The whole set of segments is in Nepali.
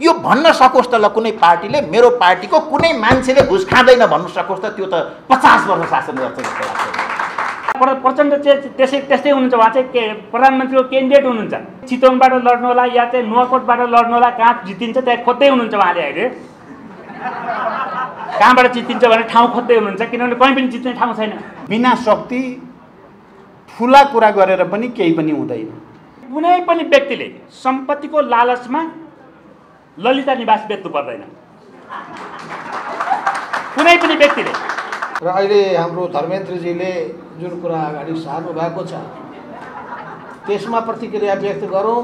यो भन्न सकोस् त ल कुनै पार्टीले मेरो पार्टीको कुनै मान्छेले घुस खाँदैन भन्नु सकोस् त त्यो त 50 वर्ष शासन गर्छ जस्तो लाग्छ। प्रचण्ड चाहिँ त्यस्तै हुनुहुन्छ। उहाँ चाहिँ के प्रधानमन्त्रीको क्यान्डिडेट हुनुहुन्छ। चितवनबाट लड्नु होला या चाहिँ नुवाकोटबाट लड्नु होला, कहाँ जितिन्छ त्यहाँ खोज्दै हुनुहुन्छ उहाँले। अहिले कहाँबाट जितिन्छ भने ठाउँ खोज्दै हुनुहुन्छ, किनभने कहीँ पनि जित्ने ठाउँ छैन। बिना शक्ति ठुला कुरा गरेर पनि केही पनि हुँदैन। कुनै पनि व्यक्तिले सम्पत्तिको लालचमा ललिता निवास बेच्नु पर्दैन, कुनै पनि व्यक्तिले। र अहिले हाम्रो धर्मेन्द्रजीले जुन कुरा अगाडि सार्नु भएको छ त्यसमा प्रतिक्रिया व्यक्त गरौँ।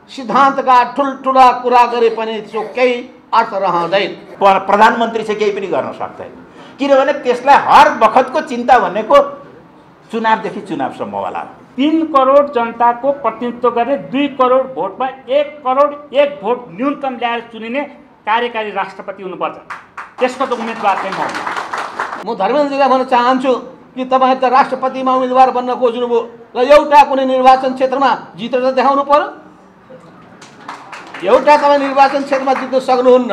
सिद्धान्तका ठुल्ठुला कुरा गरे पनि त्यसको केही अर्थ रहँदैन। प्रधानमन्त्री चाहिँ केही पनि गर्न सक्दैन, किनभने त्यसलाई हर बखतको चिन्ता भनेको चुनावदेखि चुनावसम्म होला। 3 करोड जनताको प्रतिनिधित्व गर्ने 2 करोड भोटमा 1 करोड 1 भोट न्यूनतम ल्याएर चुनिने कार्यकारी राष्ट्रपति हुनुपर्छ। त्यसको त उम्मेदवार चाहिँ म धर्मेन्द्रजीलाई भन्न चाहन्छु कि तपाईँ त राष्ट्रपतिमा उम्मेदवार बन्न खोज्नुभयो र एउटा कुनै निर्वाचन क्षेत्रमा जितेर देखाउनु पर्यो। एउटा तपाईँ निर्वाचन क्षेत्रमा जित्न सक्नुहुन्न,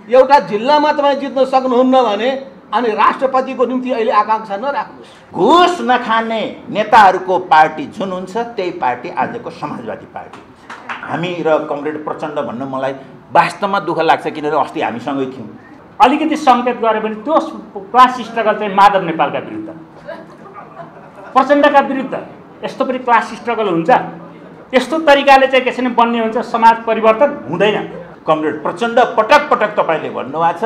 एउटा जिल्लामा तपाईँ जित्न सक्नुहुन्न भने अनि राष्ट्रपतिको निम्ति अहिले आकांक्षा नराख्नुहोस्। घुस नखाने नेताहरूको पार्टी जुन हुन्छ त्यही पार्टी आजको समाजवादी पार्टी हुन्छ। हामी र कमरेड प्रचण्ड भन्न मलाई वास्तवमा दुःख लाग्छ, किनभने अस्ति हामीसँगै थियौँ। अलिकति सङ्केत गरे भने त्यो क्लास स्ट्रगल चाहिँ माधव नेपालका विरुद्ध, प्रचण्डका विरुद्ध यस्तो पनि क्लास स्ट्रगल हुन्छ। यस्तो तरिकाले चाहिँ के छैन बन्ने हुन्छ, समाज परिवर्तन हुँदैन। कमरेड प्रचण्ड पटक पटक तपाईँले भन्नुभएको छ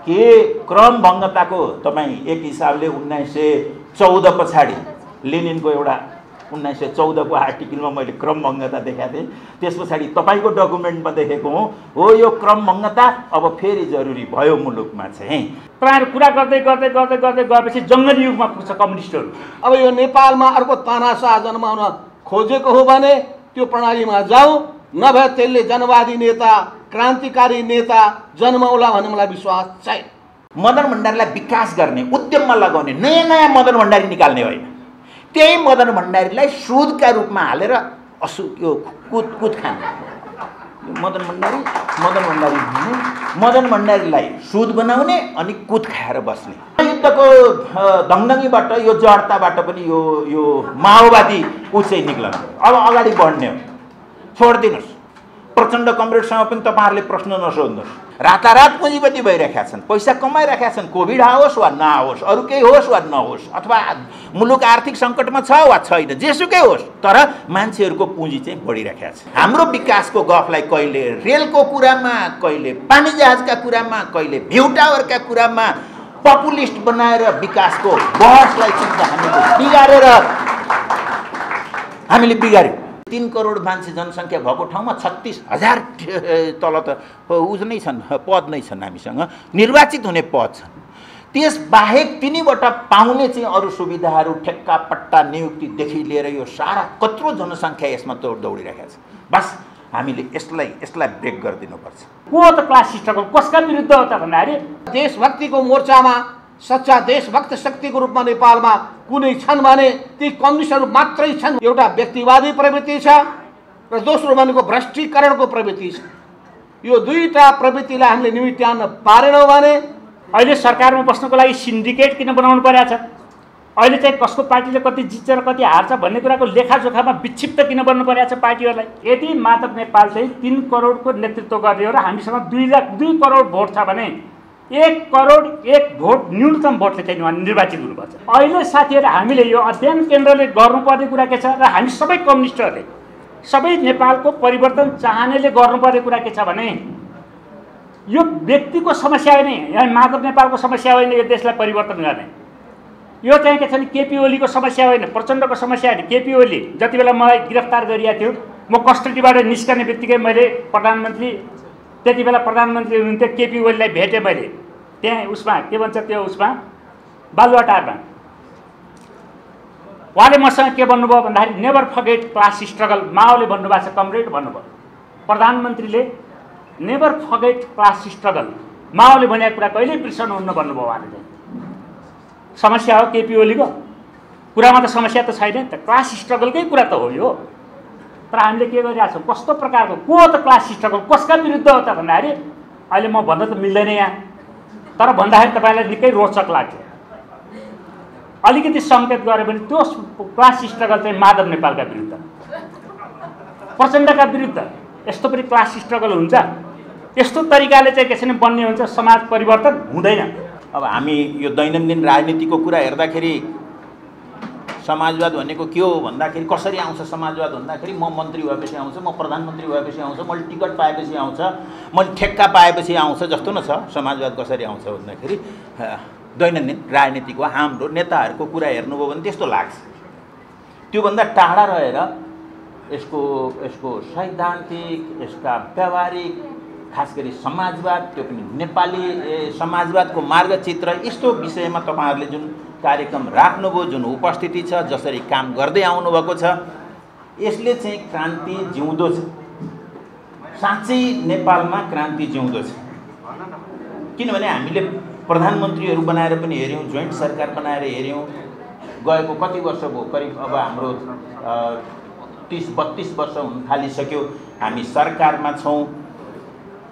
कि क्रमभङ्गताको तपाईँ एक हिसाबले 1914 पछाडि लेनिनको एउटा 1914 को आर्टिकलमा मैले क्रमभङ्गता देखाएको थिएँ। त्यस पछाडि तपाईँको डकुमेन्टमा देखेको हो यो क्रमभङ्गता अब फेरि जरुरी भयो मुलुकमा चाहिँ। तपाईँहरू कुरा गर्दै गर्दै गर्दै गर्दै गएपछि जङ्गली युगमा पुग्छ कम्युनिस्टहरू। अब यो नेपालमा अर्को तानाशाह जन्माउन खोजेको हो भने त्यो प्रणालीमा जाउँ, नभए त्यसले जनवादी नेता क्रान्तिकारी नेता जन्माउला भन्ने मलाई विश्वास छैन। मदन भण्डारीलाई विकास गर्ने उद्यममा लगाउने नयाँ नयाँ मदन भण्डारी निकाल्ने होइन, त्यही मदन भण्डारीलाई सुदका रूपमा हालेर यो कुद खाने। मदन भण्डारीलाई सुद बनाउने अनि कुद खाएर बस्ने। युद्धको दङदङीबाट यो जडताबाट पनि यो माओवादी चाहिँ निक्लन अब अगाडि बढ्ने हो। छोडिदिनुहोस्। प्रचण्ड कमरेडसँग पनि तपाईँहरूले प्रश्न नसोध्नुहोस्। रातारात पुँजीपति भइरहेका छन्, पैसा कमाइरहेका छन्। कोभिड आओस् वा नआओस्, अरू केही होस् वा नहोस्, अथवा मुलुक आर्थिक सङ्कटमा छ वा छैन, जेसुकै होस्, तर मान्छेहरूको पुँजी चाहिँ बढिरहेका छ। हाम्रो विकासको गफलाई कहिले रेलको कुरामा, कहिले पानी जहाजका कुरामा, कहिले भ्यू टावरका कुरामा पपुलिस्ट बनाएर विकासको बहसलाई चाहिँ हामीले बिगार्यौँ। 3 करोड मान्छे जनसङ्ख्या भएको ठाउँमा 36,000 तल त उज नै छन्, पद नै छन्, हामीसँग निर्वाचित हुने पद छन्। त्यसबाहेक तिनीबाट पाउने चाहिँ अरू सुविधाहरू, ठेक्का पट्टा नियुक्तिदेखि लिएर यो सारा कत्रो जनसङ्ख्या यसमा दौडिरहेका छ। बस हामीले यसलाई ब्रेक गरिदिनुपर्छ। को त क्लास स्ट्रगल कसका विरुद्ध हो त भन्दाखेरि देशभक्तिको मोर्चामा सच्चा देशभक्त शक्तिको रूपमा नेपालमा कुनै छन् भने ती कम्युनिस्टहरू मात्रै छन्। एउटा व्यक्तिवादी प्रवृत्ति छ र दोस्रो भनेको भ्रष्टीकरणको प्रवृत्ति छ। यो दुईटा प्रवृत्तिलाई हामीले निमित्यान्न पारेनौँ भने अहिले सरकारमा बस्नको लागि सिन्डिकेट किन बनाउनु परेको छ? अहिले चाहिँ कसको पार्टीले कति जित्छ र कति हार्छ भन्ने कुराको लेखाजोखामा विक्षिप्त किन बन्नु परेको छ पार्टीहरूलाई? यदि माधव नेपाल चाहिँ 3 करोडको नेतृत्व गर्ने हो र हामीसँग 2 करोड भोट छ भने 1 करोड 1 भोट न्यूनतम भोटले चाहिँ उहाँ निर्वाचित हुनुपर्छ। अहिले साथीहरू हामीले यो अध्ययन केन्द्रले गर्नुपर्ने कुरा के छ र हामी सबै कम्युनिस्टहरूले सबै नेपालको परिवर्तन चाहनेले गर्नुपर्ने कुरा के छ भने यो व्यक्तिको समस्या होइन, यहाँ माधव नेपालको समस्या होइन यो देशलाई परिवर्तन गर्ने। यो चाहिँ के छ भने केपी ओलीको समस्या होइन, प्रचण्डको समस्या होइन। केपी ओली जति बेला मलाई गिरफ्तार गरिएको थियो, म कस्टडीबाट निस्कने बित्तिकै मैले त्यति बेला प्रधानमन्त्री हुनुहुन्थ्यो, केपी ओलीलाई भेटेँ मैले त्यहाँ उसमा के भन्छ त्यो उसमा बालुवाटारमा। उहाँले मसँग के भन्नुभयो भन्दाखेरि नेभर फर्गेट क्लास स्ट्रगल। माओले भन्नुभएको छ, कमरेड भन्नुभयो, प्रधानमन्त्रीले नेभर फर्गेट क्लास स्ट्रगल। माओले भनेको कुरा कहिल्यै बिर्सनुहुन्न भन्नुभयो उहाँले। चाहिँ समस्या हो केपी ओलीको कुरामा त समस्या त छैन त, क्लास स्ट्रगलकै कुरा त हो यो। तर हामीले के गरिरहेको छौँ, कस्तो प्रकारको को हो त क्लास स्ट्रगल, कसका विरुद्ध हो त भन्दाखेरि अहिले म भन्न त मिल्दैन यहाँ, तर भन्दाखेरि तपाईँलाई निकै रोचक लाग्छ। अलिकति सङ्केत गरे भने त्यो क्लास स्ट्रगल चाहिँ माधव नेपालका विरुद्ध, प्रचण्डका विरुद्ध। यस्तो पनि क्लास स्ट्रगल हुन्छ, यस्तो तरिकाले चाहिँ कसरी बन्ने हुन्छ, समाज परिवर्तन हुँदैन। अब हामी यो दैनन्दिन राजनीतिको कुरा हेर्दाखेरि समाजवाद भनेको के हो भन्दाखेरि कसरी आउँछ समाजवाद भन्दाखेरि म मन्त्री भएपछि आउँछ, म प्रधानमन्त्री भएपछि आउँछ, मैले टिकट पाएपछि आउँछ, मैले ठेक्का पाएपछि आउँछ जस्तो न छ। समाजवाद कसरी आउँछ भन्दाखेरि दैनन्दिन राजनीतिको हाम्रो नेताहरूको कुरा हेर्नुभयो भने त्यस्तो लाग्छ। त्योभन्दा टाढा रहेर यसको सैद्धान्तिक, यसका व्यावहारिक, खास गरी समाजवाद, त्यो पनि नेपाली समाजवादको मार्गचित्र, यस्तो विषयमा तपाईँहरूले जुन कार्यक्रम राख्नुभयो, जुन उपस्थिति छ, जसरी काम गर्दै आउनुभएको छ, यसले चाहिँ क्रान्ति जिउँदो छ। साँच्चै नेपालमा क्रान्ति जिउँदो छ। किनभने हामीले प्रधानमन्त्रीहरू बनाएर पनि हेऱ्यौँ, जोइन्ट सरकार बनाएर हेऱ्यौँ, गएको कति वर्ष भयो, करिब अब हाम्रो 30-32 वर्ष हुन थालिसक्यो हामी सरकारमा छौँ।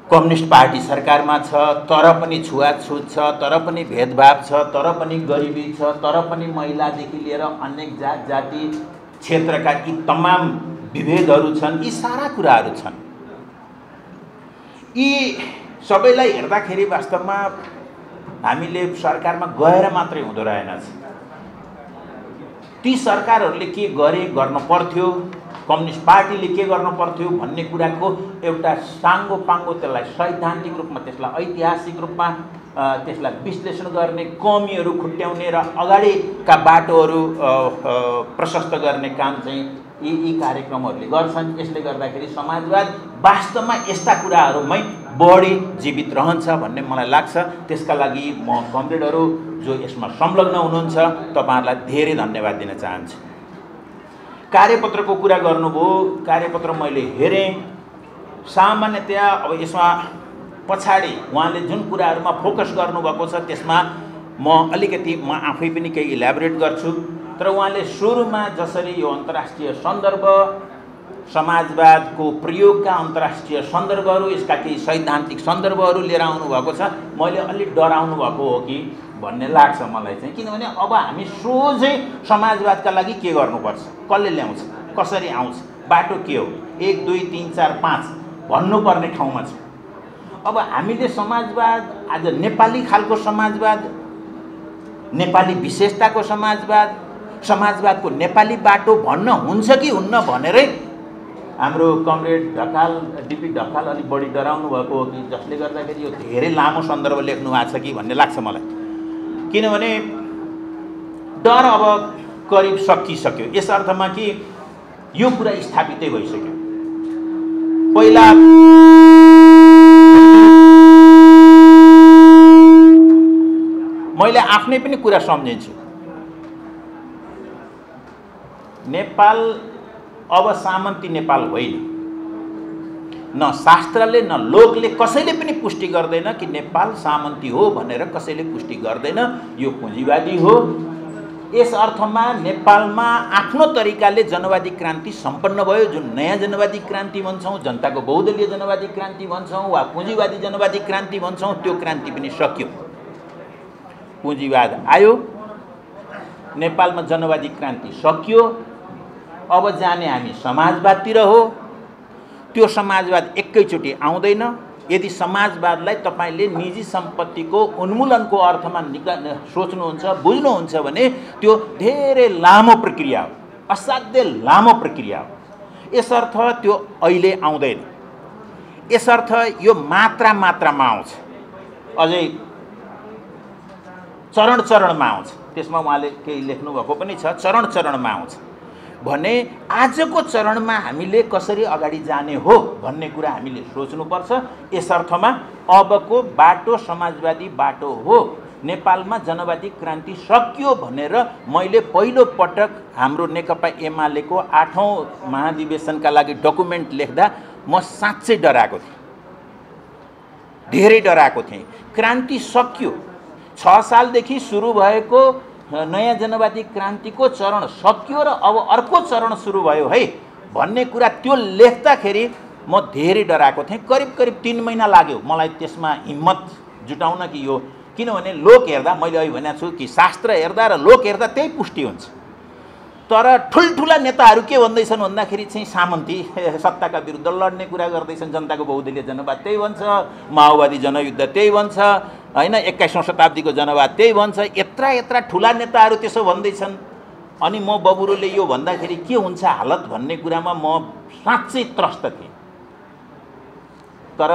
कम्युनिस्ट पार्टी सरकारमा छ, तर पनि छुवाछुत छ, तर पनि भेदभाव छ, तर पनि गरिबी छ, तर पनि महिलादेखि लिएर अनेक जात जाति क्षेत्रका यी तमाम विभेदहरू छन्। यी सारा कुराहरू छन्। यी सबैलाई हेर्दाखेरि वास्तवमा हामीले सरकारमा गएर मात्रै हुँदो रहेनछ। ती सरकारहरूले के गर्न पर्थ्यो, कम्युनिस्ट पार्टीले के गर्नु पर्थ्यो भन्ने कुराको एउटा साङ्गो पाङ्गो, त्यसलाई सैद्धान्तिक रूपमा, त्यसलाई ऐतिहासिक रूपमा, त्यसलाई विश्लेषण गर्ने, कमीहरू खुट्याउने र अगाडिका बाटोहरू प्रशस्त गर्ने काम चाहिँ यी कार्यक्रमहरूले गर्छन्। यसले गर्दाखेरि समाजवाद वास्तवमा यस्ता कुराहरूमै बढी जीवित रहन्छ भन्ने मलाई लाग्छ। त्यसका लागि म कमरेडहरू जो यसमा संलग्न हुनुहुन्छ तपाईँहरूलाई धेरै धन्यवाद दिन चाहन्छु। कार्यपत्रको कुरा गर्नुभयो, कार्यपत्र मैले हेरेँ। सामान्यतया अब यसमा पछाडि उहाँले जुन कुराहरूमा फोकस गर्नुभएको छ त्यसमा म अलिकति आफै पनि केही इलाबोरेट गर्छु। तर उहाँले सुरुमा जसरी यो अन्तर्राष्ट्रिय सन्दर्भ, समाजवादको प्रयोगका अन्तर्राष्ट्रिय सन्दर्भहरू, यसका केही सैद्धान्तिक सन्दर्भहरू लिएर आउनुभएको छ। मैले अलिक डराउनु भएको हो कि भन्ने लाग्छ मलाई चाहिँ। किनभने अब हामी सोझै समाजवादका लागि के गर्नुपर्छ, कसले ल्याउँछ, कसरी आउँछ, बाटो के हो, 1 2 3 4 5 भन्नुपर्ने ठाउँमा छ। अब हामीले समाजवाद, आज नेपाली खालको समाजवाद, नेपाली विशेषताको समाजवाद, समाजवादको नेपाली बाटो भन्न हुन्छ कि हुन्न भनेरै हाम्रो कमरेड ढकाल, डिपी ढकाल अलिक बढी डराउनु भएको हो कि, जसले गर्दाखेरि यो धेरै लामो सन्दर्भ लेख्नु भएको छ कि भन्ने लाग्छ मलाई। किनभने डर अब करिब सकिसक्यो, यस अर्थमा कि यो कुरा स्थापितै भइसक्यो। पहिला मैले आफ्नै पनि कुरा सम्झिन्छु। नेपाल अब सामन्ती नेपाल होइन। न शास्त्रले न लोकले कसैले पनि पुष्टि गर्दैन कि नेपाल सामन्ती हो भनेर, कसैले पुष्टि गर्दैन। यो पुँजीवादी हो। यस अर्थमा नेपालमा आफ्नो तरिकाले जनवादी क्रान्ति सम्पन्न भयो। जुन नयाँ जनवादी क्रान्ति भन्छौँ, जनताको बहुदलीय जनवादी क्रान्ति भन्छौँ वा पुँजीवादी जनवादी क्रान्ति भन्छौँ, त्यो क्रान्ति पनि सकियो। पुँजीवाद आयो, नेपालमा जनवादी क्रान्ति सकियो। अब जाने हामी समाजवादतिर हो। त्यो समाजवाद एकैचोटि आउँदैन। यदि समाजवादलाई तपाईँले निजी सम्पत्तिको उन्मूलनको अर्थमा सोच्नुहुन्छ, बुझ्नुहुन्छ भने त्यो धेरै लामो प्रक्रिया हो, असाध्यै लामो प्रक्रिया हो। यसर्थ त्यो अहिले आउँदैन। यसर्थ यो मात्रामा आउँछ, अझै चरणमा आउँछ। त्यसमा उहाँले केही लेख्नुभएको पनि छ, चरणमा आउँछ भने आजको चरणमा हामीले कसरी अगाडि जाने हो भन्ने कुरा हामीले सोच्नुपर्छ। यसर्थमा अबको बाटो समाजवादी बाटो हो। नेपालमा जनवादी क्रान्ति सकियो भनेर मैले पहिलो पटक हाम्रो नेकपा एमालेको 8औं महाधिवेशनका लागि डकुमेन्ट लेख्दा म साँच्चै डराएको थिएँ, धेरै डराएको थिएँ। क्रान्ति सकियो। 6 सालदेखि सुरु भएको नयाँ जनवादी क्रान्तिको चरण सकियो र अब अर्को चरण सुरु भयो है भन्ने कुरा त्यो लेख्दाखेरि म धेरै डराएको थिएँ। करिब करिब 3 महिना लाग्यो मलाई त्यसमा हिम्मत जुटाउन कि यो, किनभने लोक हेर्दा मैले अहिले भनेको छु कि शास्त्र हेर्दा र लोक हेर्दा त्यही पुष्टि हुन्छ। तर ठुल्ठुला नेताहरू के भन्दैछन् भन्दाखेरि चाहिँ सामन्ती सत्ताका विरुद्ध लड्ने कुरा गर्दैछन्, जनताको बहुदलीय जनवाद त्यही भन्छ, माओवादी जनयुद्ध त्यही भन्छ हैन, 21औं शताब्दीको जनवाद त्यही भन्छ, यत्रा ठुला नेताहरू त्यसो भन्दैछन्। अनि म बबुरोले यो भन्दाखेरि के हुन्छ हालत भन्ने कुरामा म साँच्चै त्रस्त थिएँ। तर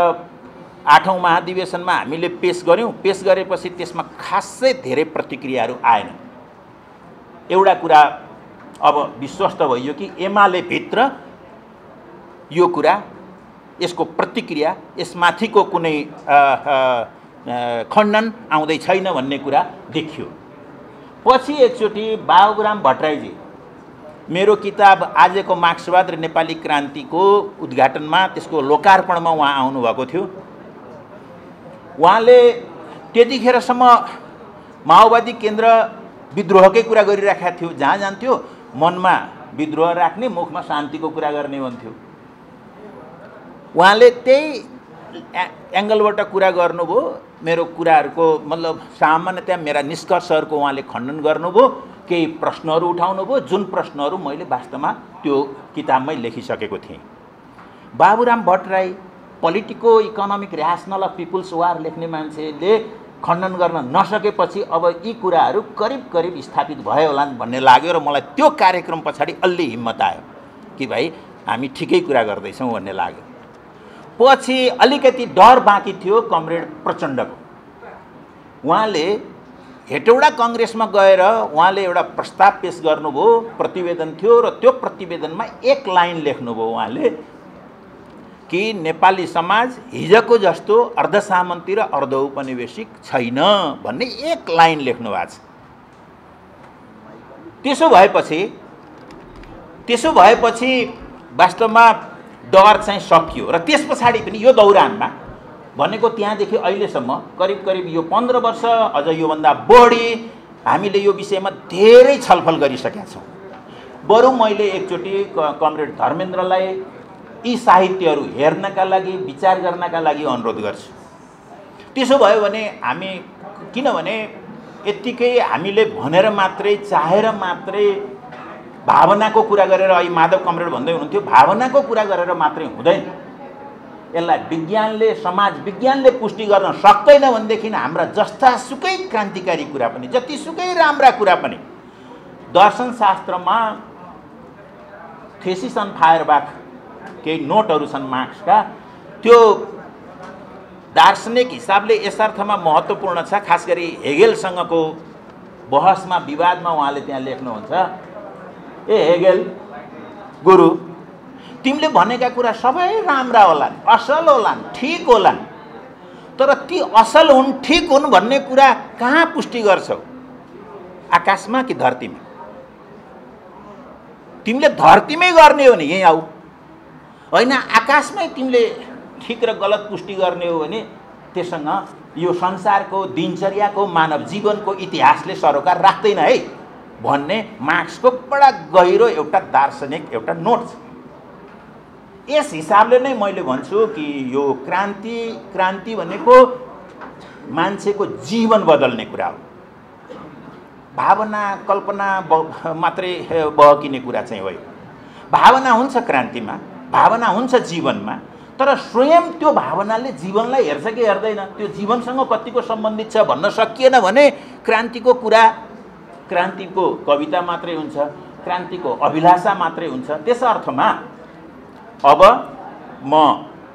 8औं महाधिवेशनमा हामीले पेश गर्यौं, पेश गरेपछि त्यसमा खासै धेरै प्रतिक्रियाहरू आएन। एउटा कुरा अब विश्वस्त भइयो कि एमाले भित्र यो कुरा, यसको प्रतिक्रिया, यसमाथिको कुनै खण्डन आउँदै छैन भन्ने कुरा देखियो। पछि एकचोटि बाबुराम भट्टराईजी मेरो किताब आजको मार्क्सवाद र नेपाली क्रान्तिको उद्घाटनमा, त्यसको लोकार्पणमा उहाँ आउनुभएको थियो। उहाँले त्यतिखेरसम्म माओवादी केन्द्र विद्रोहकै कुरा गरिराखेका थियो, जहाँ जान्थ्यो मनमा विद्रोह राख्ने, मुखमा शान्तिको कुरा गर्ने भन्थ्यो। उहाँले त्यही एङ्गलबाट कुरा गर्नुभयो। मेरो कुराहरूको मतलब सामान्यतया मेरा निष्कर्षहरूको उहाँले खण्डन गर्नुभयो, केही प्रश्नहरू उठाउनुभयो, जुन प्रश्नहरू मैले वास्तवमा त्यो किताबमै लेखिसकेको थिएँ। Baburam Bhattarai politico economic rationale of people's war लेख्ने मान्छेले खण्डन गर्न नसकेपछि अब यी कुराहरू करिब करिब स्थापित भयो होला भन्ने लाग्यो र मलाई त्यो कार्यक्रम पछाडि अलि हिम्मत आयो कि भाइ हामी ठिकै कुरा गर्दैछौँ भन्ने लाग्यो। पछि अलिकति डर बाँकी थियो कमरेड प्रचण्डको। उहाँले हेटौडा कङ्ग्रेसमा गएर उहाँले एउटा प्रस्ताव पेश गर्नुभयो, प्रतिवेदन थियो र त्यो प्रतिवेदनमा एक लाइन लेख्नुभयो उहाँले कि नेपाली समाज हिजोको जस्तो अर्धसामन्ती र अर्धौपनिवेशिक छैन भन्ने एक लाइन लेख्नु भएको छ। त्यसो भएपछि वास्तवमा डर चाहिँ सकियो र त्यस पछाडि पनि यो दौरानमा भनेको त्यहाँदेखि अहिलेसम्म करिब करिब यो 15 वर्ष अझ योभन्दा बढी हामीले यो विषयमा धेरै छलफल गरिसकेका छौँ। बरु मैले एकचोटि कमरेड धर्मेन्द्रलाई यी साहित्यहरू हेर्नका लागि, विचार गर्नका लागि अनुरोध गर्छु। त्यसो भयो भने हामी, किनभने यत्तिकै हामीले भनेर मात्रै, चाहेर मात्रै, भावनाको कुरा गरेर, अहिले माधव कमरेड भन्दै हुनुहुन्थ्यो भावनाको कुरा गरेर मात्रै हुँदैन। यसलाई विज्ञानले, समाज विज्ञानले पुष्टि गर्न सक्दैन भनेदेखि हाम्रा जस्तासुकै क्रान्तिकारी कुरा पनि, जतिसुकै राम्रा कुरा पनि, दर्शनशास्त्रमा थेसिस अन फायरबाख केही नोटहरू छन् मार्क्सका, त्यो दार्शनिक हिसाबले यस अर्थमा महत्त्वपूर्ण छ। खास गरी हेगेलसँगको बहसमा, विवादमा उहाँले त्यहाँ लेख्नुहुन्छ, ए हेगेल गुरु, तिमीले भनेका कुरा सबै राम्रा होलान्, असल होलान्, ठिक होलान्, तर ती असल हुन्, ठिक हुन् भन्ने कुरा कहाँ पुष्टि गर्छौ? आकाशमा कि धरतीमा? तिमीले धरतीमै गर्ने हो भने यहीँ आऊ, होइन आकाशमै तिमीले ठिक र गलत पुष्टि गर्ने हो भने त्यससँग यो संसारको दिनचर्याको, मानव जीवनको इतिहासले सरोकार राख्दैन है भन्ने मार्क्सको बडा गहिरो एउटा दार्शनिक एउटा नोट छ। यस हिसाबले नै मैले भन्छु कि यो क्रान्ति भनेको मान्छेको जीवन बदल्ने कुरा हो। भावना, कल्पना मात्रै बहकिने कुरा चाहिँ होइन। भावना हुन्छ क्रान्तिमा, भावना हुन्छ जीवनमा, तर स्वयं त्यो भावनाले जीवनलाई हेर्छ कि हेर्दैन, त्यो जीवनसँग कतिको सम्बन्धित छ भन्न सकिएन भने क्रान्तिको कुरा, क्रान्तिको कविता मात्रै हुन्छ, क्रान्तिको अभिलाषा मात्रै हुन्छ। त्यस अर्थमा अब म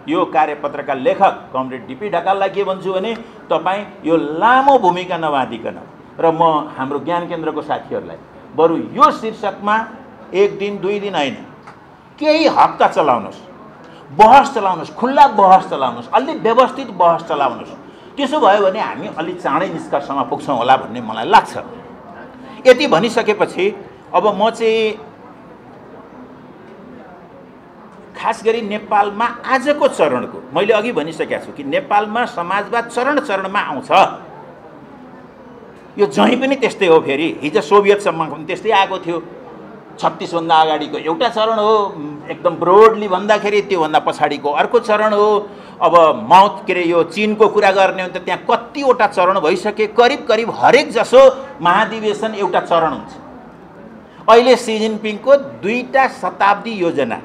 यो कार्यपत्रका लेखक कमरेड डीपी ढकाललाई के भन्छु भने, तपाईँ यो लामो भूमिका नबाँधिकन र म हाम्रो ज्ञान केन्द्रको साथीहरूलाई बरु यो शीर्षकमा 1 दिन 2 दिन होइन, केही हप्ता चलाउनुहोस्, बहस चलाउनुहोस्, खुल्ला बहस चलाउनुहोस्, अलि व्यवस्थित बहस चलाउनुहोस्। त्यसो भयो भने हामी अलि चाँडै निष्कर्षमा पुग्छौँ होला भन्ने मलाई लाग्छ। यति भनिसकेपछि अब म चाहिँ खास गरी नेपालमा आजको चरणको, मैले अघि भनिसकेको छु कि नेपालमा समाजवाद चरण चरणमा आउँछ। यो जहीँ पनि त्यस्तै हो। फेरि हिजो सोभियतसम्म पनि त्यस्तै आएको थियो। 36 भन्दा अगाडिको एउटा चरण हो, एकदम ब्रोडली भन्दाखेरि त्योभन्दा पछाडिको अर्को चरण हो। अब माउथ के अरे यो चीनको कुरा गर्ने हो भने त त्यहाँ कतिवटा चरण भइसके, करिब करिब हरेक जसो महाधिवेशन एउटा चरण हुन्छ। अहिले सी जिनपिङको 2टा शताब्दी योजना,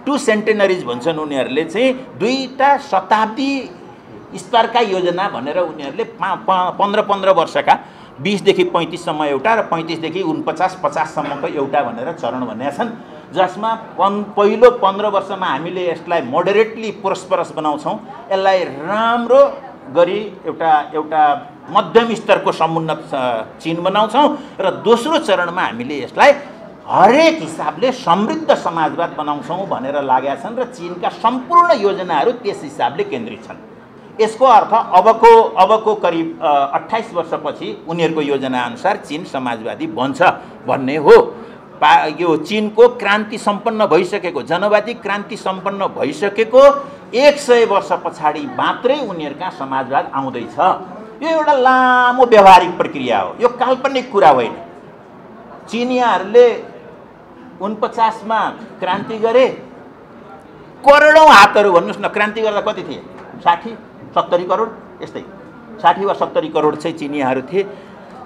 2 सेन्टेनरिज भन्छन् उनीहरूले चाहिँ, 2टा शताब्दी स्तरका योजना भनेर उनीहरूले 15-15 वर्षका 20 देखि 35 सम्म एउटा र 35 देखि 49-50 सम्मको एउटा भनेर चरण भनेका छन्, जसमा पहिलो 15 वर्षमा हामीले यसलाई मोडरेटली पुरस्परस बनाउँछौँ, यसलाई राम्रो गरी एउटा मध्यम स्तरको समुन्नत चीन बनाउँछौँ र दोस्रो चरणमा हामीले यसलाई हरेक हिसाबले समृद्ध समाजवाद बनाउँछौँ भनेर लागेका छन् र चीनका सम्पूर्ण योजनाहरू त्यस हिसाबले केन्द्रित छन्। यसको अर्थ अबको करिब 28 वर्षपछि उनीहरूको योजना अनुसार चीन समाजवादी बन्छ भन्ने हो। यो चीनको क्रान्ति सम्पन्न भइसकेको, जनवादी क्रान्ति सम्पन्न भइसकेको 100 वर्ष पछाडि मात्रै उनीहरूका समाजवाद आउँदैछ। यो एउटा लामो व्यवहारिक प्रक्रिया हो, यो काल्पनिक कुरा होइन। चीनियाहरूले 49 मा क्रान्ति गरे, करोडौँ हातहरू भन्नुहोस् न, क्रान्ति गर्दा कति थिए? 60-70 करोड यस्तै, 60 वा 70 करोड चाहिँ चिनियाहरू थिए।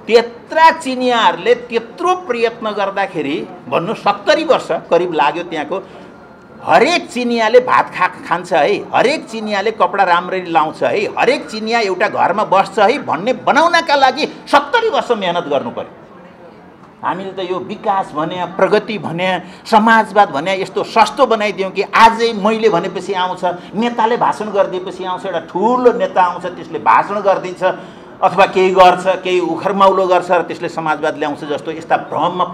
त्यत्रा चिनियाहरूले त्यत्रो प्रयत्न गर्दाखेरि भन्नु 70 वर्ष करिब लाग्यो। त्यहाँको हरेक चिनियाले भात खान्छ है, हरेक चिनियाले कपडा राम्ररी लाउँछ है, हरेक चिनिया एउटा घरमा बस्छ है भन्ने बनाउनका लागि 70 वर्ष मेहनत गर्नु पर्यो। हामीले त यो विकास भने, प्रगति भने, समाजवाद भने यस्तो सस्तो बनाइदियौँ कि आजै मैले भनेपछि आउँछ, नेताले भाषण गरिदिएपछि आउँछ, एउटा ठुलो नेता आउँछ त्यसले भाषण गरिदिन्छ अथवा केही गर्छ, केही उखरमाउलो गर्छ र त्यसले समाजवाद ल्याउँछ जस्तो यस्ता भ्रममा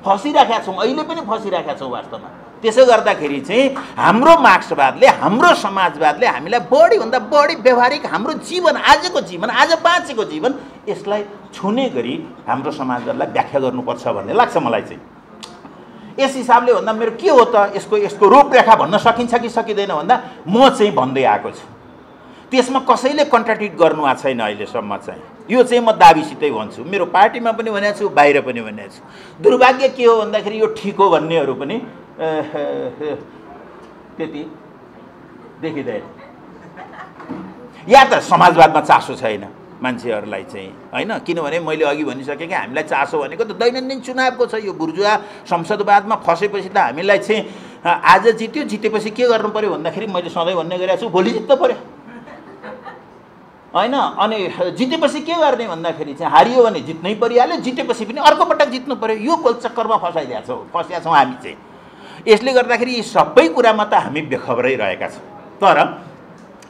फसिरहेका छौँ, अहिले पनि फसिरहेका छौँ वास्तवमा। त्यसो गर्दाखेरि चाहिँ हाम्रो मार्क्सवादले, हाम्रो समाजवादले हामीलाई बढीभन्दा बढी व्यवहारिक हाम्रो जीवन, आजको जीवन, आज बाँचेको जीवन, यसलाई छुने गरी हाम्रो समाजवादलाई व्याख्या गर्नुपर्छ भन्ने लाग्छ मलाई चाहिँ। यस हिसाबले भन्दा मेरो के हो त यसको रूपरेखा भन्न सकिन्छ कि सकिँदैन भन्दा म चाहिँ भन्दै आएको छु। त्यसमा कसैले कन्ट्राडिक्ट गर्नु आएको छैन अहिलेसम्म चाहिँ। यो चाहिँ म दाबीसितै भन्छु, मेरो पार्टीमा पनि भनेको छु, बाहिर पनि भनेको छु। दुर्भाग्य के हो भन्दाखेरि यो ठिक हो भन्नेहरू पनि त्यति देखिँदैन, या त समाजवादमा चासो छैन मान्छेहरूलाई चाहिँ, होइन? किनभने मैले अघि भनिसकेँ कि हामीलाई चासो भनेको त दैनन्दिन चुनावको छ। यो बुर्जुवा संसदवादमा फसेपछि त हामीलाई चाहिँ आज जितेपछि के गर्नु पर्यो भन्दाखेरि मैले सधैँ भन्ने गरेको छु, भोलि जित्नु पर्यो, होइन? अनि जितेपछि के गर्ने भन्दाखेरि चाहिँ हारियो भने जित्नै परिहाल्यो, जितेपछि पनि अर्को पटक जित्नु पर्यो। यो गोलचक्करमा फसिया छौँ हामी चाहिँ। यसले गर्दाखेरि यी सबै कुरामा त हामी बेखबरै रहेका छौँ। तर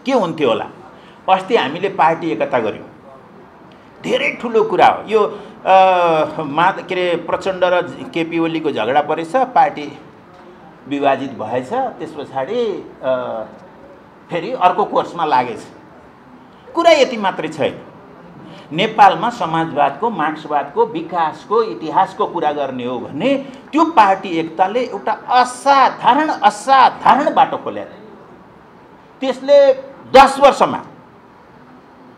के हुन्थ्यो होला, अस्ति हामीले पार्टी एकता गऱ्यौँ, धेरै ठुलो कुरा हो यो। के अरे प्रचण्ड र केपी ओलीको झगडा परेछ, पार्टी विभाजित भएछ, त्यस पछाडि फेरि अर्को कोर्समा लागेछ। कुरा यति मात्रै छैन, नेपालमा समाजवादको, मार्क्सवादको, विकासको, इतिहासको कुरा गर्ने हो भने त्यो पार्टी एकताले एउटा असाधारण बाटो खोल्या। त्यसले 10 वर्षमा,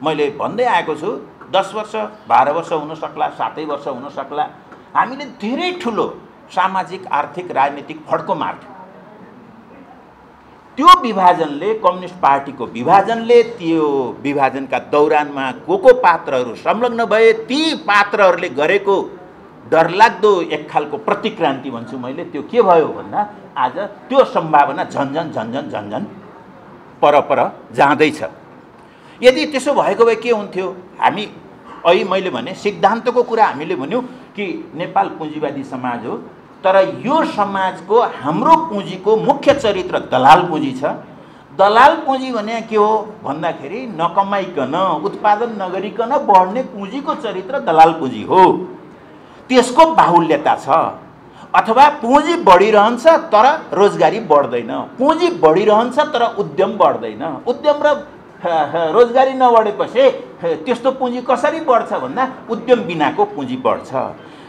मैले भन्दै आएको छु, 10 वर्ष, 12 वर्ष हुन सक्ला, 7 वर्ष हुन सक्ला, हामीले धेरै ठुलो सामाजिक, आर्थिक, राजनीतिक फड्को मार्थ्यौँ। त्यो विभाजनले, कम्युनिस्ट पार्टीको विभाजनले, त्यो विभाजनका दौरानमा को पात्रहरू संलग्न भए, ती पात्रहरूले गरेको डरलाग्दो एक खालको प्रतिक्रान्ति भन्छु मैले, त्यो के भयो भन्दा आज त्यो सम्भावना झन्झन पर जाँदैछ। यदि त्यसो भएको भए के हुन्थ्यो? हामी अहिले मैले भने सिद्धान्तको कुरा हामीले भन्यौँ कि नेपाल पुँजीवादी समाज हो, तर यो समाजको, हाम्रो पुँजीको मुख्य चरित्र दलाल पुँजी छ। दलाल पुँजी भने के हो भन्दाखेरि नकमाइकन, उत्पादन नगरिकन बढ्ने पुँजीको चरित्र दलाल पुँजी हो। त्यसको बाहुल्यता छ, अथवा पुँजी बढिरहन्छ तर रोजगारी बढ्दैन, पुँजी बढिरहन्छ तर उद्यम बढ्दैन। उद्यम र रोजगारी नबढेपछि त्यस्तो पुँजी कसरी बढ्छ भन्दा उद्यम बिनाको पुँजी बढ्छ।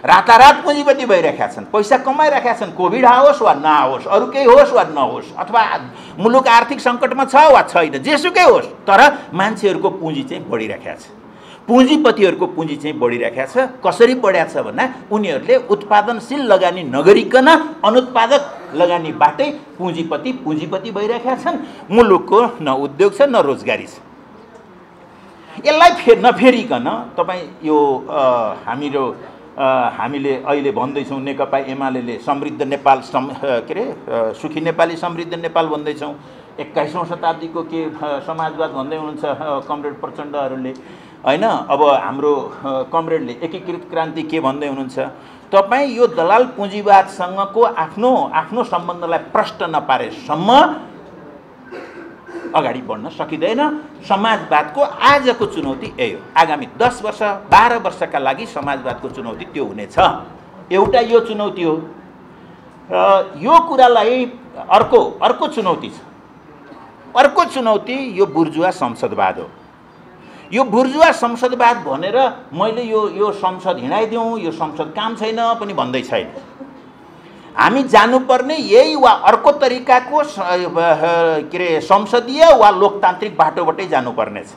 रातारात पुँजीपति भइरहेका छन्, पैसा कमाइरहेका छन्, कोभिड आओस् वा नआओस्, अरू केही होस् वा नहोस्, अथवा मुलुक आर्थिक सङ्कटमा छ वा छैन, जेसुकै होस्, तर मान्छेहरूको पुँजी चाहिँ बढिरहेका छ। पुँजीपतिहरूको पुँजी चाहिँ बढिरहेको छ। कसरी बढाएको छ भन्दा उनीहरूले उत्पादनशील लगानी नगरिकन अनुत्पादक लगानीबाटै पुँजीपति भइरहेका छन्। मुलुकको न उद्योग छ न रोजगारी छ। यसलाई नफेरिकन तपाईँ यो हामीले अहिले भन्दैछौँ नेकपा एमाले समृद्ध नेपाल के अरे सुखी नेपाली समृद्ध नेपाल भन्दैछौँ। 21औं शताब्दीको के समाजवाद भन्दै हुनुहुन्छ कमरेड प्रचण्डहरूले हैन। अब हाम्रो कमरेडले एकीकृत क्रान्ति के भन्दै हुनुहुन्छ। तपाईँ यो दलाल पुँजीवादसँगको आफ्नो सम्बन्धलाई प्रष्ट नपारेसम्म अगाडि बढ्न सकिँदैन। समाजवादको आजको चुनौती यही हो। आगामी 10 वर्ष 12 वर्षका लागि समाजवादको चुनौती त्यो हुनेछ। एउटा यो चुनौती हो। यो कुरालाई अर्को चुनौती छ। अर्को चुनौती यो बुर्जुवा संसदवाद हो। यो बुर्जुवा संसदवाद भनेर मैले यो संसद हिँडाइदिउँ, यो संसद काम छैन पनि भन्दै छैन। हामी जानुपर्ने यही वा अर्को तरिकाको के अरे संसदीय वा लोकतान्त्रिक बाटोबाटै जानुपर्ने छ।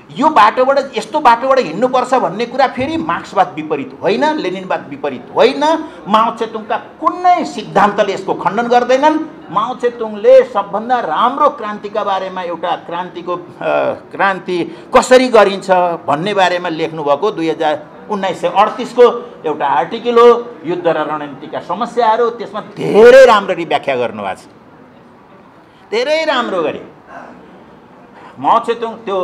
यो बाटोबाट यस्तो बाटोबाट हिँड्नुपर्छ भन्ने कुरा फेरि मार्क्सवाद विपरीत होइन, लेनिनवाद विपरीत होइन। माओ त्से-तुङका कुनै सिद्धान्तले यसको खण्डन गर्दैनन्। माओ त्से-तुङले सबभन्दा राम्रो क्रान्तिका बारेमा एउटा क्रान्ति कसरी गरिन्छ भन्ने बारेमा लेख्नुभएको 1938 को एउटा आर्टिकल हो, युद्ध र रणनीतिका समस्याहरू। त्यसमा धेरै राम्ररी व्याख्या गर्नुभएको छ, धेरै राम्रो गरी। माओ त्से-तुङ त्यो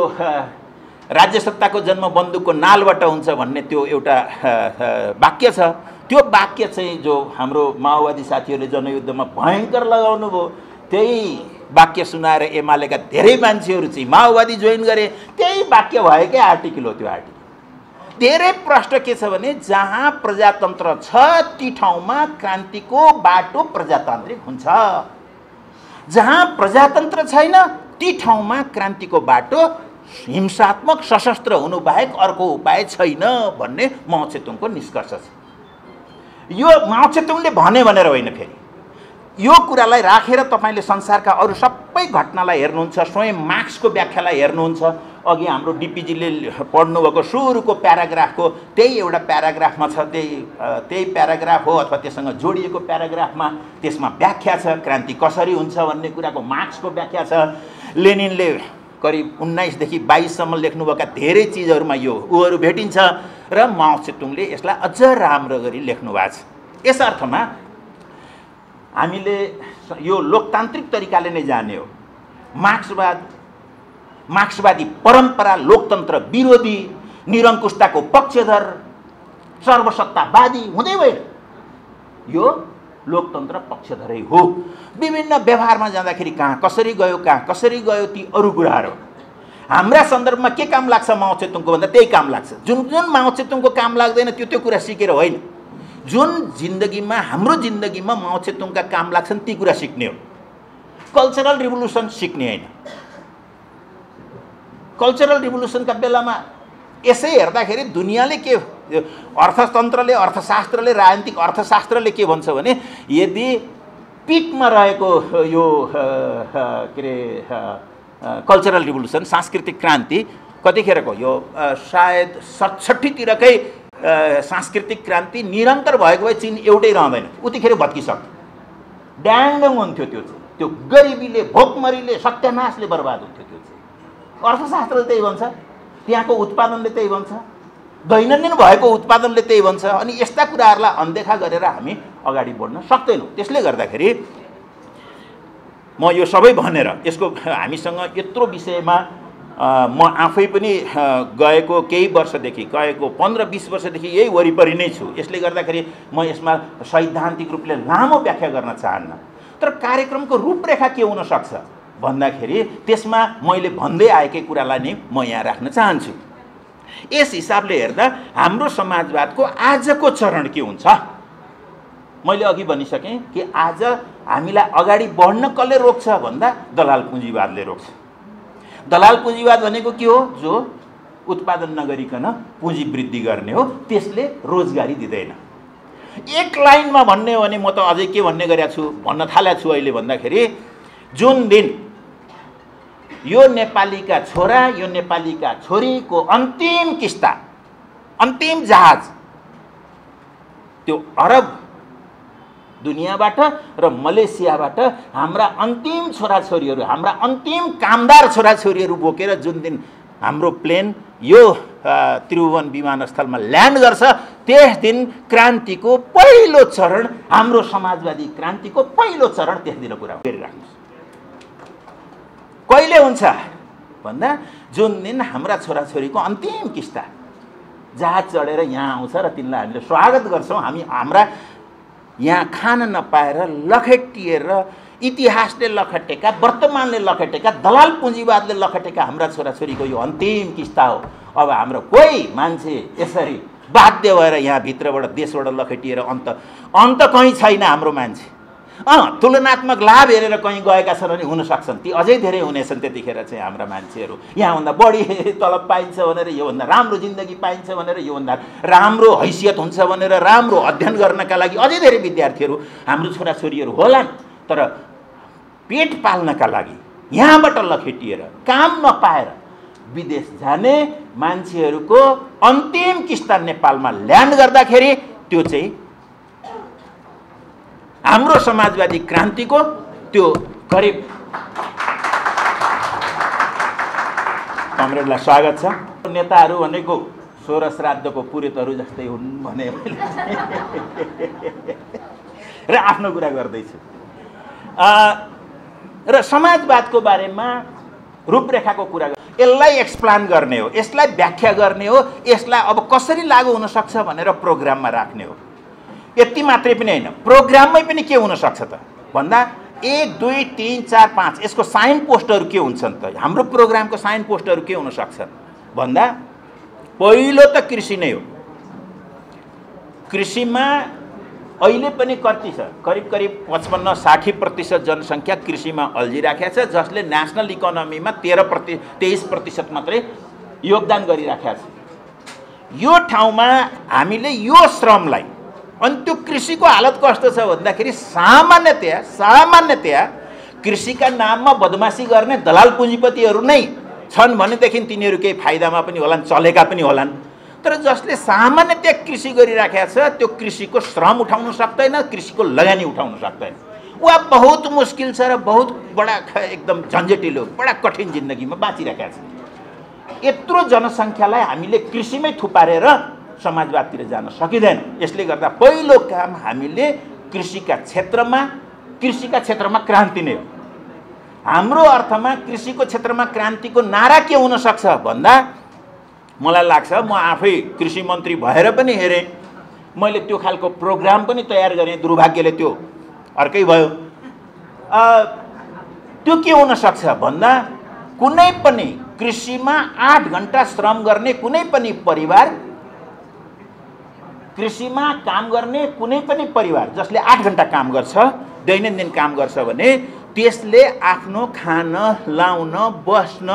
राज्य सत्ताको जन्म बन्दुकको नालबाट हुन्छ भन्ने त्यो एउटा वाक्य छ। त्यो वाक्य चाहिँ जो हाम्रो माओवादी साथीहरूले जनयुद्धमा भयङ्कर लगाउनु भयो, त्यही वाक्य सुनाएर एमालेका धेरै मान्छेहरू चाहिँ माओवादी जोइन गरे। त्यही वाक्य भएकै आर्टिकल हो त्यो आर्टिकल। धेरै प्रश्न के छ भने जहाँ प्रजातन्त्र छ ती ठाउँमा क्रान्तिको बाटो प्रजातान्त्रिक हुन्छ, जहाँ प्रजातन्त्र छैन ती ठाउँमा क्रान्तिको बाटो हिंसात्मक सशस्त्र हुनु बाहेक अर्को उपाय छैन भन्ने माओ त्से-तुङको निष्कर्ष छ। यो माओ त्से-तुङले भने भनेर होइन, फेरि यो कुरालाई राखेर तपाईले संसारका अरू सबै घटनालाई हेर्नुहुन्छ, स्वयं मार्क्सको व्याख्यालाई हेर्नुहुन्छ। अघि हाम्रो डिपीजीले पढ्नुभएको सुरुको प्याराग्राफको त्यही एउटा प्याराग्राफमा छ, त्यही प्याराग्राफ हो अथवा त्यससँग जोडिएको प्याराग्राफमा त्यसमा व्याख्या छ क्रान्ति कसरी हुन्छ भन्ने कुराको मार्क्सको व्याख्या छ। लेनिनले करिब 19 देखि 22 सम्म लेख्नुभएका धेरै चिजहरूमा उहरू भेटिन्छ र माओ त्से-तुङले यसलाई अझ राम्रो गरी लेख्नु भएको छ। यस अर्थमा हामीले यो लोकतान्त्रिक तरिकाले नै जाने हो। मार्क्सवादी परम्परा लोकतन्त्र विरोधी, निरङ्कुशताको पक्षधर, सर्वसत्तावादी हुँदै होइन, यो लोकतन्त्र पक्षधरै हो। विभिन्न व्यवहारमा जाँदाखेरि कहाँ कसरी गयो ती अरू कुराहरू। हाम्रा सन्दर्भमा के काम लाग्छ माओ त्से-तुङको भन्दा त्यही काम लाग्छ। जुन माओ त्से-तुङको काम लाग्दैन त्यो कुरा सिकेर होइन। जुन जिन्दगीमा हाम्रो जिन्दगीमा माओ त्से-तुङका काम लाग्छन् ती कुरा सिक्ने हो। कल्चरल रिभोल्युसन सिक्ने होइन। कल्चरल रिभोल्युसनका बेलामा यसै हेर्दाखेरि दुनियाँले के अर्थतन्त्रले, अर्थशास्त्रले, राजनीतिक अर्थशास्त्रले के भन्छ भने यदि पिकमा रहेको यो के अरे कल्चरल रिभोल्युसन सांस्कृतिक क्रान्ति कतिखेरको यो सायद 67 तिरकै सांस्कृतिक क्रान्ति निरन्तर भएको भए चीन एउटै रहँदैन, उतिखेर भत्किसक्थ्यो। ड्याङडङ हुन्थ्यो त्यो गरिबीले, भोकमरीले, सत्यानाशले बर्बाद हुन्थ्यो। त्यो चाहिँ अर्थशास्त्रले त्यही भन्छ, त्यहाँको उत्पादनले त्यही भन्छ, दैनन्दिन भएको उत्पादनले त्यही भन्छ। अनि यस्ता कुराहरूलाई अनदेखा गरेर हामी अगाडि बढ्न सक्दैनौँ। त्यसले गर्दाखेरि म यो सबै भनेर यसको हामीसँग यत्रो विषयमा म आफै पनि गएको केही वर्षदेखि, गएको 15-20 वर्षदेखि यही वरिपरि नै छु। यसले गर्दाखेरि म यसमा सैद्धान्तिक रूपले लामो व्याख्या गर्न चाहन्न। तर कार्यक्रमको रूपरेखा के हुन सक्छ भन्दाखेरि त्यसमा मैले भन्दै आएकै कुरालाई नै म यहाँ राख्न चाहन्छु। यस हिसाबले हेर्दा हाम्रो समाजवादको आजको चरण के हुन्छ? मैले अघि भनिसकेँ कि आज हामीलाई अगाडि बढ्न कसले रोक्छ भन्दा दलाल पुँजीवादले रोक्छ। दलाल पुँजीवाद भनेको के हो? जो उत्पादन नगरिकन पुँजी वृद्धि गर्ने हो, त्यसले रोजगारी दिँदैन। एक लाइनमा भन्ने हो भने म त अझै के भन्न थालेको छु अहिले भन्दाखेरि जुन दिन यो नेपालीका छोरा यो नेपालीका छोरीको अन्तिम किस्ता अन्तिम जहाज त्यो अरब दुनियाँबाट र मलेसियाबाट हाम्रा अन्तिम छोराछोरीहरू हाम्रा अन्तिम कामदार छोराछोरीहरू बोकेर जुन दिन हाम्रो प्लेन यो त्रिभुवन विमानस्थलमा ल्यान्ड गर्छ त्यस दिन क्रान्तिको पहिलो चरण हाम्रो समाजवादी क्रान्तिको पहिलो चरण त्यस दिन पुरा गरिराख्नुहोस्। कहिले हुन्छ भन्दा जुन दिन हाम्रा छोराछोरीको अन्तिम किस्ता जहाज चढेर यहाँ आउँछ र तिनलाई हामीले स्वागत गर्छौँ। हामी हाम्रा यहाँ खान नपाएर लखेटिएर इतिहासले लखेटेका वर्तमानले लखेटेका दलाल पुँजीवादले लखेटेका हाम्रा छोराछोरीको यो अन्तिम किस्ता हो। अब हाम्रो कोही मान्छे यसरी बाध्य भएर यहाँ भित्रबाट देशबाट लखेटिएर अन्त कहीँ छैन हाम्रो मान्छे। तुलनात्मक लाभ हेरेर कहीँ गएका छन् भने हुन सक्छन्, ती अझै धेरै हुनेछन्। त्यतिखेर चाहिँ हाम्रा मान्छेहरू यहाँभन्दा बढी तलब पाइन्छ भनेर, योभन्दा राम्रो जिन्दगी पाइन्छ भनेर, योभन्दा राम्रो हैसियत हुन्छ भनेर, राम्रो अध्ययन गर्नका लागि अझै धेरै विद्यार्थीहरू हाम्रो छोराछोरीहरू होलान्। तर पेट पाल्नका लागि यहाँबाट लखेटिएर काम नपाएर विदेश जाने मान्छेहरूको अन्तिम किस्ता नेपालमा ल्यान्ड गर्दाखेरि त्यो चाहिँ हाम्रो समाजवादी क्रान्तिको त्यो करिब कमरेडलाई स्वागत छ। नेताहरू भनेको सोह्र श्राद्धको पुरोहितहरू जस्तै हुन् भने र आफ्नो कुरा गर्दैछु। र समाजवादको बारेमा रूपरेखाको कुरा यसलाई एक्सप्लेन गर्ने हो, यसलाई व्याख्या गर्ने हो, यसलाई अब कसरी लागू हुन सक्छ भनेर प्रोग्राममा राख्ने हो। यति मात्रै पनि होइन, प्रोग्राममै पनि के हुन सक्छ त भन्दा 1 2 3 4 5 यसको साइन पोस्टहरू के हुन्छन् त? हाम्रो प्रोग्रामको साइन पोस्टहरू के हुन सक्छन् भन्दा पहिलो त कृषि नै हो। कृषिमा अहिले पनि कति छ? करिब 55-60% जनसङ्ख्या कृषिमा अल्झिराखेको छ, जसले नेसनल इकोनोमीमा 23% मात्रै योगदान गरिराखेको छ। यो ठाउँमा हामीले यो श्रमलाई, अनि त्यो कृषिको हालत कस्तो छ भन्दाखेरि सामान्यतया कृषिका नाममा बदमासी गर्ने दलाल पुँजीपतिहरू नै छन् भनेदेखि तिनीहरू केही फाइदामा पनि होलान्, चलेका पनि होलान्। तर जसले सामान्यतया कृषि गरिराखेको छ त्यो कृषिको श्रम उठाउन सक्दैन, कृषिको लगानी उठाउन सक्दैन। वा बहुत मुस्किल छ र बहुत बडा एकदम झन्झटिलो बडा कठिन जिन्दगीमा बाँचिराखेको छ। यत्रो जनसङ्ख्यालाई हामीले कृषिमै थुपारेर समाजवादतिर जान सकिँदैन। यसले गर्दा पहिलो काम हामीले कृषिका क्षेत्रमा क्रान्ति नै हो। हाम्रो अर्थमा कृषिको क्षेत्रमा क्रान्तिको नारा के हुन सक्छ भन्दा मलाई लाग्छ, म आफै कृषि मन्त्री भएर पनि हेरेँ, मैले त्यो खालको प्रोग्राम पनि तयार गरेँ, दुर्भाग्यले त्यो अर्कै भयो। त्यो के हुन सक्छ भन्दा कुनै पनि कृषिमा 8 घण्टा श्रम गर्ने कुनै पनि परिवार, कृषिमा काम गर्ने कुनै पनि परिवार जसले 8 घण्टा काम गर्छ, दैनन्दिन काम गर्छ भने त्यसले आफ्नो खान, लाउन, बस्न,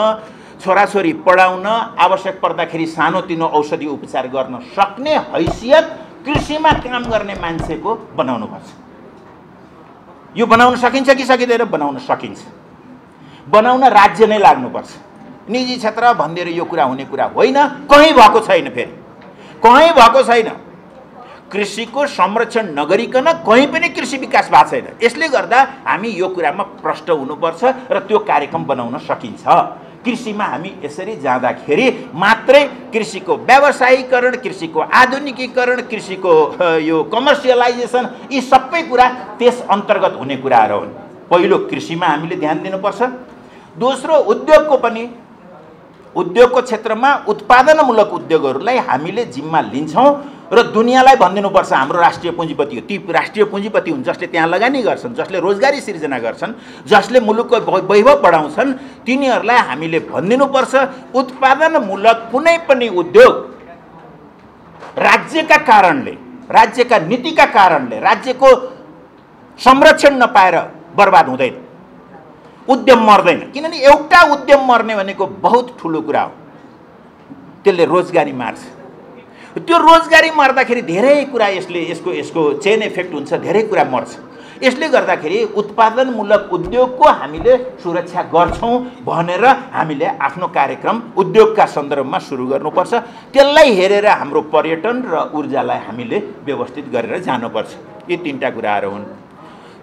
छोराछोरी पढाउन, आवश्यक पर्दाखेरि सानोतिनो औषधि उपचार गर्न सक्ने हैसियत कृषिमा काम गर्ने मान्छेको बनाउनुपर्छ। यो बनाउन सकिन्छ कि सकिँदैन? बनाउन सकिन्छ। बनाउन राज्य नै लाग्नुपर्छ। निजी क्षेत्र भन्दै यो कुरा हुने कुरा होइन, कहीँ भएको छैन। फेरि कहीँ भएको छैन। कृषिको संरक्षण नगरिकन कहीँ पनि कृषि विकास भएको छैन। यसले गर्दा हामी यो कुरामा प्रष्ट हुनुपर्छ र त्यो कार्यक्रम बनाउन सकिन्छ। कृषिमा हामी यसरी जाँदाखेरि मात्रै कृषिको व्यावसायीकरण, कृषिको आधुनिकीकरण, कृषिको यो कमर्सियलाइजेसन, यी सबै कुरा त्यस अन्तर्गत हुने कुराहरू हुन्। पहिलो कृषिमा हामीले ध्यान दिनुपर्छ। दोस्रो उद्योगको क्षेत्रमा उत्पादनमूलक उद्योगहरूलाई हामीले जिम्मा लिन्छौँ र दुनियाँलाई भनिदिनुपर्छ हाम्रो राष्ट्रिय पुँजीपति हो। ती राष्ट्रिय पुँजीपति हुन् जसले त्यहाँ लगानी गर्छन्, जसले रोजगारी सिर्जना गर्छन्, जसले मुलुकको वैभव बढाउँछन्, तिनीहरूलाई हामीले भनिदिनुपर्छ उत्पादनमूलक कुनै पनि उद्योग राज्यका कारणले, राज्यका नीतिका कारणले, राज्यको संरक्षण नपाएर बर्बाद हुँदैन, उद्यम मर्दैन। किनभने एउटा उद्यम मर्ने भनेको बहुत ठुलो कुरा हो, त्यसले रोजगारी मार्छ। त्यो रोजगारी मर्दाखेरि धेरै कुरा यसको चेन इफेक्ट हुन्छ, धेरै कुरा मर्छ। यसले गर्दाखेरि उत्पादनमूलक उद्योगको हामीले सुरक्षा गर्छौँ भनेर हामीले आफ्नो कार्यक्रम उद्योगका सन्दर्भमा सुरु गर्नुपर्छ। त्यसलाई हेरेर हाम्रो पर्यटन र ऊर्जालाई हामीले व्यवस्थित गरेर जानुपर्छ। यी तीनटा कुराहरू हुन्।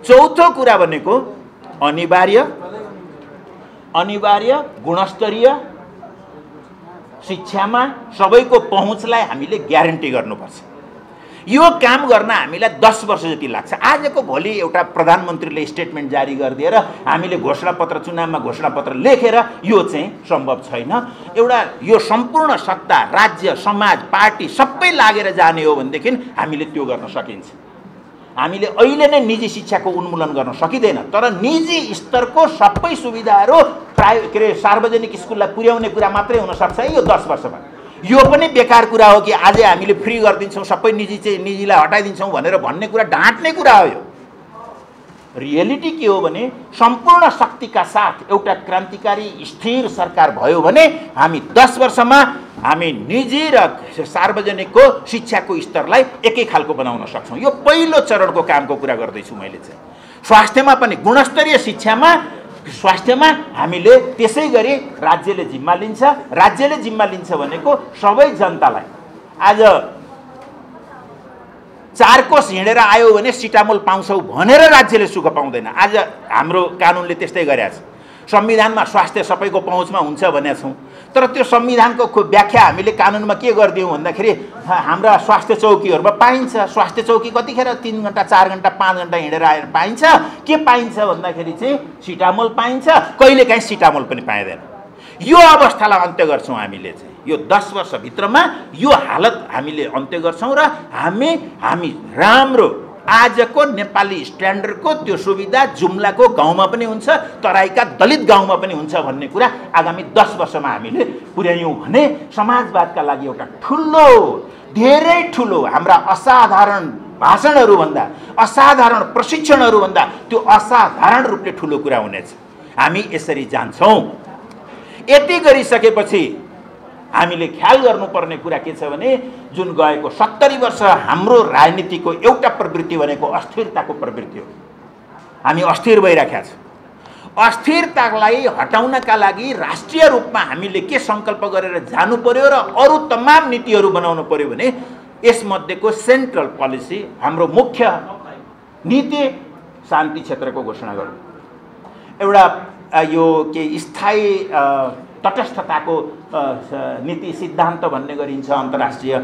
चौथो कुरा भनेको अनिवार्य गुणस्तरीय शिक्षामा सबैको पहुँचलाई हामीले ग्यारेन्टी गर्नुपर्छ। यो काम गर्न हामीलाई 10 वर्ष जति लाग्छ। आजको भोलि एउटा प्रधानमन्त्रीले स्टेटमेन्ट जारी गरिदिएर हामीले घोषणापत्र चुनावमा घोषणापत्र लेखेर यो चाहिँ सम्भव छैन। एउटा यो सम्पूर्ण सत्ता राज्य समाज पार्टी सबै लागेर जाने हो भनेदेखि हामीले त्यो गर्न सकिन्छ। हामीले अहिले नै निजी शिक्षाको उन्मूलन गर्न सकिँदैन, तर निजी स्तरको सबै सुविधाहरू सार्वजनिक स्कुललाई पुर्याउने कुरा मात्रै हुनसक्छ यो 10 वर्षमा। यो पनि बेकार कुरा हो कि आज हामीले फ्री गरिदिन्छौँ सबै निजीलाई हटाइदिन्छौँ भनेर भन्ने कुरा ढाँट्ने कुरा हो। यो रियलिटी के हो भने सम्पूर्ण शक्तिका साथ एउटा क्रान्तिकारी स्थिर सरकार भयो भने हामी 10 वर्षमा हामी निजी र सार्वजनिकको शिक्षाको स्तरलाई एकै खालको बनाउन सक्छौँ। यो पहिलो चरणको कामको कुरा गर्दैछु मैले चाहिँ। स्वास्थ्यमा पनि गुणस्तरीय शिक्षामा स्वास्थ्यमा हामीले त्यसै गरी राज्यले जिम्मा लिन्छ। राज्यले जिम्मा लिन्छ भनेको सबै जनतालाई। आज 4 कोस हिँडेर आयो भने सिटामोल पाउँछौ भनेर राज्यले सुख पाउँदैन। आज हाम्रो कानुनले त्यस्तै गरेको छ। संविधानमा स्वास्थ्य सबैको पहुँचमा हुन्छ भनेका छौँ, तर त्यो संविधानको व्याख्या हामीले कानुनमा के गरिदियौँ भन्दाखेरि हाम्रा स्वास्थ्य चौकीहरूमा पाइन्छ। स्वास्थ्य चौकी कतिखेर 3 घण्टा 4 घण्टा 5 घण्टा हिँडेर आएर पाइन्छ। के पाइन्छ भन्दाखेरि चाहिँ सिटामोल पाइन्छ, कहिलेकाहीँ सिटामोल पनि पाइँदैन। यो अवस्थालाई अन्त्य गर्छौँ हामीले चाहिँ। यो 10 वर्षभित्रमा यो हालत हामीले अन्त्य गर्छौँ र हामी राम्रो आजको नेपाली स्ट्यान्डर्डको त्यो सुविधा जुम्लाको गाउँमा पनि हुन्छ, तराईका दलित गाउँमा पनि हुन्छ भन्ने कुरा आगामी 10 वर्षमा हामीले पुर्यायौँ भने समाजवादका लागि एउटा ठुलो धेरै ठुलो हाम्रा असाधारण भाषणहरूभन्दा असाधारण प्रशिक्षणहरूभन्दा त्यो असाधारण रूपले ठुलो कुरा हुनेछ। हामी यसरी जान्छौँ। यति गरिसकेपछि हामीले ख्याल गर्नुपर्ने कुरा के छ भने जुन गएको 70 वर्ष हाम्रो राजनीतिको एउटा प्रवृत्ति भनेको अस्थिरताको प्रवृत्ति हो। हामी अस्थिर भइराखेका छौँ। अस्थिरतालाई हटाउनका लागि राष्ट्रिय रूपमा हामीले के सङ्कल्प गरेर जानु पर्यो र अरू तमाम नीतिहरू बनाउनु पर्यो भने यसमध्येको सेन्ट्रल पोलिसी हाम्रो मुख्य नीति शान्ति क्षेत्रको घोषणा गर्नु। एउटा यो के स्थायी तटस्थताको नीति सिद्धान्त भन्ने गरिन्छ। अन्तर्राष्ट्रिय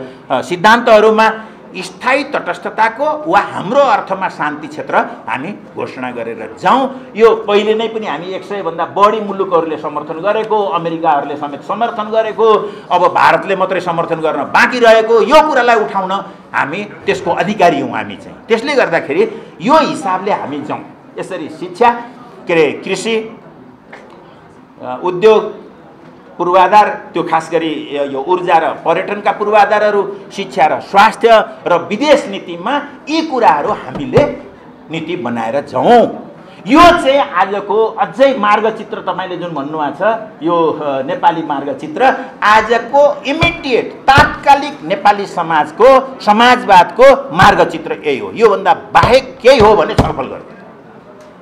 सिद्धान्तहरूमा स्थायी तटस्थताको वा हाम्रो अर्थमा शान्ति क्षेत्र हामी घोषणा गरेर जाउँ। यो पहिले नै पनि हामी 100 भन्दा बढी मुलुकहरूले समर्थन गरेको, अमेरिकाहरूले समेत समर्थन गरेको, अब भारतले मात्रै समर्थन गर्न बाँकी रहेको यो कुरालाई उठाउन हामी त्यसको अधिकारी हौँ हामी चाहिँ। त्यसले गर्दाखेरि यो हिसाबले हामी जाउँ। यसरी शिक्षा कृषि उद्योग पूर्वाधार त्यो खास गरी यो ऊर्जा र पर्यटनका पूर्वाधारहरू शिक्षा र स्वास्थ्य र विदेश नीतिमा यी कुराहरू हामीले नीति बनाएर जाउँ। यो चाहिँ आजको अझै मार्गचित्र तपाईले जुन भन्नुभएको छ यो नेपाली मार्गचित्र आजको इमिडिएट तात्कालिक नेपाली समाजको समाजवादको मार्गचित्र यही हो। यो भन्दा बाहेक केही हो भने छलफल गरौँ।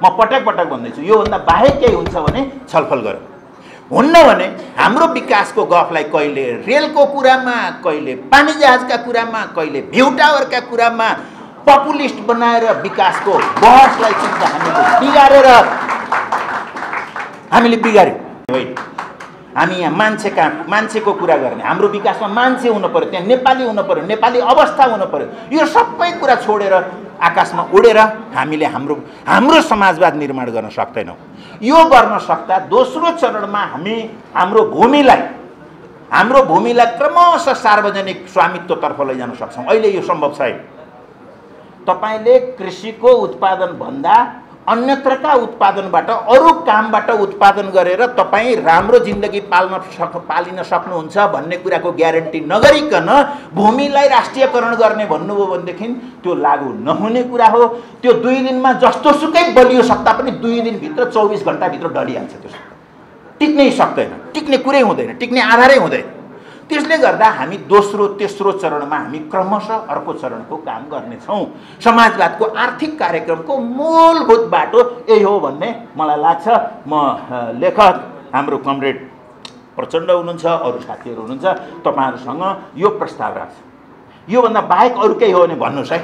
म पटक पटक भन्दैछु यो भन्दा बाहेक केही हुन्छ भने छलफल गरौँ। हुन्न भने हाम्रो विकासको गफलाई कहिले रेलको कुरामा, कहिले पानी जहाजका कुरामा, कहिले भ्यू टावरका कुरामा पपुलिस्ट बनाएर विकासको बहसलाई चाहिँ हामीले बिगार्यौँ। होइन, हामी यहाँ मान्छेको कुरा गर्ने, हाम्रो विकासमा मान्छे हुनु पर्यो, त्यहाँ नेपाली हुनु पर्यो, नेपाली अवस्था हुनु पर्यो। यो सबै कुरा छोडेर आकाशमा उडेर हामीले हाम्रो समाजवाद निर्माण गर्न सक्दैनौँ। यो गर्न सक्दा दोस्रो चरणमा हामी हाम्रो भूमिलाई क्रमशः सार्वजनिक स्वामित्वतर्फ लैजान सक्छौँ। अहिले यो सम्भव छैन। तपाईले कृषिको उत्पादन भन्दा अन्यत्रका उत्पादनबाट अरू कामबाट उत्पादन गरेर तपाईँ राम्रो जिन्दगी पालिन सक्नुहुन्छ भन्ने कुराको ग्यारेन्टी नगरिकन भूमिलाई राष्ट्रियकरण गर्ने भन्नुभयो भनेदेखि त्यो लागू नहुने कुरा हो। त्यो 2 दिनमा जस्तोसुकै बलियो सत्ता पनि 2 दिनभित्र 24 घण्टाभित्र डढिहाल्छ। त्यो टिक्नै सक्दैन, टिक्ने कुरै हुँदैन, टिक्ने आधारै हुँदैन। त्यसले गर्दा हामी दोस्रो तेस्रो चरणमा हामी क्रमशः अर्को चरणको काम गर्नेछौँ। समाजवादको आर्थिक कार्यक्रमको मूलभूत बाटो यही हो भन्ने मलाई लाग्छ। म लेखक हाम्रो कमरेड प्रचण्ड हुनुहुन्छ, अरू साथीहरू हुनुहुन्छ, तपाईँहरूसँग यो प्रस्ताव राख्छ। योभन्दा बाहेक अरू केही हो भने भन्नुहोस् है,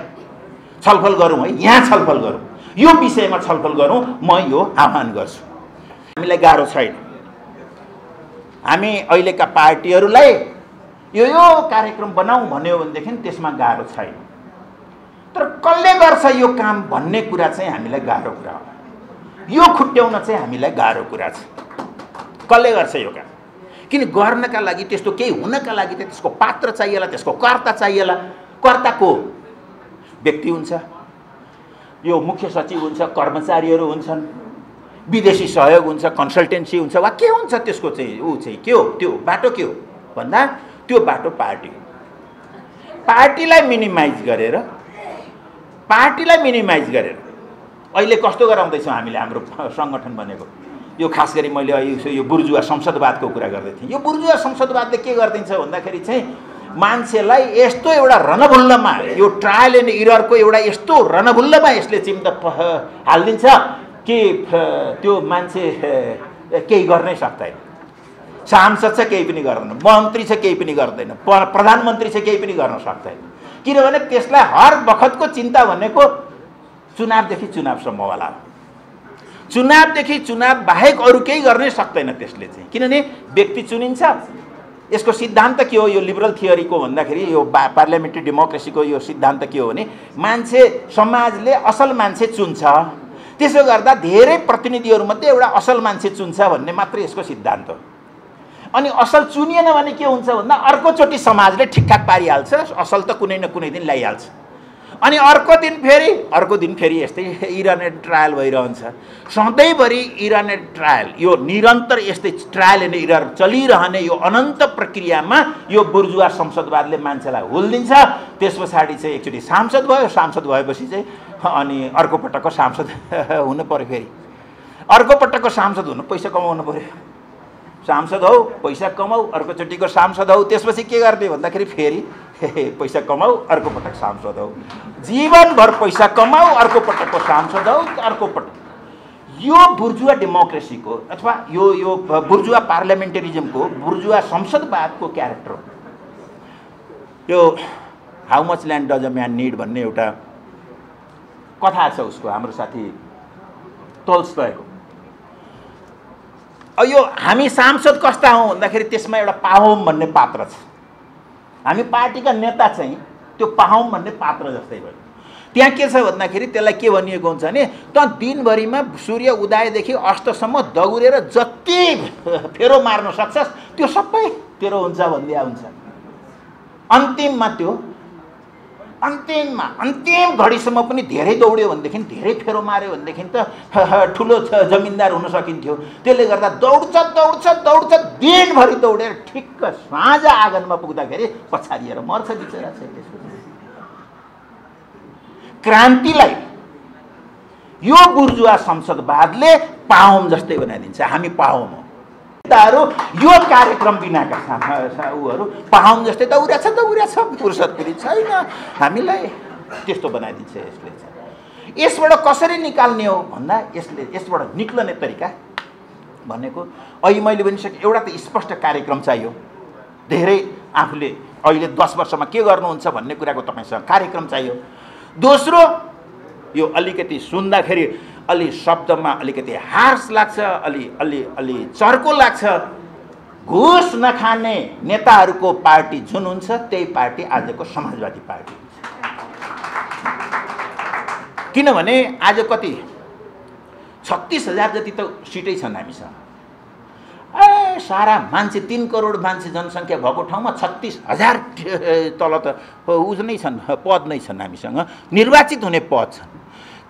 छलफल गरौँ है, यहाँ छलफल गरौँ, यो विषयमा छलफल गरौँ। म यो आह्वान गर्छु। हामीलाई गाह्रो छैन, हामी अहिलेका पार्टीहरूलाई यो कार्यक्रम बनाऊ भन्यो भनेदेखि त्यसमा गाह्रो छैन। तर कसले गर्छ यो काम भन्ने कुरा चाहिँ हामीलाई गाह्रो कुरा हो। यो खुट्याउन चाहिँ हामीलाई गाह्रो कुरा छ। कसले गर्छ यो काम? किन गर्नका लागि, त्यस्तो केही हुनका लागि त त्यसको पात्र चाहिएला, त्यसको कर्ता चाहिएला। कर्ता को? व्यक्ति हुन्छ, यो मुख्य सचिव हुन्छ, कर्मचारीहरू हुन्छन्, विदेशी सहयोग हुन्छ, कन्सल्टेन्सी हुन्छ, वा के हुन्छ त्यसको चाहिँ ऊ चाहिँ के हो? त्यो बाटो के हो भन्दा त्यो बाटो पार्टी हो। पार्टीलाई मिनिमाइज गरेर अहिले कस्तो गराउँदैछौँ हामीले हाम्रो सङ्गठन भनेको? यो खास गरी मैले यो बुर्जुवा संसदवादको कुरा गर्दै थिएँ। यो बुर्जुवा संसदवादले के गरिदिन्छ भन्दाखेरि चाहिँ मान्छेलाई यस्तो एउटा रणभुल्लमा, यो ट्रायल एन्ड इररको एउटा यस्तो रणभुल्लमा यसले चिम्टा हालिदिन्छ कि त्यो मान्छे केही गर्नै सक्दैन। सांसद चाहिँ केही पनि गर्दैन, मन्त्री चाहिँ केही पनि गर्दैन, प्रधानमन्त्री चाहिँ केही पनि गर्न सक्दैन। किनभने त्यसलाई हर बखतको चिन्ता भनेको चुनावदेखि चुनावसम्मवाला हो। चुनावदेखि चुनाव बाहेक अरू केही गर्नै सक्दैन त्यसले चाहिँ। किनभने व्यक्ति चुनिन्छ। यसको सिद्धान्त के हो? यो लिबरल थियोरीको भन्दाखेरि यो पार्लियामेन्ट्री डेमोक्रेसीको यो सिद्धान्त के हो भने मान्छे, समाजले असल मान्छे चुन्छ, त्यसो गर्दा धेरै प्रतिनिधिहरूमध्ये एउटा असल मान्छे चुन्छ भन्ने मात्रै यसको सिद्धान्त हो। अनि असल चुनिएन भने के हुन्छ भन्दा अर्कोचोटि समाजले ठिकठाक पारिहाल्छ, असल त कुनै न कुनै दिन ल्याइहाल्छ। अनि अर्को दिन फेरि यस्तै इरर एन्ड ट्रायल भइरहन्छ। सधैँभरि इरर एन्ड ट्रायल, यो निरन्तर यस्तै ट्रायल एन्ड इरर चलिरहने यो अनन्त प्रक्रियामा यो बुर्जुवा संसदवादले मान्छेलाई हुल्दिन्छ। त्यस पछाडि चाहिँ एकचोटि सांसद भयो, सांसद भएपछि चाहिँ अनि अर्को पटकको सांसद हुनु पऱ्यो। फेरि अर्को पटकको सांसद हुनु पैसा कमाउनु पऱ्यो। सांसद हौ, पैसा कमाऊ, अर्कोचोटिको सांसद हौ। त्यसपछि के गर्ने भन्दाखेरि फेरि पैसा कमाऊ, अर्को पटक सांसद हौ। जीवनभर पैसा कमाऊ, अर्को पटकको सांसद हौ, अर्को पटक। यो बुर्जुवा डेमोक्रेसीको अथवा यो बुर्जुवा पार्लियामेन्टरिजमको, बुर्जुवा संसदवादको क्यारेक्टर हो। यो how much land does a man need भन्ने एउटा कथा छ उसको, हाम्रो साथी टोल्स्टयको। यो हामी सांसद कस्ता हौँ भन्दाखेरि त्यसमा एउटा पाहोम भन्ने पात्र छ। हामी पार्टीका नेता चाहिँ त्यो पाहोम भन्ने पात्र जस्तै भयो। त्यहाँ के छ भन्दाखेरि त्यसलाई के भनिएको हुन्छ भने त दिनभरिमा सूर्य उदयदेखि अस्तसम्म दगुरेर जति फेरो मार्न सक्छस् त्यो सबै तेरो हुन्छ भन्दिया हुन्छ। अन्तिम घडीसम्म पनि धेरै दौड्यो भनेदेखि, धेरै फेरो मार्यो भनेदेखि त ठुलो जमिनदार हुन सकिन्थ्यो। त्यसले गर्दा दौड्छ दिनभरि दौडेर ठिक्क साँझ आँगनमा पुग्दाखेरि पछारिएर मर्छ बिचरा चाहिँ। क्रान्तिलाई यो बुर्जुवा संसदवादले पाहोम जस्तै बनाइदिन्छ। हामी पाहोम हो। यो कार्यक्रम बिनाका उहरू पाहोम जस्तै दौड्या छ, फुर्सद पनि छैन। हामीलाई त्यस्तो बनाइदिन्छ यसले चाहिँ। यसबाट कसरी निकाल्ने हो भन्दा यसबाट निक्लने तरिका भनेको अहिले मैले भनिसकेँ, एउटा त स्पष्ट कार्यक्रम चाहियो। धेरै आफूले अहिले 10 वर्षमा के गर्नुहुन्छ भन्ने कुराको तपाईँसँग कार्यक्रम चाहियो। दोस्रो, यो अलिकति सुन्दाखेरि अलि शब्दमा अलिकति हार्स लाग्छ, अलि चर्को लाग्छ। घुस नखाने नेताहरूको पार्टी जुन हुन्छ त्यही पार्टी आजको समाजवादी पार्टी हुन्छ। किनभने आज कति 36,000 जति त सिटै छन् हामीसँग। सारा मान्छे 3 करोड मान्छे जनसङ्ख्या भएको ठाउँमा 36,000 तल त उस नै छन्, पद नै छन् हामीसँग, निर्वाचित हुने पद छन्।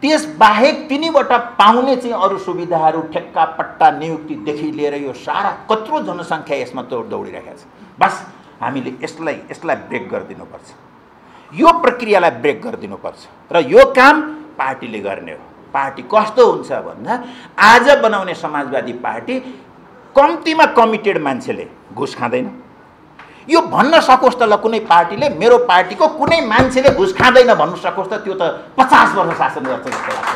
त्यसबाहेक तिनीबाट पाउने चाहिँ अरू सुविधाहरू, ठेक्का पट्टा नियुक्तिदेखि लिएर यो सारा कत्रो जनसङ्ख्या यसमा दौडिरहेको छ। बस हामीले यसलाई ब्रेक गरिदिनुपर्छ। यो प्रक्रियालाई ब्रेक गरिदिनुपर्छ र यो काम पार्टीले गर्ने हो। पार्टी कस्तो हुन्छ भन्दा आज बनाउने समाजवादी पार्टी कम्तीमा कमिटेड मान्छेले घुस खाँदैन, यो भन्न सकोस् त ल कुनै पार्टीले मेरो पार्टीको कुनै मान्छेले घुस खाँदैन भन्नु सकोस् त, त्यो त 50 वर्ष शासन गर्छ जस्तो लाग्छ।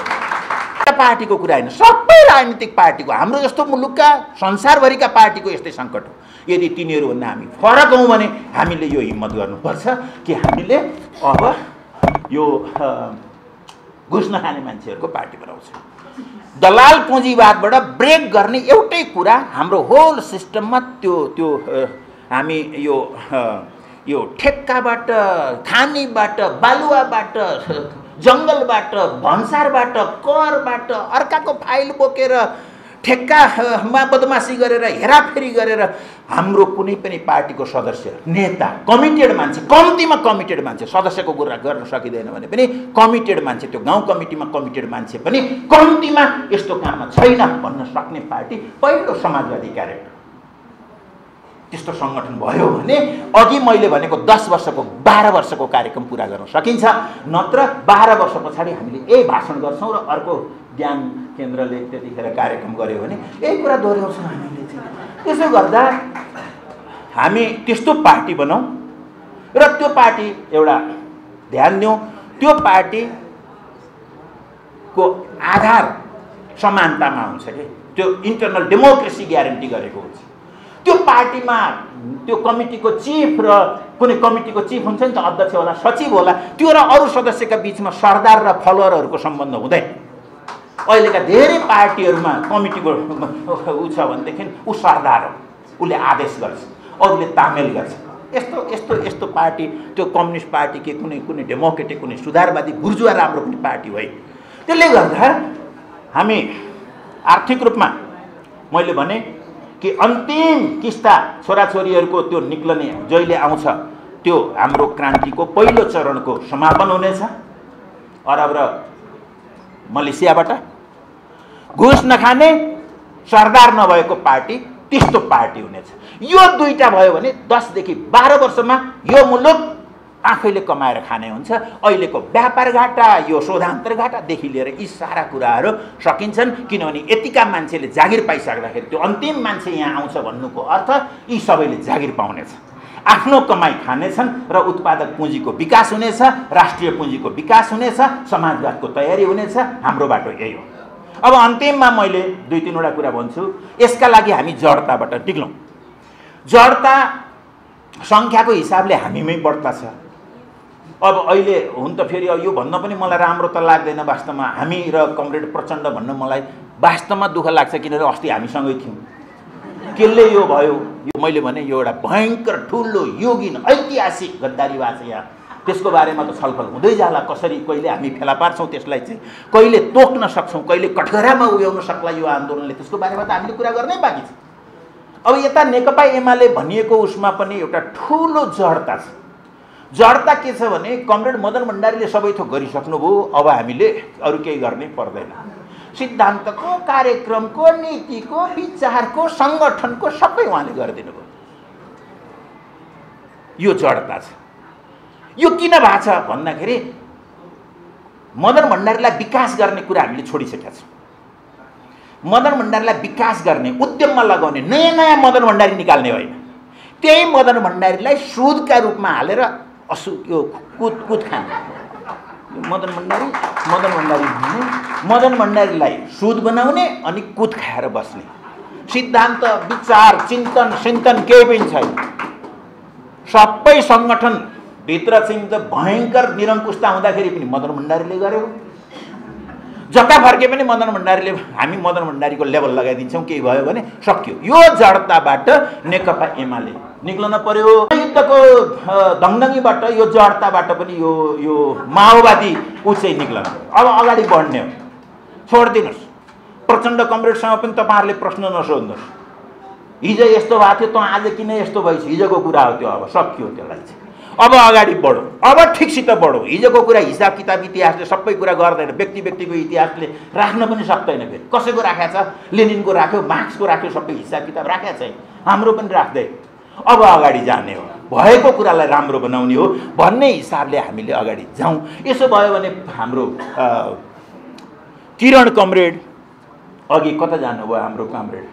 पार्टीको कुरा होइन, सबै राजनीतिक पार्टीको, हाम्रो जस्तो मुलुकका संसारभरिका पार्टीको यस्तै सङ्कट हो। यदि तिनीहरूभन्दा हामी फरक हौँ भने हामीले यो हिम्मत गर्नुपर्छ कि हामीले अब यो घुस नखाने मान्छेहरूको पार्टी बनाउँछ। दलाल पुँजीवादबाट ब्रेक गर्ने एउटै कुरा हाम्रो होल सिस्टममा त्यो हामी यो ठेक्काबाट, खानीबाट, बालुवाबाट, जङ्गलबाट, भन्सारबाट, करबाट, अर्काको फाइल बोकेर ठेक्कामा बदमासी गरेर हेराफेरी गरेर हाम्रो कुनै पनि पार्टीको सदस्य, नेता, कमिटेड मान्छे, कम्तीमा कमिटेड मान्छे, सदस्यको कुरा गर्न सकिँदैन भने पनि कमिटेड मान्छे, त्यो गाउँ कमिटीमा कमिटेड मान्छे पनि कम्तीमा यस्तो काममा छैन भन्न सक्ने पार्टी पहिलो समाजवादी क्यारेक्टर। त्यस्तो सङ्गठन भयो भने अघि मैले भनेको 10 वर्षको 12 वर्षको कार्यक्रम पुरा गर्न सकिन्छ। नत्र 12 वर्ष पछाडि हामीले यही भाषण गर्छौँ र अर्को ज्ञान केन्द्रले त्यतिखेर कार्यक्रम गर्यो भने यही कुरा दोहोऱ्याउँछौँ हामीले चाहिँ। त्यसो गर्दा हामी त्यस्तो पार्टी बनाऊँ र त्यो पार्टी एउटा ध्यान दिउँ, त्यो पार्टीको आधार समानतामा हुन्छ कि त्यो इन्टरनल डेमोक्रेसी ग्यारेन्टी गरेको हुन्छ। त्यो पार्टीमा त्यो कमिटीको चिफ र कुनै कमिटीको चिफ हुन्छ नि त, अध्यक्ष होला, सचिव होला, त्यो र अरू सदस्यका बिचमा सरदार र फलोअरहरूको सम्बन्ध हुँदैन। अहिलेका धेरै पार्टीहरूमा कमिटीको ऊ छ भनेदेखि ऊ सरदार हो, उसले आदेश गर्छ, अरूले तामेल गर्छ। यस्तो पार्टी त्यो कम्युनिस्ट पार्टी के कुनै डेमोक्रेटिक, कुनै सुधारवादी बुर्जुवा राम्रो कुनै पार्टी होइन। त्यसले गर्दा हामी आर्थिक रूपमा मैले भने कि अन्तिम किस्ता छोराछोरीहरूको त्यो निक्लने जहिले आउँछ त्यो हाम्रो क्रान्तिको पहिलो चरणको समापन हुनेछ। अरब र मलेसियाबाट घुस नखाने सरदार नभएको पार्टी त्यस्तो पार्टी हुनेछ। यो दुईटा भयो भने 10 देखि 12 वर्षमा यो मुलुक आफैले कमाएर खाने हुन्छ। अहिलेको व्यापार घाटा, यो शोधान्तर घाटादेखि लिएर यी सारा कुराहरू सकिन्छन्, किनभने यतिका मान्छेले जागिर पाइसक्दाखेरि त्यो अन्तिम मान्छे यहाँ आउँछ भन्नुको अर्थ यी सबैले जागिर पाउनेछ, आफ्नो कमाई खानेछन् र उत्पादक पुँजीको विकास हुनेछ, राष्ट्रिय पुँजीको विकास हुनेछ, समाजवादको तयारी हुनेछ। हाम्रो बाटो यही हो। अब अन्तिममा मैले 2-3वटा कुरा भन्छु। यसका लागि हामी जडताबाट निक्लौँ। जडता सङ्ख्याको हिसाबले हामीमै बढ्ता छ। अब अहिले हुन त फेरि यो भन्न पनि मलाई राम्रो त लाग्दैन वास्तवमा, हामी र कमरेड प्रचण्ड भन्न मलाई वास्तवमा दुःख लाग्छ, किनभने अस्ति हामीसँगै थियौँ। केले यो भयो, यो मैले भने यो एउटा भयङ्कर ठुलो योगिन ऐतिहासिक गद्दारीवाद छ यहाँ। त्यसको बारेमा त छलफल हुँदै जाला, कसरी कहिले हामी फेला पार्छौँ त्यसलाई चाहिँ, कहिले तोक्न सक्छौँ, कहिले कठघरामा उभ्याउन सक्ला यो आन्दोलनले, त्यसको बारेमा त हामीले कुरा गर्नै बाँकी छ। अब यता नेकपा एमाले भनिएको उसमा पनि एउटा ठुलो जडता छ। जडता के छ भने कमरेड मदन भण्डारीले सबै थोक गरिसक्नुभयो, अब हामीले अरू केही गर्नै पर्दैन। सिद्धान्तको, कार्यक्रमको, नीतिको, विचारको, सङ्गठनको सबै उहाँले गरिदिनु भयो। यो जडता छ। यो किन भएको छ भन्दाखेरि मदन भण्डारीलाई विकास गर्ने कुरा हामीले छोडिसकेका छौँ। मदन भण्डारीलाई विकास गर्ने, उद्यममा लगाउने, नयाँ नयाँ मदन भण्डारी निकाल्ने होइन, त्यही मदन भण्डारीलाई सुदका रूपमा हालेर यो कुद खाने। मदन भण्डारीलाई सुद बनाउने अनि कुद खाएर बस्ने। सिद्धान्त, विचार, चिन्तन केही पनि छैन। सबै सङ्गठन भित्र चाहिँ त भयङ्कर निरङ्कुशता हुँदाखेरि पनि मदन भण्डारीले गर्यो। जता फर्के पनि मदन भण्डारीले, हामी मदन भण्डारीको लेभल लगाइदिन्छौँ, केही भयो भने सक्यो। यो जडताबाट नेकपा एमाले निक्लन पर्यो। युद्धको दङदङीबाट, यो जडताबाट पनि यो माओवादी ऊ चाहिँ निक्लन अब अगाडि बढ्ने हो। छोडिदिनुहोस्, प्रचण्ड कमरेडसँग पनि तपाईँहरूले प्रश्न नसोध्नुहोस्। हिजो यस्तो भएको थियो, त आज किन यस्तो भइस, हिजोको कुरा हो त्यो। अब सक्यो त्यसलाई चाहिँ। अब अगाडि बढौँ, अब ठिकसित बढौँ। हिजोको कुरा हिसाब किताब इतिहासले सबै कुरा गर्दैन, व्यक्तिको इतिहासले राख्न पनि सक्दैन। फेरि कसैको राखेको छ, लेनिनको राख्यो, मार्क्सको राख्यो, सबै हिसाब किताब राखेको छ, हाम्रो पनि राख्दै। अब अगाडि जाने हो, भएको कुरालाई राम्रो बनाउने हो भन्ने हिसाबले हामीले अगाडि जाउँ। यसो भयो भने हाम्रो किरण कमरेड अघि कता जानुभयो, हाम्रो comrade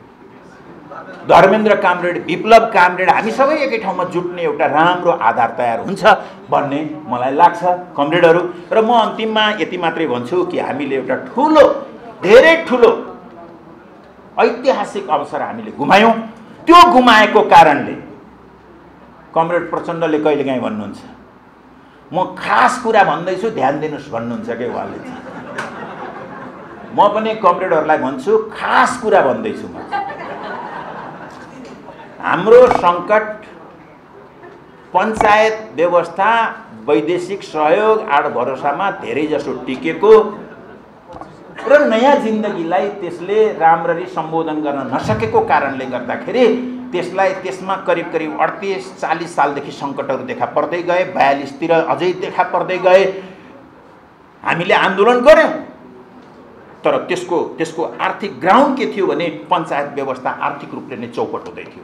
Dharmendra comrade, Biplav comrade हामी सबै एकै ठाउँमा जुट्ने एउटा राम्रो आधार तयार हुन्छ भन्ने मलाई लाग्छ कमरेडहरू। र म अन्तिममा यति मात्रै भन्छु कि हामीले एउटा ठुलो, धेरै ठुलो ऐतिहासिक अवसर हामीले गुमायौँ। त्यो गुमाएको कारणले कमरेड प्रचण्डले कहिलेकाहीँ भन्नुहुन्छ, म खास कुरा भन्दैछु ध्यान दिनुहोस् भन्नुहुन्छ के उहाँले। म पनि कमरेडहरूलाई भन्छु खास कुरा भन्दैछु। म हाम्रो सङ्कट पञ्चायत व्यवस्था वैदेशिक सहयोग आड भरोसामा धेरै जसो टिकेको र नयाँ जिन्दगीलाई त्यसले राम्ररी सम्बोधन गर्न नसकेको कारणले गर्दाखेरि त्यसमा करिब करिब 38-40 सालदेखि सङ्कटहरू देखा पर्दै गए। 42तिर अझै देखा पर्दै गए। हामीले आन्दोलन गऱ्यौँ, तर त्यसको आर्थिक ग्राउन्ड के थियो भने पञ्चायत व्यवस्था आर्थिक रूपले नै चौपट हुँदै थियो।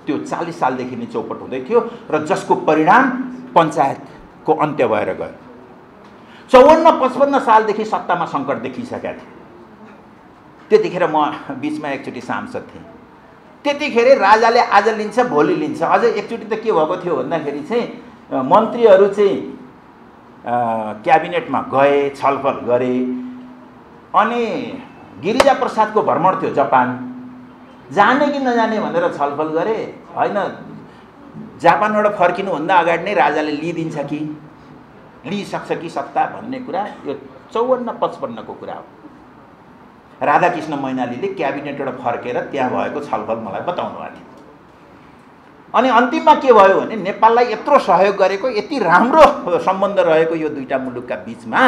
त्यो 40 सालदेखि नै चौपट हुँदै थियो र जसको परिणाम पञ्चायतको अन्त्य भएर गयो। 54-55 सालदेखि सत्तामा सङ्कट देखिसकेका थियो। त्यतिखेर म बिचमा एकचोटि सांसद थिएँ। त्यतिखेर राजाले आज लिन्छ भोलि लिन्छ। अझै एकचोटि त के भएको थियो भन्दाखेरि चाहिँ मन्त्रीहरू चाहिँ क्याबिनेटमा गए, छलफल गरे। अनि गिरिजा प्रसादको भ्रमण थियो जापान, जाने कि नजाने भनेर छलफल गरे। होइन, जापानबाट फर्किनुभन्दा अगाडि नै राजाले लिइदिन्छ कि लिइसक्छ कि सत्ता भन्ने कुरा यो 54-55 को कुरा हो। राधाकृष्ण मैनालीले क्याबिनेटबाट फर्केर त्यहाँ भएको छलफल मलाई बताउनु भएको थियो। अनि अन्तिममा के भयो भने नेपाललाई यत्रो सहयोग गरेको, यति राम्रो सम्बन्ध रहेको यो दुईटा मुलुकका बिचमा,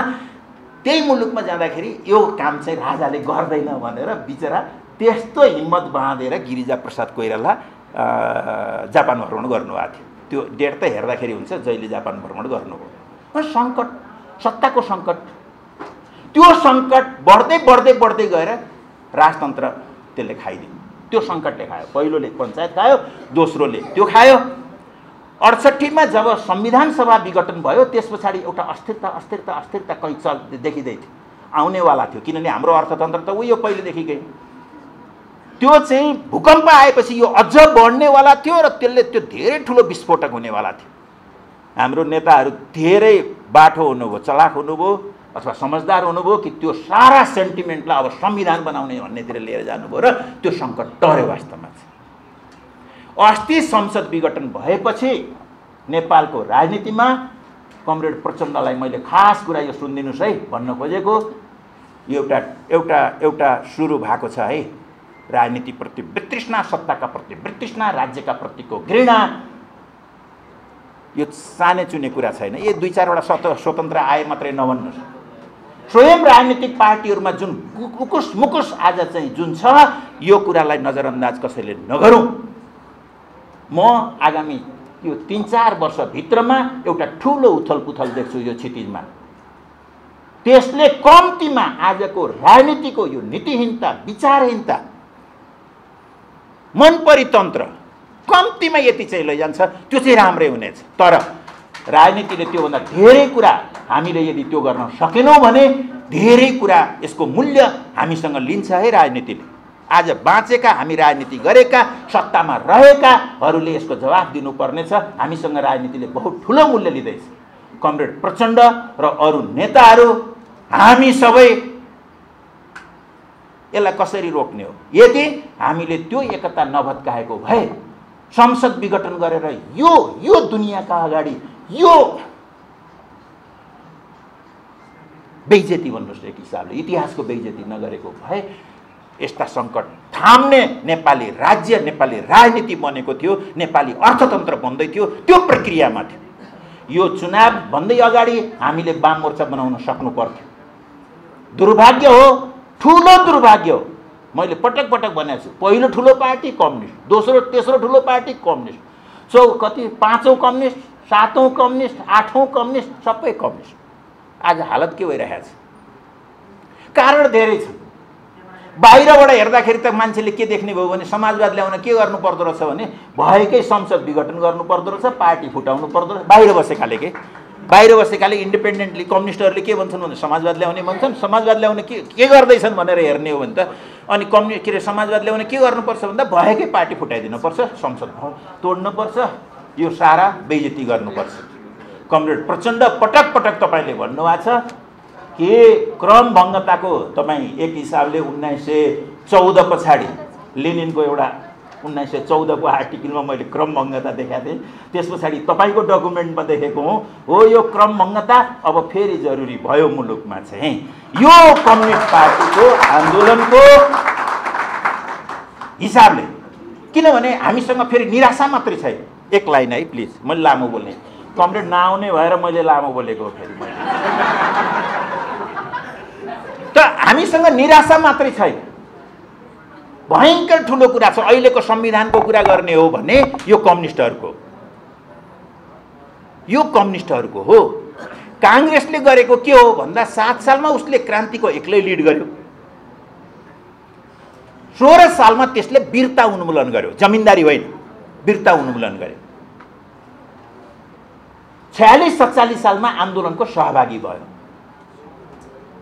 त्यही मुलुकमा जाँदाखेरि यो काम चाहिँ राजाले गर्दैन भनेर बिचरा त्यस्तो हिम्मत बाँधेर गिरिजा प्रसाद कोइराला जापान भ्रमण गर्नुभएको थियो। त्यो डेट त हेर्दाखेरि हुन्छ जहिले जापान भ्रमण गर्नुभयो। सङ्कट, सत्ताको सङ्कट, त्यो सङ्कट बढ्दै बढ्दै बढ्दै गएर राजतन्त्र त्यसले खाइदियो। त्यो सङ्कटले खायो। पहिलोले पञ्चायत खायो, दोस्रोले त्यो खायो। 68मा जब संविधान सभा विघटन भयो त्यस पछाडि एउटा अस्थिरता कहीँ देखिँदै थियो, आउनेवाला थियो। किनभने हाम्रो अर्थतन्त्र त उयो पहिलेदेखिकै त्यो चाहिँ भूकम्प आएपछि यो अझ बढ्नेवाला थियो र त्यसले त्यो धेरै ठुलो विस्फोटक हुनेवाला थियो। हाम्रो नेताहरू धेरै बाठो हुनुभयो, चलाक हुनुभयो अथवा समझदार हुनुभयो कि त्यो सारा सेन्टिमेन्टलाई अब संविधान बनाउने भन्नेतिर लिएर जानुभयो र त्यो सङ्कट टर्यो वास्तवमा। अस्ति संसद विघटन भएपछि नेपालको राजनीतिमा कमरेड प्रचण्डलाई मैले खास कुरा यो सुनिदिनुहोस् है भन्न खोजेको, यो एउटा सुरु भएको छ है। राजनीतिप्रति वितृष्णा, सत्ताका प्रति वितृष्णा, राज्यका प्रतिको घृणा, यो सानै चुने कुरा छैन। यो 2-4वटा स्वतन्त्र आए मात्रै नभन्नुहोस्। स्वयं राजनीतिक पार्टीहरूमा जुन उकुस मुकुस आज चाहिँ जुन छ, यो कुरालाई नजरअन्दाज कसैले नगरौँ। म आगामी यो 3-4 वर्षभित्रमा एउटा ठुलो उथलपुथल देख्छु यो क्षितिजमा। त्यसले कम्तीमा आजको राजनीतिको यो नीतिहीनता, विचारहीनता, मन परितन्त्र कम्तीमा यति चाहिँ लैजान्छ। त्यो चाहिँ राम्रै हुनेछ। तर राजनीतिले त्योभन्दा धेरै कुरा हामीले यदि त्यो गर्न सकेनौँ भने धेरै कुरा यसको मूल्य हामीसँग लिन्छ है राजनीतिले। आज बाँचेका, हामी राजनीति गरेका, सत्तामा रहेकाहरूले यसको जवाफ दिनुपर्नेछ। हामीसँग राजनीतिले बहुत ठुलो मूल्य लिँदैछ। कमरेड प्रचण्ड र अरू नेताहरू हामी सबै यसलाई कसरी रोक्ने हो? यदि हामीले त्यो एकता नभत्काएको भए संसद विघटन गरेर यो दुनियाँका अगाडि यो बेइज्जती भन्नुहोस् एक हिसाबले इतिहासको बेइज्जती नगरेको भए यस्ता सङ्कट थाम्ने नेपाली राज्य, नेपाली राजनीति बनेको थियो, नेपाली अर्थतन्त्र बन्दै थियो, त्यो प्रक्रियामा थियो। यो चुनाव भन्दै अगाडि हामीले वाम मोर्चा बनाउन सक्नु पर्थ्यो। दुर्भाग्य हो, ठुलो दुर्भाग्य हो। मैले पटक पटक भनेको छु, पहिलो ठुलो पार्टी कम्युनिस्ट, दोस्रो तेस्रो ठुलो पार्टी कम्युनिस्ट, पाँचौँ कम्युनिस्ट, सातौँ कम्युनिस्ट, आठौँ कम्युनिस्ट, सबै कम्युनिस्ट। आज हालत के भइरहेको छ? कारण धेरै छ। बाहिरबाट हेर्दाखेरि त मान्छेले के देख्ने भयो भने समाजवाद ल्याउन के गर्नु पर्दो रहेछ भने भएकै संसद विघटन गर्नु पर्दो रहेछ, पार्टी फुटाउनु पर्दो रहेछ। बाहिर बसेकाले इन्डिपेन्डेन्टली कम्युनिस्टहरूले के भन्छन् भने समाजवाद ल्याउने भन्छन्। समाजवाद ल्याउने के गर्दैछन् भनेर हेर्ने हो भने त अनि कम्युनिस्ट के अरे समाजवाद ल्याउने के गर्नुपर्छ भन्दा भएकै पार्टी फुटाइदिनुपर्छ, संसद भवन तोड्नुपर्छ, यो सारा बेइज्जती गर्नुपर्छ। कमरेड प्रचण्ड पटक पटक तपाईँले भन्नुभएको छ कि क्रमभङ्गताको तपाईँ एक हिसाबले 1914 पछाडि लेनिनको एउटा 1914 को आर्टिकलमा मैले क्रमभङ्गता देखाएको थिएँ, त्यस पछाडि तपाईँको डकुमेन्टमा देखेको हो यो क्रमभङ्गता अब फेरि जरुरी भयो मुलुकमा चाहिँ। यो कम्युनिस्ट पार्टीको आन्दोलनको हिसाबले, किनभने हामीसँग फेरि निराशा मात्रै छैन। एक लाइन है प्लिज, मैले लामो बोल्ने, कमरेड नआउने भएर मैले लामो बोलेको फेरि मैले त हामीसँग निराशा मात्रै छैन, भयङ्कर ठुलो कुरा छ। अहिलेको संविधानको कुरा गर्ने हो भने यो कम्युनिस्टहरूको हो। काङ्ग्रेसले गरेको के हो भन्दा 7 सालमा उसले क्रान्तिको एक्लै लिड गर्यो, 16 सालमा त्यसले वीरता उन्मूलन गर्यो, जमिनदारी होइन वीरता उन्मूलन गर्यो। 46-47 सालमा आन्दोलनको सहभागी भयो।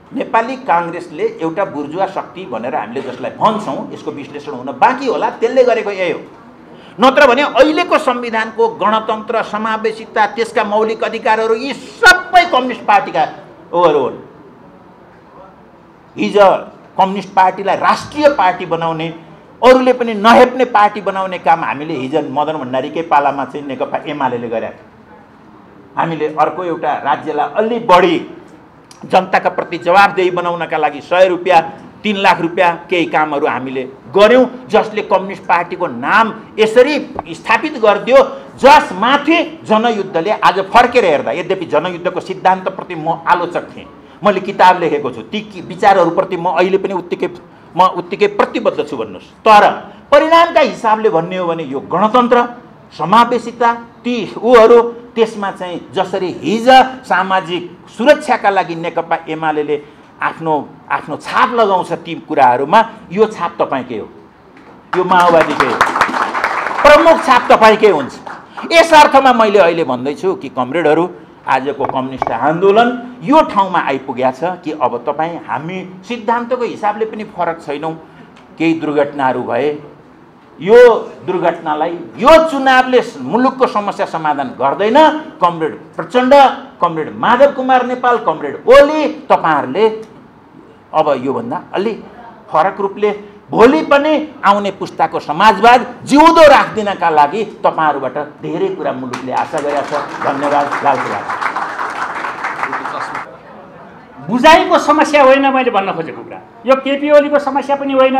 नेपाली काङ्ग्रेसले एउटा बुर्जुवा शक्ति भनेर हामीले जसलाई भन्छौँ, यसको विश्लेषण हुन बाँकी होला, त्यसले गरेको यही हो। नत्र भने अहिलेको संविधानको गणतन्त्र, समावेशिता, त्यसका मौलिक अधिकारहरू यी सबै कम्युनिस्ट पार्टीका ओहरू हुन्। हिजो कम्युनिस्ट पार्टीलाई राष्ट्रिय पार्टी बनाउने, अरूले पनि नहेप्ने पार्टी बनाउने काम हामीले हिजो मदन भण्डारीकै पालामा चाहिँ नेकपा एमाले गरेका। हामीले अर्को एउटा राज्यलाई अलि बढी जनताका प्रति जवाबदेही बनाउनका लागि 100 रुपियाँ 3 लाख रुपियाँ केही कामहरू हामीले गऱ्यौँ, जसले कम्युनिस्ट पार्टीको नाम यसरी स्थापित गरिदियो, जसमाथि जनयुद्धले आज फर्केर हेर्दा, यद्यपि जनयुद्धको सिद्धान्तप्रति म आलोचक थिएँ, मैले किताब लेखेको छु, ती विचारहरूप्रति म अहिले पनि उत्तिकै प्रतिबद्ध छु भन्नुहोस्, तर परिणामका हिसाबले भन्ने हो भने यो गणतन्त्र, समावेशिता, ती ऊहरू, त्यसमा चाहिँ जसरी हिजो सामाजिक सुरक्षाका लागि नेकपा एमाले आफ्नो छाप लगाउँछ ती कुराहरूमा, यो छाप तपाईँकै हो, यो माओवादीकै हो, प्रमुख छाप तपाईँकै हुन्छ। यस अर्थमा मैले अहिले भन्दैछु कि कमरेडहरू, आजको कम्युनिस्ट आन्दोलन यो ठाउँमा आइपुगेको छ कि अब हामी सिद्धान्तको हिसाबले पनि फरक छैनौँ। केही दुर्घटनाहरू भए, यो दुर्घटनालाई यो चुनावले मुलुकको समस्या समाधान गर्दैन। Comrade Prachanda, comrade Madhav Kumar Nepal, comrade Oli, तपाईँहरूले अब योभन्दा अलि फरक रूपले भोलि पनि आउने पुस्ताको समाजवाद जिउँदो राखिदिनका लागि तपाईँहरूबाट धेरै कुरा मुलुकले आशा गरेको छ। धन्यवाद। लालकुमार बुझाइको समस्या होइन मैले भन्न खोजेको कुरा, यो केपी ओलीको समस्या पनि होइन,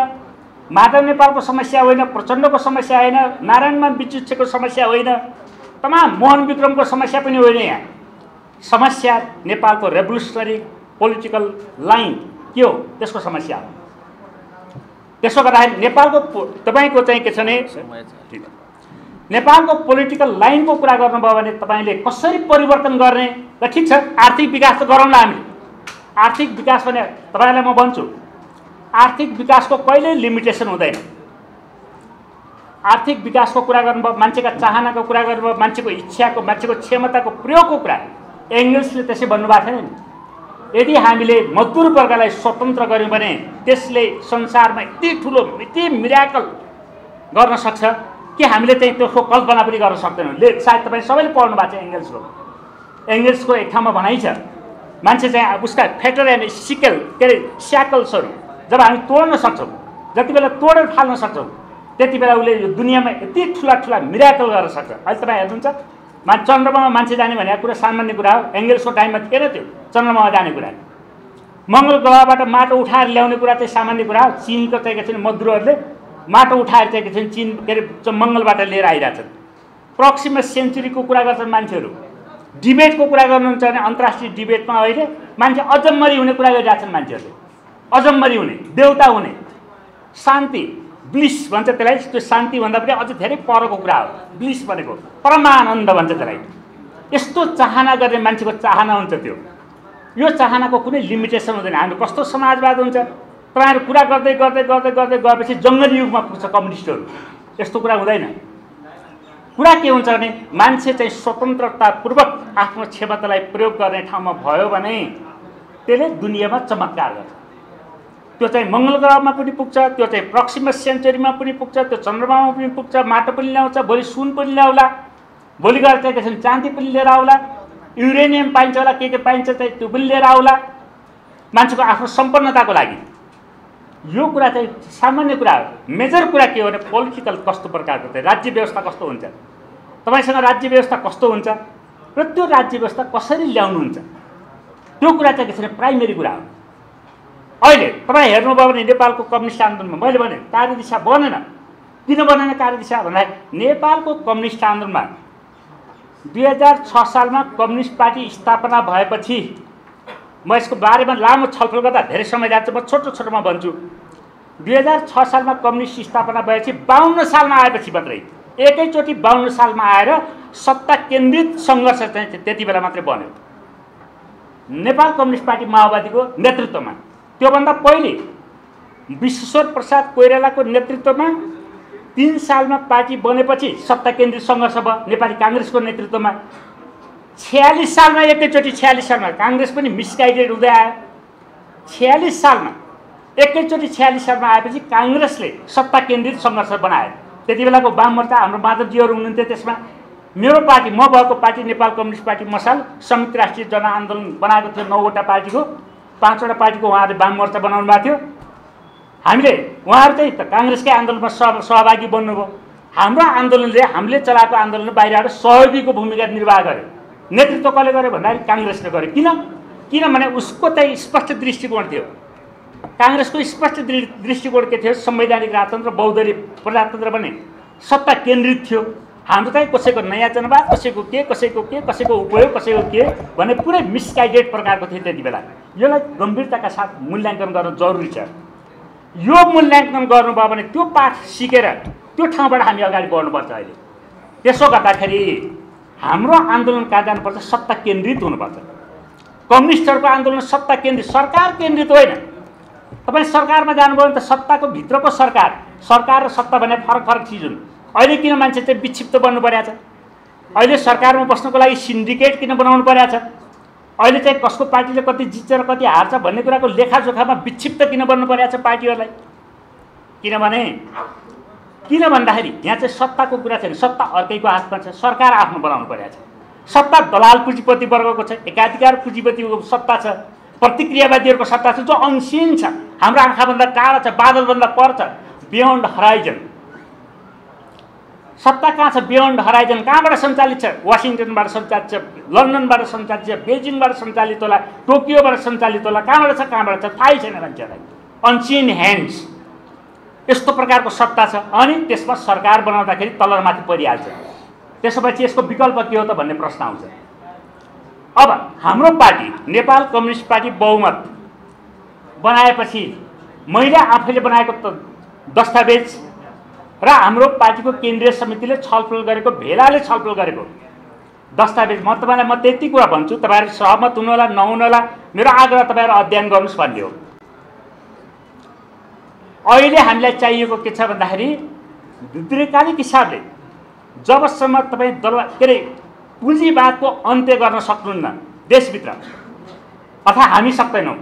माधव नेपालको समस्या होइन, प्रचण्डको समस्या होइन, नारायणमान विचुच्छेको समस्या होइन, तमाम मोहन विक्रमको समस्या पनि होइन। यहाँ समस्या नेपालको रेभोल्युसनरी पोलिटिकल लाइन के हो, त्यसको समस्या हो। त्यसो गर्दाखेरि नेपालको तपाईँको चाहिँ के छ भने नेपालको पोलिटिकल लाइनको कुरा गर्नुभयो भने तपाईँले कसरी परिवर्तन गर्ने, र ठिक छ आर्थिक विकास त गरौँला हामीले। आर्थिक विकास भने तपाईँलाई म भन्छु, आर्थिक विकासको कहिल्यै लिमिटेसन हुँदैन। आर्थिक विकासको कुरा गर्नुभयो, मान्छेका चाहनाको कुरा गर्नुभयो, मान्छेको इच्छाको, मान्छेको क्षमताको प्रयोगको कुरा एङ्गल्सले त्यसै भन्नुभएको थिएन नि। यदि हामीले मजदुर वर्गलाई स्वतन्त्र गऱ्यौँ भने त्यसले संसारमा यति ठुलो यति मिराकल गर्न सक्छ कि हामीले चाहिँ त्यसको कल्पना पनि गर्न सक्दैनौँ। सायद तपाईँ सबैले पढ्नु भएको छ एङ्गल्सको एक ठाउँमा भनाइ छ, मान्छे चाहिँ उसका फेटर एन्ड सिकल के अरे स्याकल्सहरू जब हामी तोड्न सक्छौँ, जति बेला तोडेर फाल्न सक्छौँ, त्यति बेला उसले यो दुनियाँमा यति ठुला ठुला मिराकल गर्न सक्छ। अहिले तपाईँ हेर्नुहुन्छ चन्द्रमामा मान्छे जाने भनेको कुरा सामान्य कुरा हो, एङ्गल्सको टाइममा थिएन त्यो चन्द्रमामा जाने कुरा। मङ्गल ग्रहबाट माटो उठाएर ल्याउने कुरा चाहिँ सामान्य कुरा हो। चिनको चाहिँ के छ मजदुरहरूले माटो उठाएर चाहिँ के छ चिन के अरे मङ्गलबाट लिएर आइरहेछन्। प्रोक्सिमा सेन्चुरीको कुरा गर्छन् मान्छेहरू, डिबेटको कुरा गर्नुहुन्छ भने अन्तर्राष्ट्रिय डिबेटमा अहिले मान्छे अजम्मरी हुने कुरा गरिरहेछन्। मान्छेहरूले अजम्मरी हुने, देउता हुने, शान्ति ब्लिस भन्छ त्यसलाई, त्यो शान्ति भन्दा पनि अझ धेरै परको कुरा हो। ब्लिस भनेको परमानन्द भन्छ त्यसलाई। यस्तो चाहना गर्ने मान्छेको चाहना हुन्छ त्यो। यो चाहनाको कुनै लिमिटेसन हुँदैन। हाम्रो कस्तो समाजवाद हुन्छ, तपाईँहरू कुरा गर्दै गर्दै गर्दै गर्दै गएपछि जङ्गली युगमा पुग्छ कम्युनिस्टहरू। यस्तो कुरा हुँदैन। कुरा के हुन्छ भने मान्छे चाहिँ स्वतन्त्रतापूर्वक आफ्नो क्षमतालाई प्रयोग गर्ने ठाउँमा भयो भने त्यसले दुनियाँमा चमत्कार गर्छ। त्यो चाहिँ मङ्गल ग्रहमा पनि पुग्छ, त्यो चाहिँ प्रोक्सिमस सेन्चुरीमा पनि पुग्छ, त्यो चन्द्रमामा पनि पुग्छ, माटो पनि ल्याउँछ, भोलि सुन पनि ल्याउला, भोलि गएर चाहिँ एकछिन चाँदी पनि लिएर आउला, युरेनियम पाइन्छ होला, के पाइन्छ चाहिँ त्यो पनि लिएर आउला मान्छेको आफ्नो सम्पन्नताको लागि। यो कुरा चाहिँ सामान्य कुरा हो। मेजर कुरा के हो भने पोलिटिकल कस्तो प्रकारको चाहिँ राज्य व्यवस्था कस्तो हुन्छ, तपाईँसँग राज्य व्यवस्था कस्तो हुन्छ र त्यो राज्य व्यवस्था कसरी ल्याउनुहुन्छ, त्यो कुरा चाहिँ त्यसरी प्राइमेरी कुरा हो। अहिले तपाईँ हेर्नुभयो भने नेपालको कम्युनिस्ट आन्दोलनमा मैले भने कार्यदिशा बनेन। किन बनेन कार्यदिशा भन्दाखेरि नेपालको कम्युनिस्ट आन्दोलनमा 2006 सालमा कम्युनिस्ट पार्टी स्थापना भएपछि म यसको बारेमा लामो छलफल गर्दा धेरै समय जान्छ, म छोटो छोटोमा भन्छु। 2006 सालमा कम्युनिस्ट स्थापना भएपछि 52 सालमा आएपछि मात्रै एकैचोटि 52 सालमा आएर सत्ता केन्द्रित सङ्घर्ष चाहिँ त्यति बेला मात्रै बन्यो नेपाल कम्युनिस्ट पार्टी माओवादीको नेतृत्वमा। त्योभन्दा पहिले विश्वेश्वर प्रसाद कोइरालाको नेतृत्वमा 3 सालमा पार्टी बनेपछि सत्ता केन्द्रित सङ्घर्ष भयो नेपाली काङ्ग्रेसको नेतृत्वमा। 46 सालमा एकैचोटि 46 सालमा काङ्ग्रेस पनि मिसगाइडेड हुँदै आयो। 46 सालमा एकैचोटि 46 सालमा आएपछि काङ्ग्रेसले सत्ता केन्द्रित सङ्घर्ष बनायो। त्यति बेलाको वाम मोर्चा हाम्रो माधवजीहरू हुनुहुन्थ्यो त्यसमा। मेरो पार्टी, म भएको पार्टी नेपाल कम्युनिस्ट पार्टी मसाल संयुक्त राष्ट्रिय जनआन्दोलन बनाएको थियो 9 वटा पार्टीको, 5 वटा पार्टीको उहाँहरूले वाम मोर्चा बनाउनु भएको थियो। हामीले उहाँहरू चाहिँ काङ्ग्रेसकै आन्दोलनमा सहभागी बन्नुभयो। हाम्रो आन्दोलनले, हामीले चलाएको आन्दोलनले बाहिरबाट सहयोगीको भूमिका निर्वाह गर्यो। नेतृत्व कसले गर्यो भन्दाखेरि काङ्ग्रेसले गर्यो। किनभने उसको चाहिँ स्पष्ट दृष्टिकोण थियो। काङ्ग्रेसको स्पष्ट दृष्टिकोण के थियो? संवैधानिक राजतन्त्र, बहुदलीय प्रजातन्त्र भने सत्ता केन्द्रित थियो। हाम्रो चाहिँ कसैको नयाँ जनवाद, कसैको कसैको उपयोग, कसैको के भन्ने पुरै मिसगाइडेड प्रकारको थियो त्यति बेला। यसलाई गम्भीरताका साथ मूल्याङ्कन गर्न जरुरी छ। यो मूल्याङ्कन गर्नुभयो भने त्यो पाठ सिकेर त्यो ठाउँबाट हामी अगाडि बढ्नुपर्छ। अहिले त्यसो गर्दाखेरि हाम्रो आन्दोलन कहाँ जानुपर्छ? सत्ता केन्द्रित हुनुपर्छ। कम्युनिस्टहरूको आन्दोलन सत्ता केन्द्रित, सरकार केन्द्रित होइन। तपाईँ सरकारमा जानुभयो भने त सत्ताको भित्रको सरकार र सत्ता भने फरक चिज हुन्। अहिले किन मान्छे चाहिँ विक्षिप्त बन्नु परेको छ? अहिले सरकारमा बस्नको लागि सिन्डिकेट किन बनाउनु परेको छ? अहिले चाहिँ कसको पार्टीले कति जित्छ र कति हार्छ भन्ने कुराको लेखाजोखामा विक्षिप्त किन बन्नु परेको छ पार्टीहरूलाई? किन भन्दाखेरि यहाँ चाहिँ सत्ताको कुरा छैन, सत्ता अर्कैको हातमा छ। सरकार आफ्नो बनाउनु परेको छ। सत्ता दलाल पुँजीपति वर्गको छ, एकाधिकार पुँजीपतिको सत्ता छ, प्रतिक्रियावादीहरूको सत्ता छ जो अनसिन छ, हाम्रो आँखाभन्दा टाढा छ, बादलभन्दा पर छ, बियोन्ड हराइजन। सत्ता कहाँ छ? Beyond horizon. कहाँबाट सञ्चालित छ? वासिङटनबाट सञ्चालित छ, लन्डनबाट सञ्चालित छ, बेजिङबाट सञ्चालित होला, टोकियोबाट सञ्चालित होला, कहाँबाट छ थाहै छैन मान्छेलाई। अनसिन ह्यान्ड्स, यस्तो प्रकारको सत्ता छ। अनि त्यसमा सरकार बनाउँदाखेरि तलमाथि परिहाल्छ। त्यसपछि यसको विकल्प के हो त भन्ने प्रश्न आउँछ। अब हाम्रो पार्टी नेपाल कम्युनिस्ट पार्टी बहुमत बनाएपछि मैले आफैले बनाएको दस्तावेज र हाम्रो पार्टीको केन्द्रीय समितिले छलफल गरेको, भेलाले छलफल गरेको दस्तावेज म तपाईँलाई त्यति कुरा भन्छु, तपाईँहरू सहमत हुनुहोला नहुनुहोला, मेरो आग्रह तपाईँहरू अध्ययन गर्नुहोस् भन्ने हो। अहिले हामीलाई चाहिएको के छ भन्दाखेरि दीर्घकालिक हिसाबले जबसम्म तपाईँ पुँजीवादको अन्त्य गर्न सक्नुहुन्न देशभित्र, अर्थात् हामी सक्दैनौँ,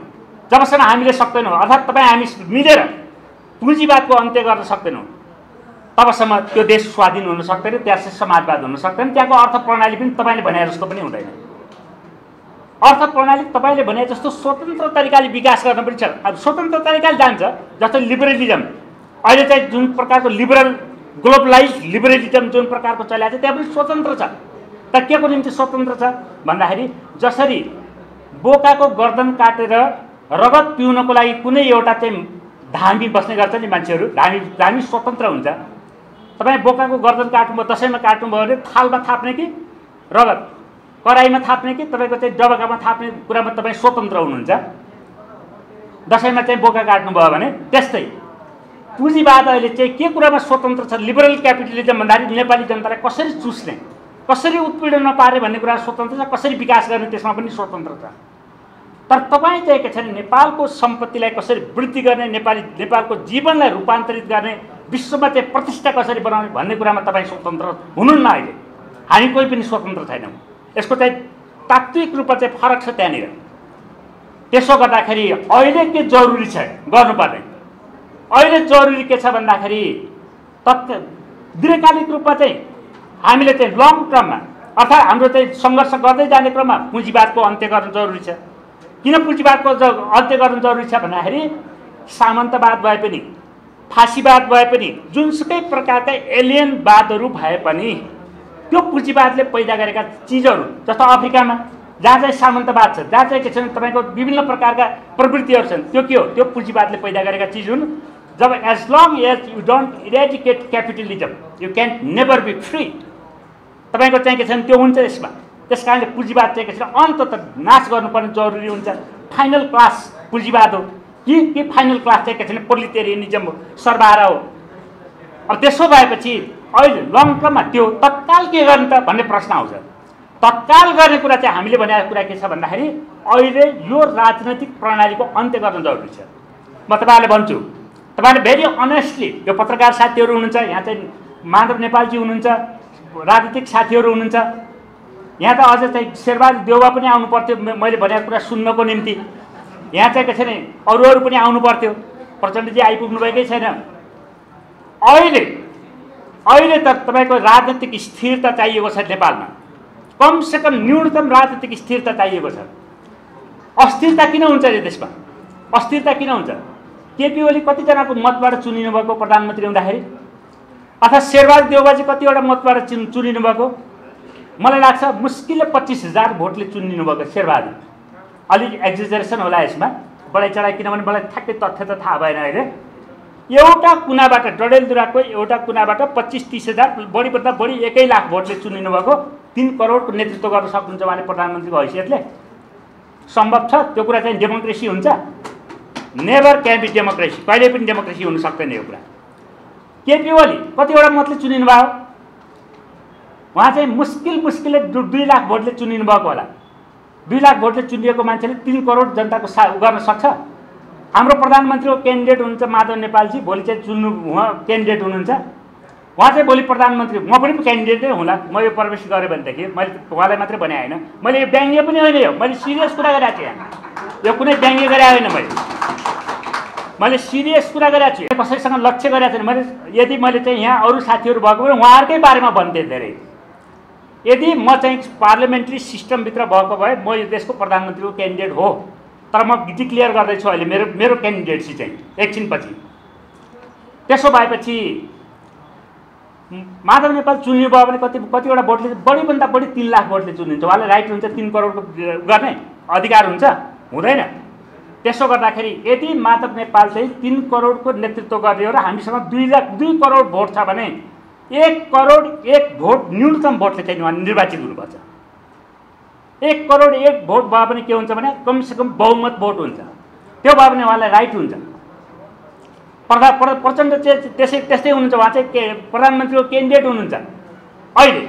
जबसम्म हामीले सक्दैनौँ, अर्थात् तपाईँ हामी मिलेर पुँजीवादको अन्त्य गर्न सक्दैनौँ, तबसम्म त्यो देश स्वाधीन हुन सक्दैन, त्यहाँ समाजवाद हुन सक्दैन। त्यहाँको अर्थ प्रणाली पनि तपाईँले भने जस्तो पनि हुँदैन। अर्थ प्रणाली तपाईँले भने जस्तो स्वतन्त्र तरिकाले विकास गर्न पनि छ। अब स्वतन्त्र तरिकाले जान्छ, जस्तो लिबरलिजम अहिले चाहिँ जुन प्रकारको ग्लोबलाइज लिबरलिजम जुन प्रकारको चलाएको छ त्यहाँ पनि स्वतन्त्र छ। तर के को निम्ति स्वतन्त्र छ भन्दाखेरि जसरी बोकाको गर्दन काटेर रगत पिउनको लागि कुनै एउटा चाहिँ धामी बस्ने गर्छ नि मान्छेहरू, धामी स्वतन्त्र हुन्छ। तपाईँ बोकाको गर्दन काट्नुभयो, दसैँमा काट्नुभयो भने थालमा थाप्ने कि रगत कराईमा थाप्ने कि तपाईँको चाहिँ जबकामा थाप्ने कुरामा तपाईँ स्वतन्त्र हुनुहुन्छ। दसैँमा चाहिँ बोका काट्नुभयो भने त्यस्तै पुँजीवाद अहिले चाहिँ के कुरामा स्वतन्त्र छ? लिबरल क्यापिटलिजम भन्दाखेरि नेपाली जनतालाई कसरी चुस्ने, कसरी उत्पीडन नपारे भन्ने कुरा स्वतन्त्र छ, कसरी विकास गर्ने त्यसमा पनि स्वतन्त्र छ। तर तपाईँ चाहिँ के छ भने नेपालको सम्पत्तिलाई कसरी वृद्धि गर्ने, नेपालको जीवनलाई रूपान्तरित गर्ने, विश्वमा चाहिँ प्रतिष्ठा कसरी बनाउने भन्ने कुरामा तपाईँ स्वतन्त्र हुनुहुन्न। अहिले हामी कोही पनि स्वतन्त्र छैनौँ। यसको चाहिँ तात्विक रूपमा चाहिँ फरक छ त्यहाँनिर। त्यसो गर्दाखेरि अहिले के जरुरी छ गर्नुपर्ने? अहिले जरुरी के छ भन्दाखेरि दीर्घकालिक रूपमा चाहिँ हामीले चाहिँ लङ टर्ममा अर्थात् हाम्रो चाहिँ सङ्घर्ष गर्दै जाने क्रममा पुँजीवादको अन्त्य गर्न जरुरी छ। किन पुँजीवादको अन्त्य गर्न जरुरी छ भन्दाखेरि सामन्तवाद भए पनि, फासीवाद भए पनि, जुनसुकै प्रकारका एलियनवादहरू भए पनि त्यो पुँजीवादले पैदा गरेका चिजहरू, जस्तो अफ्रिकामा जहाँ चाहिँ सामन्तवाद छ, जहाँ चाहिँ के छ तपाईँको विभिन्न प्रकारका प्रवृत्तिहरू छन्, त्यो के हो? त्यो पुँजीवादले पैदा गरेका चिज हुन्। जब as long as you don't eradicate capitalism you can never be free. तपाईँको चाहिँ के छ त्यो हुन्छ यसमा। त्यस कारणले पुँजीवाद चाहिँ के छ अन्ततः नाश गर्नुपर्ने जरुरी हुन्छ। फाइनल क्लास पुँजीवाद हो कि फाइनल क्लास चाहिँ के छ पोलिटेरियनिजम हो, सर्वहारा हो। अब त्यसो भएपछि अहिले लङ टर्ममा त्यो तत्काल के गर्ने त भन्ने प्रश्न आउँछ। तत्काल गर्ने कुरा चाहिँ हामीले भनेको कुरा के छ भन्दाखेरि अहिले यो राजनैतिक प्रणालीको अन्त्य गर्न जरुरी छ। म तपाईँहरूले भन्छु, तपाईँले भेरी अनेस्टली यो पत्रकार साथीहरू हुनुहुन्छ, यहाँ चाहिँ माधव नेपालजी हुनुहुन्छ, राजनीतिक साथीहरू हुनुहुन्छ, यहाँ त अझ चाहिँ शेरबहादुर देउवा पनि आउनु पर्थ्यो मैले भनेको कुरा सुन्नको निम्ति। यहाँ चाहिँ के छ नि अरू पनि आउनु पर्थ्यो, प्रचण्डजी आइपुग्नु भएकै छैन। अहिले त तपाईँको राजनीतिक स्थिरता चाहिएको छ नेपालमा, कमसेकम न्यूनतम राजनीतिक स्थिरता चाहिएको छ। अस्थिरता किन हुन्छ यो देशमा? अस्थिरता किन हुन्छ? केपी ओली कतिजनाको मतबाट चुनिनु भएको प्रधानमन्त्री हुँदाखेरि, अथवा शेरबहादुर देउवाजी कतिवटा मतबाट चुनिनु भएको? मलाई लाग्छ मुस्किलले 25,000 भोटले चुनिनु भएको शेरबहादुर। अलिक एक्जिजरेसन होला यसमा, बढाइ चढाइ, किनभने मलाई ठ्याक्कै तथ्य त थाहा भएन अहिले। एउटा कुनाबाट डडेलधुराको एउटा कुनाबाट 25-30,000 बढीभन्दा बढी 1 लाख भोटले चुनिनु भएको, 3 करोडको नेतृत्व गर्न सक्नुहुन्छ उहाँले प्रधानमन्त्रीको हैसियतले। सम्भव छ त्यो कुरा चाहिँ डेमोक्रेसी हुन्छ? नेभर क्यान बी डेमोक्रेसी, कहिले पनि डेमोक्रेसी हुन सक्दैन यो कुरा। केपी ओली कतिवटा मतले चुनिनु भयो? उहाँ चाहिँ मुस्किलले 2 लाख भोटले चुनिनु भएको होला। 2 लाख भोटले चुनिएको मान्छेले 3 करोड जनताको गर्न सक्छ? हाम्रो प्रधानमन्त्रीको क्यान्डिडेट हुनुहुन्छ माधव नेपालजी, भोलि चाहिँ उहाँ क्यान्डिडेट हुनुहुन्छ। उहाँ चाहिँ भोलि प्रधानमन्त्री, म पनि क्यान्डिडेटै होला। म यो प्रवेश गरेँ भनेदेखि मैले उहाँलाई मात्रै भने होइन, मैले यो व्यङ्ग्य पनि होइन, यो मैले सिरियस कुरा गरेको छु। यहाँ यो कुनै व्यङ्ग्य गरे होइन, मैले सिरियस कुरा गरेको छु। कसैसँग लक्ष्य गरेको छैन। यदि मैले चाहिँ यहाँ अरू साथीहरू भएको भए उहाँहरूकै बारेमा भन्थेँ धेरै। यदि म चाहिँ पार्लियामेन्ट्री सिस्टमभित्र भएको भए म यो देशको प्रधानमन्त्रीको क्यान्डिडेट हो, तर म डिक्लेयर गर्दैछु अहिले मेरो क्यान्डिडेटसी चाहिँ एकछिनपछि। त्यसो भएपछि माधव नेपाल चुनिनु भयो भने कतिवटा भोटले, बढीभन्दा बढी 3 लाख भोटले चुनिन्छ। उहाँलाई राइट हुन्छ 3 करोडको गर्ने अधिकार हुन्छ? हुँदैन। त्यसो गर्दाखेरि यदि माधव नेपाल चाहिँ 3 करोडको नेतृत्व गर्ने हो र हामीसँग 2 करोड भोट छ भने 1 करोड 1 भोट न्यूनतम भोटले चाहिँ उहाँ निर्वाचित हुनुपर्छ। 1 करोड 1 भोट भयो भने के हुन्छ भने कमसेकम बहुमत भोट हुन्छ। त्यो भयो भने उहाँलाई राइट हुन्छ। प्रचण्ड चाहिँ त्यस्तै हुनुहुन्छ। उहाँ चाहिँ प्रधानमन्त्रीको क्यान्डिडेट हुनुहुन्छ अहिले।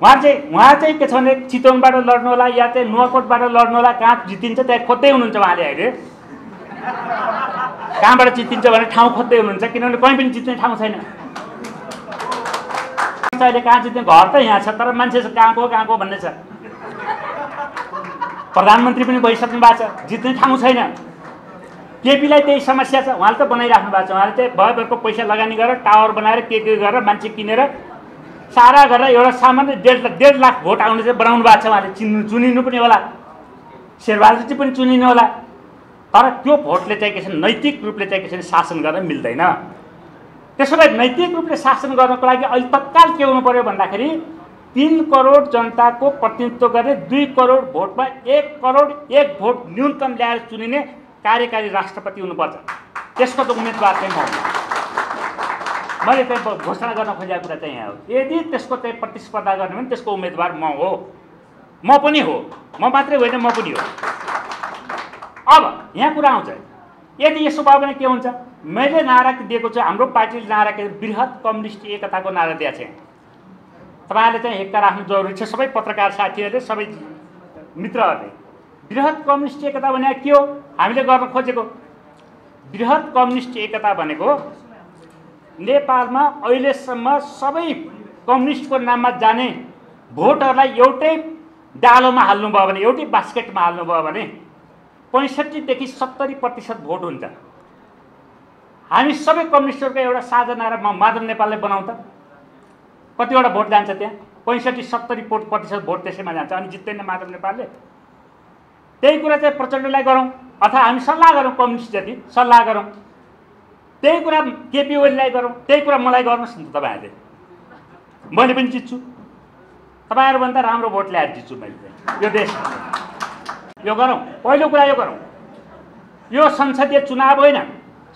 उहाँ चाहिँ के छ भने चितवनबाट लड्नु होला या चाहिँ नुवाकोटबाट लड्नु होला, कहाँ जितिन्छ त्यहाँ खोज्दै हुनुहुन्छ उहाँले अहिले। कहाँबाट जितिन्छ भने ठाउँ खोज्दै हुनुहुन्छ, किनभने कहीँ पनि जित्ने ठाउँ छैन। अहिले कहाँ जित्ने, घर त यहाँ छ तर मान्छे कहाँको भन्ने छ। प्रधानमन्त्री पनि भइसक्नु भएको छ, जित्ने ठाउँ छैन। केपीलाई त्यही समस्या छ। उहाँले त बनाइराख्नु भएको छ। उहाँले चाहिँ भयभरको पैसा लगानी गरेर टावर बनाएर के गरेर मान्छे किनेर सारा गरेर एउटा सामान्य 1.5 लाख भोट आउने चाहिँ बनाउनु भएको छ। उहाँले चुनिनु पनि होला, शेरबहादुरजी पनि चुनिनु होला, तर त्यो भोटले चाहिँ के छ नैतिक रूपले चाहिँ के छ शासन गर्न मिल्दैन। त्यसो भए नैतिक रूपले शासन गर्नको लागि अहिले तत्काल के हुनु पर्यो भन्दाखेरि 3 करोड जनताको प्रतिनिधित्व गर्ने 2 करोड भोटमा 1 करोड 1 भोट न्यूनतम ल्याएर चुनिने कार्यकारी राष्ट्रपति हुनुपर्छ। त्यसको त उम्मेदवार चाहिँ मैले चाहिँ घोषणा गर्न खोजेको कुरा चाहिँ यहाँ हो। यदि त्यसको चाहिँ प्रतिस्पर्धा गर्ने भने त्यसको उम्मेदवार म हो, म पनि हो, म मात्रै होइन म पनि हो। अब यहाँ कुरा आउँछ, यदि यसो भयो भने के हुन्छ? मैले नारा दिएको छु, हाम्रो पार्टीले नारा के बृहत कम्युनिस्ट एकताको नारा दिएको छ। तपाईँहरूले चाहिँ एकता राख्नु जरुरी छ, सबै पत्रकार साथीहरूले, सबै मित्रहरूले। बृहत कम्युनिस्ट एकता भनेको के हो? हामीले गर्न खोजेको बृहत कम्युनिस्ट एकता भनेको नेपालमा अहिलेसम्म सबै कम्युनिस्टको नाममा जाने भोटहरूलाई एउटै डालोमा हाल्नुभयो भने, एउटै बास्केटमा हाल्नुभयो भने 65 देखि 70% भोट हुन्छ। हामी सबै कम्युनिस्टहरूको एउटा साझा नारा माधव नेपालले बनाउँ त, कतिवटा भोट जान्छ त्यहाँ? 65-70% भोट त्यसैमा जान्छ, अनि जित्दैन माधव नेपालले। त्यही कुरा चाहिँ प्रचण्डलाई गरौँ, अथवा हामी सल्लाह गरौँ, कम्युनिस्ट जति सल्लाह गरौँ, त्यही कुरा केपी ओलीलाई गरौँ, त्यही कुरा मलाई गर्नुहोस् नि त तपाईँहरूले। मैले पनि जित्छु, तपाईँहरूभन्दा राम्रो भोट ल्याएर जित्छु मैले यो देशमा। यो गरौँ, पहिलो कुरा यो गरौँ। यो संसदीय चुनाव होइन,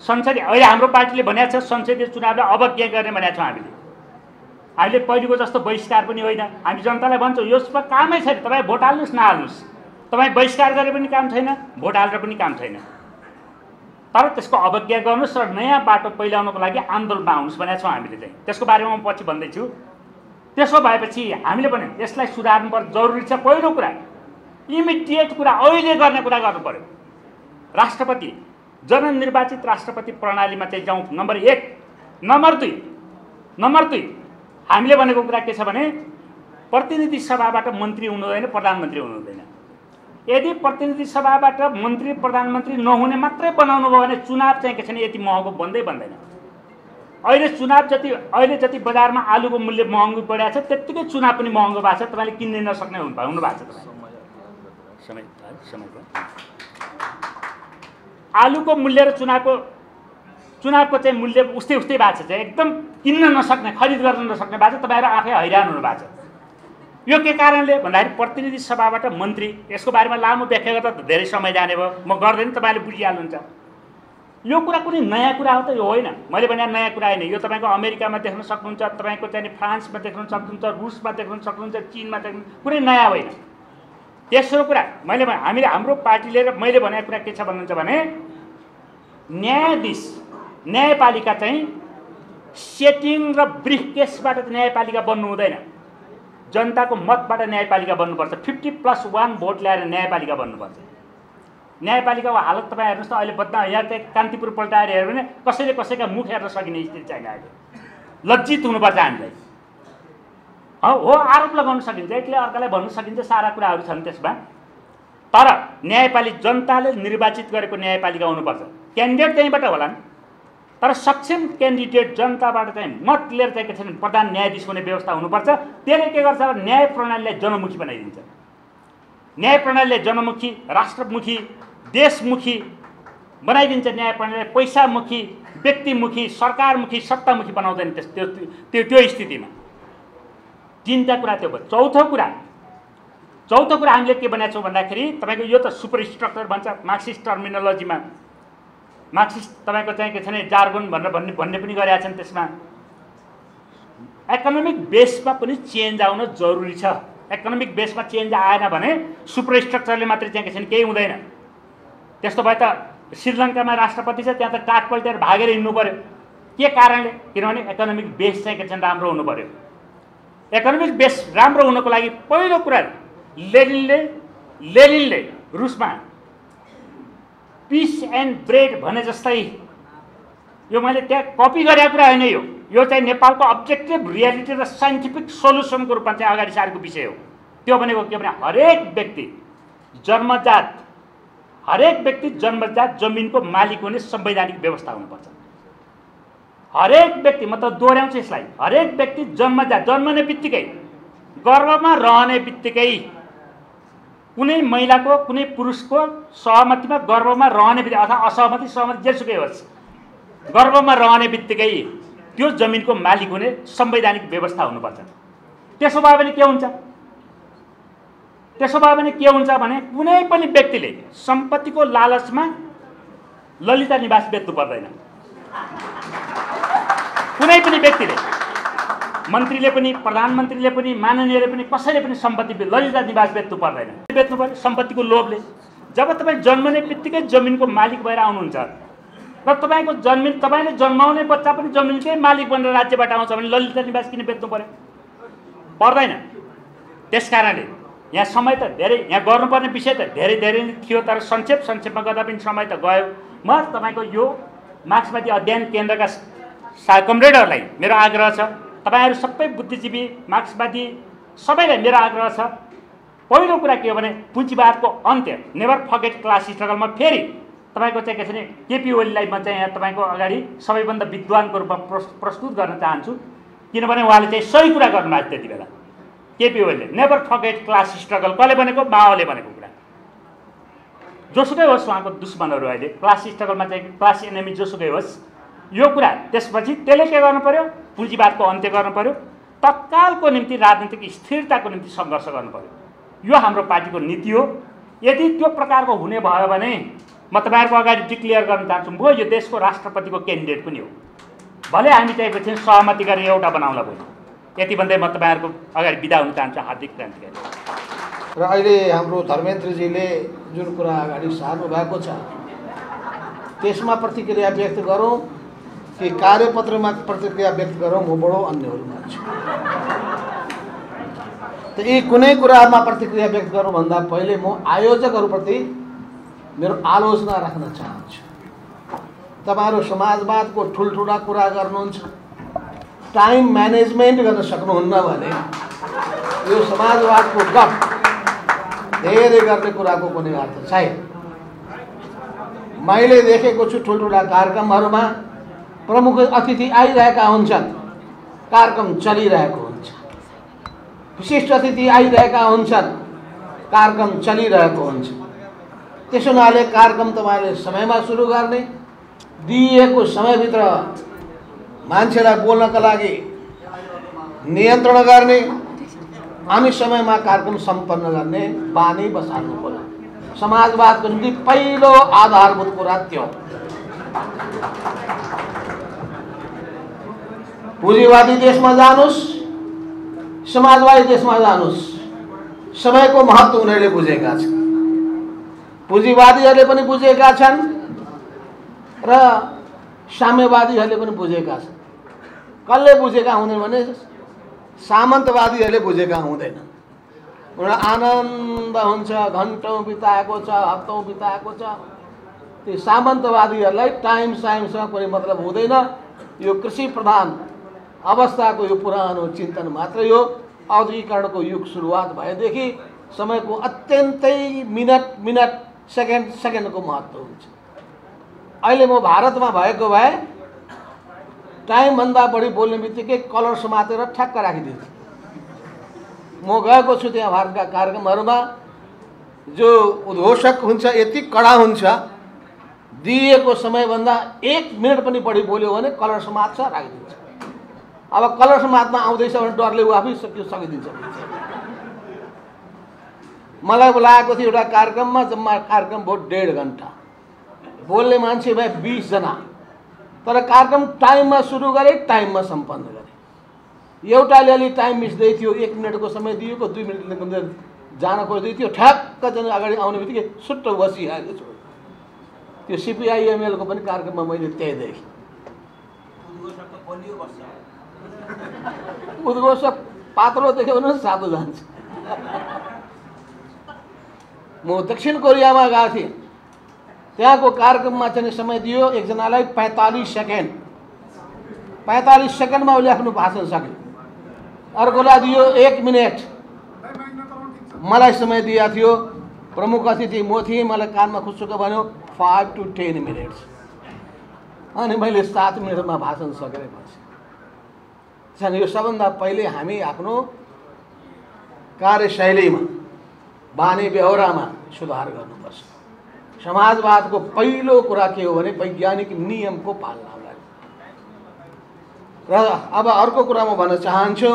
संसदीय अहिले हाम्रो पार्टीले भनेको छ संसदीय चुनावलाई अवज्ञा गर्ने भनेको छौँ हामीले पहिलेको जस्तो बहिष्कार पनि होइन। हामी जनतालाई भन्छौँ यसमा कामै छैन, तपाईँ भोट हाल्नुहोस् नहाल्नुहोस्, तपाईँ बहिष्कार गरे पनि काम छैन, भोट हालेर पनि काम छैन, तर त्यसको अवज्ञा गर्नुहोस् र नयाँ बाटो पहिलाउनको लागि आन्दोलनमा आउनुहोस् भनेको छौँ हामीले चाहिँ। त्यसको बारेमा म पछि भन्दैछु। त्यसो भएपछि हामीले पनि यसलाई सुधार्नुपर्ने जरुरी छ। पहिलो कुरा इमिडिएट कुरा अहिले गर्ने कुरा गर्नु पर्यो। राष्ट्रपति जननिर्वाचित राष्ट्रपति प्रणालीमा चाहिँ जाउँ, नम्बर 1। नम्बर 2 हामीले भनेको कुरा के छ भने प्रतिनिधि सभाबाट मन्त्री हुनु हुँदैन, प्रधानमन्त्री हुनु हुँदैन। यदि प्रतिनिधि सभाबाट मन्त्री प्रधानमन्त्री नहुने मात्रै बनाउनु भयो भने चुनाव चाहिँ के छ भने यति महँगो बन्दैन। अहिले जति बजारमा आलुको मूल्य महँगो बढेको छ त्यत्तिकै चुनाव पनि महँगो भएको छ। तपाईँले किन्नै नसक्ने हुनु भएको छ। आलुको मूल्य र चुनावको चाहिँ मूल्य उस्तै भएको छ, एकदम किन्न नसक्ने, खरिद गर्न नसक्ने भएको छ। तपाईँहरू आफै हैरान हुनु भएको छ। यो के कारणले भन्दाखेरि प्रतिनिधि सभाबाट मन्त्री, यसको बारेमा लामो व्याख्या गर्दा त धेरै समय जाने भयो, म गर्दैन, तपाईँले बुझिहाल्नुहुन्छ। यो कुरा कुनै नयाँ कुरा हो त? यो होइन, मैले भने नयाँ कुरा होइन। यो तपाईँको अमेरिकामा देख्न सक्नुहुन्छ, तपाईँको चाहिँ फ्रान्समा देख्न सक्नुहुन्छ, रुसमा देख्न सक्नुहुन्छ, चीनमा देख्नु, कुनै नयाँ होइन। तेस्रो कुरा मैले हामीले हाम्रो पार्टीले र मैले भनेको कुरा के छ भन्नुहुन्छ भने न्यायाधीश न्यायपालिका चाहिँ सेटिङ र ब्रिफकेसबाट न्यायपालिका बन्नु हुँदैन, जनताको मतबाट न्यायपालिका बन्नुपर्छ। 50+1 भोट ल्याएर न्यायपालिका बन्नुपर्छ। न्यायपालिकाको हालत तपाईँ हेर्नुहोस् त, अहिले बदनाम यहाँ चाहिँ कान्तिपुर पल्टाएर हेऱ्यो भने कसैले कसैका मुख हेर्न सकिने स्थिति छैन। अहिले लज्जित हुनुपर्छ हामीलाई। हो, आरोप लगाउन सकिन्छ, एकले अर्कालाई भन्न सकिन्छ, सारा कुराहरू छन् त्यसमा। तर न्यायपालिका जनताले निर्वाचित गरेको न्यायपालिका हुनुपर्छ। क्यान्डिडेट त्यहीँबाट होलान्, तर सक्षम क्यान्डिडेट जनताबाट चाहिँ मत लिएर चाहिँ के छ भने प्रधान न्यायाधीश हुने व्यवस्था हुनुपर्छ। त्यसले के गर्छ भने न्याय प्रणालीलाई जनमुखी बनाइदिन्छ। न्याय प्रणालीलाई जनमुखी, राष्ट्रमुखी, देशमुखी बनाइदिन्छ। न्याय प्रणालीलाई पैसामुखी, व्यक्तिमुखी, सरकारमुखी, सत्तामुखी बनाउँदैन त्यो स्थितिमा। 3टा कुरा त्यो भयो। चौथो कुरा हामीले के बनाएको छौँ भन्दाखेरि तपाईँको यो त सुपर स्ट्रक्चर भन्छ मार्क्सिस्ट टर्मिनोलोजीमा। मार्क्सिस्ट तपाईँको चाहिँ के छ भने जार्गन भनेर भन्ने पनि गरेका छन्। त्यसमा इकोनोमिक बेसमा पनि चेन्ज आउन जरुरी छ। इकोनोमिक बेसमा चेन्ज आएन भने सुपर स्ट्रक्चरले मात्रै चाहिँ के छ भने केही हुँदैन। त्यस्तो भए त श्रीलङ्कामा राष्ट्रपति छ, त्यहाँ त काठ पल्टेर भागेर हिँड्नु पर्यो। के कारणले? किनभने इकोनोमिक बेस चाहिँ के छ राम्रो हुनु पर्यो। इकोनोमिक बेस राम्रो हुनको लागि पहिलो कुरा लेनिनले रुसमा पिस एन्ड ब्रेड भने जस्तै, यो मैले त्यहाँ कपी गरेको कुरा होइन, यो चाहिँ नेपालको अब्जेक्टिभ रियालिटी र साइन्टिफिक सोल्युसनको रूपमा चाहिँ अगाडि सारेको विषय हो। त्यो भनेको के भने हरेक व्यक्ति जन्मजात जमिनको मालिक हुने संवैधानिक व्यवस्था हुनुपर्छ। हरेक व्यक्ति, म त दोहोऱ्याउँछु यसलाई, हरेक व्यक्ति जन्मने बित्तिकै गर्भमा रहने बित्तिकै कुनै महिलाको कुनै पुरुषको सहमतिमा गर्भमा रहने बित्तिकै अथवा असहमति सहमति जेसुकै होस्, गर्भमा रहने बित्तिकै त्यो जमिनको मालिक हुने संवैधानिक व्यवस्था हुनुपर्छ। त्यसो भए पनि के हुन्छ भने कुनै पनि व्यक्तिले सम्पत्तिको लालचमा ललिता निवास बेच्नु पर्दैन। कुनै पनि व्यक्तिले, मन्त्रीले पनि, प्रधानमन्त्रीले पनि, माननीयले पनि, कसैले पनि सम्पत्ति ललिता निवास बेच्नु पर्दैन। बेच्नु पर्यो सम्पत्तिको लोभले। जब तपाईँ जन्मने बित्तिकै जमिनको मालिक भएर आउनुहुन्छ र तपाईँको तपाईँले जन्माउने बच्चा पनि जमिनकै मालिक बनेर राज्यबाट आउँछ भने ललिता निवास किन बेच्नु पर्यो? पर्दैन। त्यसकारणले यहाँ समय त धेरै, यहाँ गर्नुपर्ने विषय त धेरै नै थियो, तर संक्षेपमा गर्दा पनि समय त गयो। म तपाईँको यो मार्क्सवादी अध्ययन केन्द्रका कमरेडहरूलाई मेरो आग्रह छ, तपाईँहरू सबै बुद्धिजीवी मार्क्सवादी सबैलाई मेरो आग्रह छ, पहिलो कुरा के हो भने पुँजीवादको अन्त्य, नेभर फर्गेट क्लास स्ट्रगलमा फेरि तपाईँको चाहिँ के छ भने केपी ओलीलाई म चाहिँ यहाँ तपाईँको अगाडि सबैभन्दा विद्वानको रूपमा प्रस्तुत गर्न चाहन्छु, किनभने उहाँले चाहिँ सही कुरा गर्नुभएको त्यति बेला। केपी ओलीले नेभर फर्गेट क्लास स्ट्रगल कसले भनेको? माओले भनेको कुरा। जोसुकै होस् उहाँको दुश्मनहरू अहिले क्लास स्ट्रगलमा चाहिँ क्लास एनेमी जोसुकै होस्, यो कुरा त्यसपछि त्यसले के गर्नु पर्यो? पुँजीवादको अन्त्य गर्नु पर्यो, तत्कालको निम्ति राजनीतिक स्थिरताको निम्ति सङ्घर्ष गर्नु पर्यो। यो हाम्रो पार्टीको नीति हो। यदि त्यो प्रकारको हुने भयो भने म तपाईँहरूको अगाडि डिक्लेयर गर्न चाहन्छु, म यो देशको राष्ट्रपतिको क्यान्डिडेट पनि हो। भले हामी चाहिँ एकछिन सहमति गरेर एउटा बनाउला भयो। यति भन्दै म तपाईँहरूको अगाडि बिदा हुन चाहन्छु। हार्दिक क्रान्तिकारी। र अहिले हाम्रो धर्मेन्द्रजीले जुन कुरा अगाडि सार्नु भएको छ त्यसमा प्रतिक्रिया व्यक्त गरौँ कि कार्यपत्रमा प्रतिक्रिया व्यक्त गरौँ, म बडो अन्यहरू मान्छु। त यी कुनै कुरामा प्रतिक्रिया व्यक्त गर्नुभन्दा पहिले म आयोजकहरूप्रति मेरो आलोचना राख्न चाहन्छु। तपाईँहरू समाजवादको ठुल्ठुला कुरा गर्नुहुन्छ, टाइम म्यानेजमेन्ट गर्न सक्नुहुन्न भने यो समाजवादको गफ धेरै गर्ने कुराको कुनै अर्थ छैन। मैले देखेको छु ठुल्ठुला कार्यक्रमहरूमा प्रमुख अतिथि आइरहेका हुन्छन्, कार्यक्रम चलिरहेको हुन्छ। विशिष्ट अतिथि आइरहेका हुन्छन्, कार्यक्रम चलिरहेको हुन्छ। त्यसो हुनाले कार्यक्रम तपाईँले समयमा सुरु गर्ने, दिइएको समयभित्र मान्छेलाई बोल्नका लागि नियन्त्रण गर्ने अनि समयमा कार्यक्रम सम्पन्न गर्ने बानी बसाल्नु पर्यो। समाजवादको निम्ति पहिलो आधारभूत कुरा त्यो। पुँजीवादी देशमा जानुस्, समाजवादी देशमा जानुस्, समयको महत्त्व उनीहरूले बुझेका छन्। पुँजीवादीहरूले पनि बुझेका छन् र साम्यवादीहरूले पनि बुझेका छन्। कसले बुझेका हुँदैन भने सामन्तवादीहरूले बुझेका हुँदैन। उनीहरू आनन्द हुन्छ, घन्टौँ बिताएको छ, हप्तौँ बिताएको छ। त्यो सामन्तवादीहरूलाई टाइम साइमसँग कुनै मतलब हुँदैन। यो कृषि प्रधान अवस्थाको यो पुरानो चिन्तन मात्रै हो। औद्योगिकरणको युग सुरुवात भएदेखि समयको अत्यन्तै मिनट सेकेन्डको महत्त्व हुन्छ। अहिले म भारतमा भएको भए टाइमभन्दा बढी बोल्ने बित्तिकै कलर समातेर ठ्याक्क राखिदिन्छु। म गएको छु त्यहाँ भारतका कार्यक्रमहरूमा, जो उद्घोषक हुन्छ यति कडा हुन्छ, दिएको समयभन्दा 1 मिनट पनि बढी बोल्यो भने कलर समात्छ, राखिदिन्छ। अब कलर समात्न आउँदैछ भने डरले ऊ आफै सकिदिन्छ। मलाई बोलाएको थियो एउटा कार्यक्रममा, जम्मा कार्यक्रम भयो 1.5 घन्टा। बोल्ने मान्छे भए 20 जना, तर कार्यक्रम टाइममा सुरु गरे, टाइममा सम्पन्न गरे। एउटाले अलि टाइम मिस्दै थियो, 1 मिनटको समय दिएको, 2 मिनट जान खोज्दै थियो, ठ्याक्क चाहिँ अगाडि आउने बित्तिकै सुट्ट बसिहाल्यो। त्यो सिपिआइएमएलको पनि कार्यक्रममा मैले त्यही देखेँ। उद्घोषक पात्रो देख्यो भने सातो जान्छ। म दक्षिण कोरियामा गएको थिएँ, त्यहाँको कार्यक्रममा चाहिँ समय दियो एकजनालाई 45 सेकेन्ड। 45 सेकेन्डमा उसले आफ्नो भाषण सक्यो। अर्कोलाई दियो 1 मिनट। मलाई समय दिएको थियो, प्रमुख अतिथि म थिएँ, मलाई कानमा खुसुक्क भन्यो 5 to 10 मिनट्स। अनि मैले 7 मिनटमा भाषण सकेर बसेँ। यो सबभन्दा पहिले हामी आफ्नो कार्यशैलीमा, बानी बेहोरामा सुधार गर्नुपर्छ। समाजवादको पहिलो कुरा के हो भने वैज्ञानिक नियमको पालना गर्ने। र अब अर्को कुरा म भन्न चाहन्छु,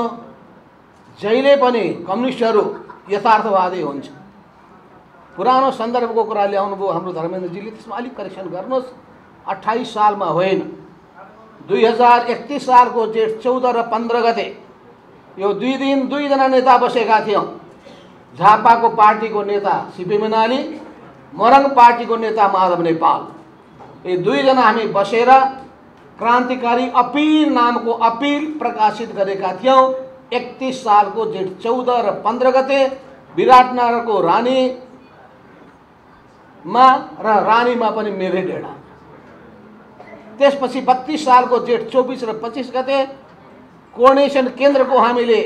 जहिले पनि कम्युनिस्टहरू यथार्थवादी हुन्छ। पुरानो सन्दर्भको कुरा ल्याउनुभयो हाम्रो धर्मेन्द्रजीले, त्यसमा अलिक करेक्सन गर्नुहोस्। 28 सालमा होइन, 2031 सालको जेठ 14 र 15 गते यो 2 दिन 2 जना नेता बसेका थियौँ। झापाको पार्टीको नेता सिपी मैनाली, मोरङ पार्टीको नेता माधव नेपाल। ये 2 जना हामी बसेर क्रान्तिकारी अपिल नामको अपिल प्रकाशित गरेका थियौँ। 31 सालको जेठ 14 र 15 गते विराटनगरको रानीमा र रानीमा पनि मेरै डेढा। त्यसपछि 32 सालको जेठ 24 र 25 गते कोर्डिनेसन केन्द्रको हामीले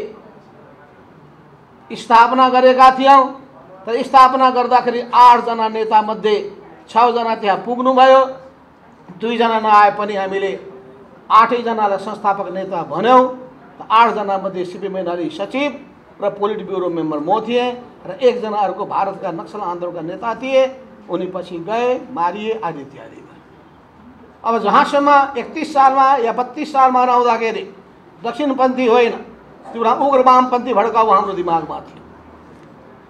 स्थापना गरेका थियौँ। तर स्थापना गर्दाखेरि 8 जना नेता मध्ये 6 जना त्यहाँ पुग्नुभयो, 2 जना नआए पनि हामीले 8 जनालाई संस्थापक नेता भन्यौँ। 8 जना मध्ये सीपी मैनाली सचिव र पोलिट ब्युरो मेम्बर म थिएँ र 1 जना अर्को भारतका नक्सल आन्दोलनका नेता थिए। उनी पछि गए, मारिए, आदि इत्यादि। अब जहाँसम्म 31 सालमा या 32 सालमा रहँदाखेरि दक्षिणपन्थी होइन, त्यो उग्र वामपन्थी भड्काउ हाम्रो दिमागमा थियो।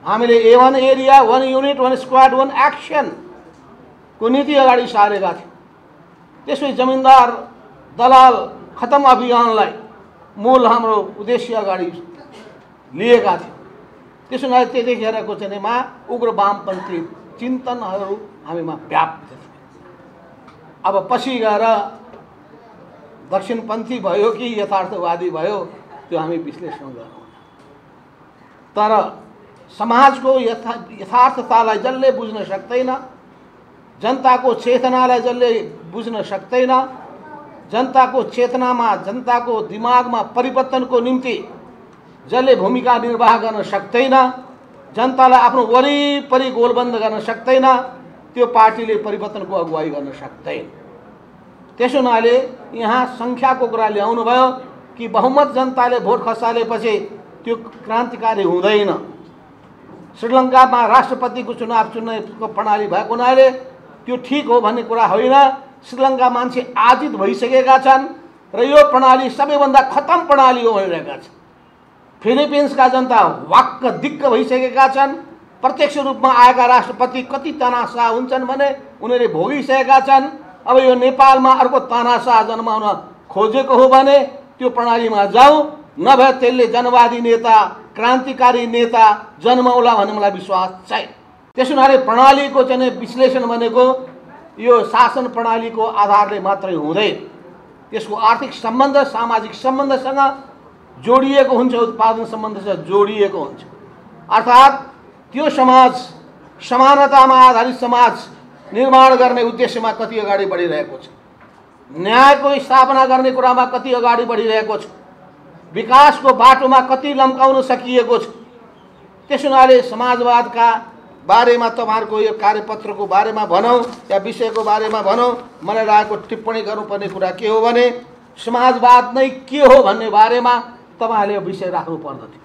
हामीले A1 area, 1 unit, 1 squad, 1 action को नीति अगाडि सारेका थियौँ। त्यसपछि जमिनदार दलाल खतम अभियानलाई मूल हाम्रो उद्देश्य अगाडि लिएका थियौँ। त्यसो हुँदा त्यतिखेरको चाहिँमा उग्र वामपन्थी चिन्तनहरू हामीमा व्याप्त थिए। अब पछि गएर दक्षिणपन्थी भयो कि यथार्थवादी भयो त्यो हामी विश्लेषण गरौँ। तर समाजको यथार्थतालाई जसले बुझ्न सक्दैन, जनताको चेतनालाई जसले बुझ्न सक्दैन, जनताको चेतनामा, जनताको दिमागमा परिवर्तनको निम्ति जसले भूमिका निर्वाह गर्न सक्दैन, जनतालाई आफ्नो वरिपरि गोलबन्द गर्न सक्दैन, त्यो पार्टीले परिवर्तनको अगुवाई गर्न सक्दैन। त्यसो हुनाले यहाँ सङ्ख्याको कुरा ल्याउनु भयो कि बहुमत जनताले भोट खसालेपछि त्यो क्रान्तिकारी हुँदैन। श्रीलङ्कामा राष्ट्रपतिको चुनाव चुन्नेको प्रणाली भएको हुनाले त्यो ठिक हो भन्ने कुरा होइन। श्रीलङ्का मान्छे आजित भइसकेका छन् र यो प्रणाली सबैभन्दा खतम प्रणाली हो भनिरहेका छन्। फिलिपिन्सका जनता वाक्क दिक्क भइसकेका छन्। प्रत्यक्ष रूपमा आएका राष्ट्रपति कति तानाशाह हुन्छन् भने उनीहरूले भोगिसकेका छन्। अब यो नेपालमा अर्को तानाशाह जन्माउन खोजेको हो भने त्यो प्रणालीमा जाउँ, नभए त्यसले जनवादी नेता, क्रान्तिकारी नेता जन्माउला भन्ने मलाई विश्वास छैन। त्यसो हुनाले प्रणालीको चाहिँ विश्लेषण भनेको यो शासन प्रणालीको आधारले मात्रै हुँदैन, त्यसको आर्थिक सम्बन्ध, सामाजिक सम्बन्धसँग जोडिएको हुन्छ, उत्पादन सम्बन्धसँग जोडिएको हुन्छ। अर्थात् त्यो समाज समानतामा आधारित समाज निर्माण गर्ने उद्देश्यमा कति अगाडि बढिरहेको छ, न्यायको स्थापना गर्ने कुरामा कति अगाडि बढिरहेको छ, विकासको बाटोमा कति लम्काउन सकिएको छ। त्यसो हुनाले समाजवादका बारेमा तपाईँहरूको यो कार्यपत्रको बारेमा भनौँ या विषयको बारेमा भनौँ, मलाई लागेको टिप्पणी गर्नुपर्ने कुरा के हो भने समाजवाद नै के हो भन्ने बारेमा तपाईँहरूले विषय राख्नु पर्दथ्यो,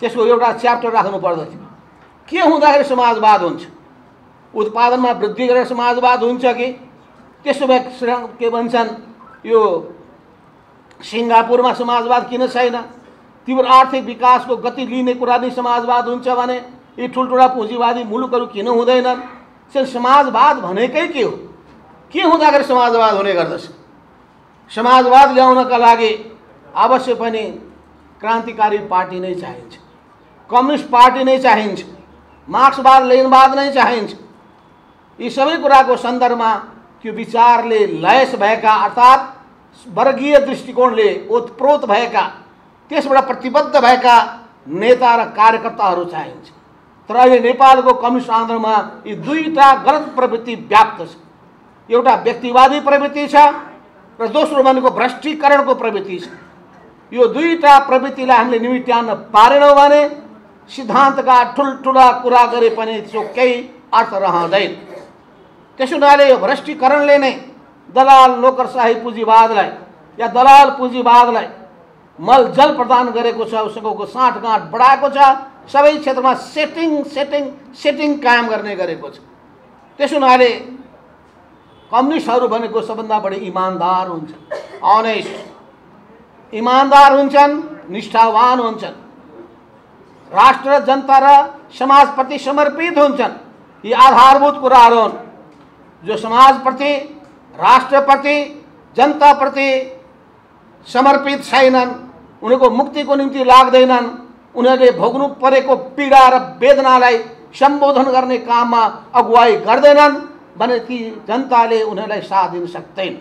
त्यसको एउटा च्याप्टर राख्नु पर्दथ्यो। के हुँदाखेरि समाजवाद हुन्छ? उत्पादनमा वृद्धि गरेर समाजवाद हुन्छ कि त्यसो भए के भन्छन् यो सिङ्गापुरमा समाजवाद किन छैन? तीव्र आर्थिक विकासको गति लिने कुरा नै समाजवाद हुन्छ भने यी ठुल्ठुला पुँजीवादी मुलुकहरू किन हुँदैनन्? समाजवाद भनेकै के हो? के हुँदाखेरि समाजवाद हुने गर्दछ? समाजवाद ल्याउनका लागि अवश्य पनि क्रान्तिकारी पार्टी नै चाहिन्छ, कम्युनिस्ट पार्टी नै चाहिन्छ, मार्क्सवाद लेनिनवाद नै चाहिन्छ। यी सबै कुराको सन्दर्भमा त्यो विचारले लयस भएका, अर्थात् वर्गीय दृष्टिकोणले ओतप्रोत भएका, त्यसबाट प्रतिबद्ध भएका नेता र कार्यकर्ताहरू चाहिन्छ। तर अहिले नेपालको कम्युनिस्ट आन्दोलनमा यी दुईटा गलत प्रवृत्ति व्याप्त छ। एउटा व्यक्तिवादी प्रवृत्ति छ र दोस्रो भनेको भ्रष्टीकरणको प्रवृत्ति छ। यो दुईटा प्रवृत्तिलाई हामीले निमित्यान्न पारेनौँ भने सिद्धान्तका ठुल्ठुला कुरा गरे पनि त्यसको केही अर्थ रहँदैन। त्यसो हुनाले यो भ्रष्टीकरणले नै दलाल नोकरशाही पुँजीवादलाई या दलाल पुँजीवादलाई मलजल प्रदान गरेको छ, उसको साँठगाँठ बढाएको छ, सबै क्षेत्रमा सेटिङ कायम गर्ने गरेको छ। त्यसो हुनाले कम्युनिस्टहरू भनेको सबभन्दा बढी इमान्दार हुन्छन्, अनेस्ट इमान्दार हुन्छन्, निष्ठावान हुन्छन्, राष्ट्र, जनता र समाजप्रति समर्पित हुन्छन्। यी आधारभूत कुराहरू हुन् जो समाजप्रति, राष्ट्रप्रति, जनताप्रति समर्पित छैनन्। उनीहरूको मुक्तिको निम्ति लाग्दैनन्। उनीहरूले भोग्नु परेको पीडा र वेदनालाई सम्बोधन गर्ने काममा अगुवाई गर्दैनन् भने ती जनताले उनीहरूलाई साथ दिन सक्दैन।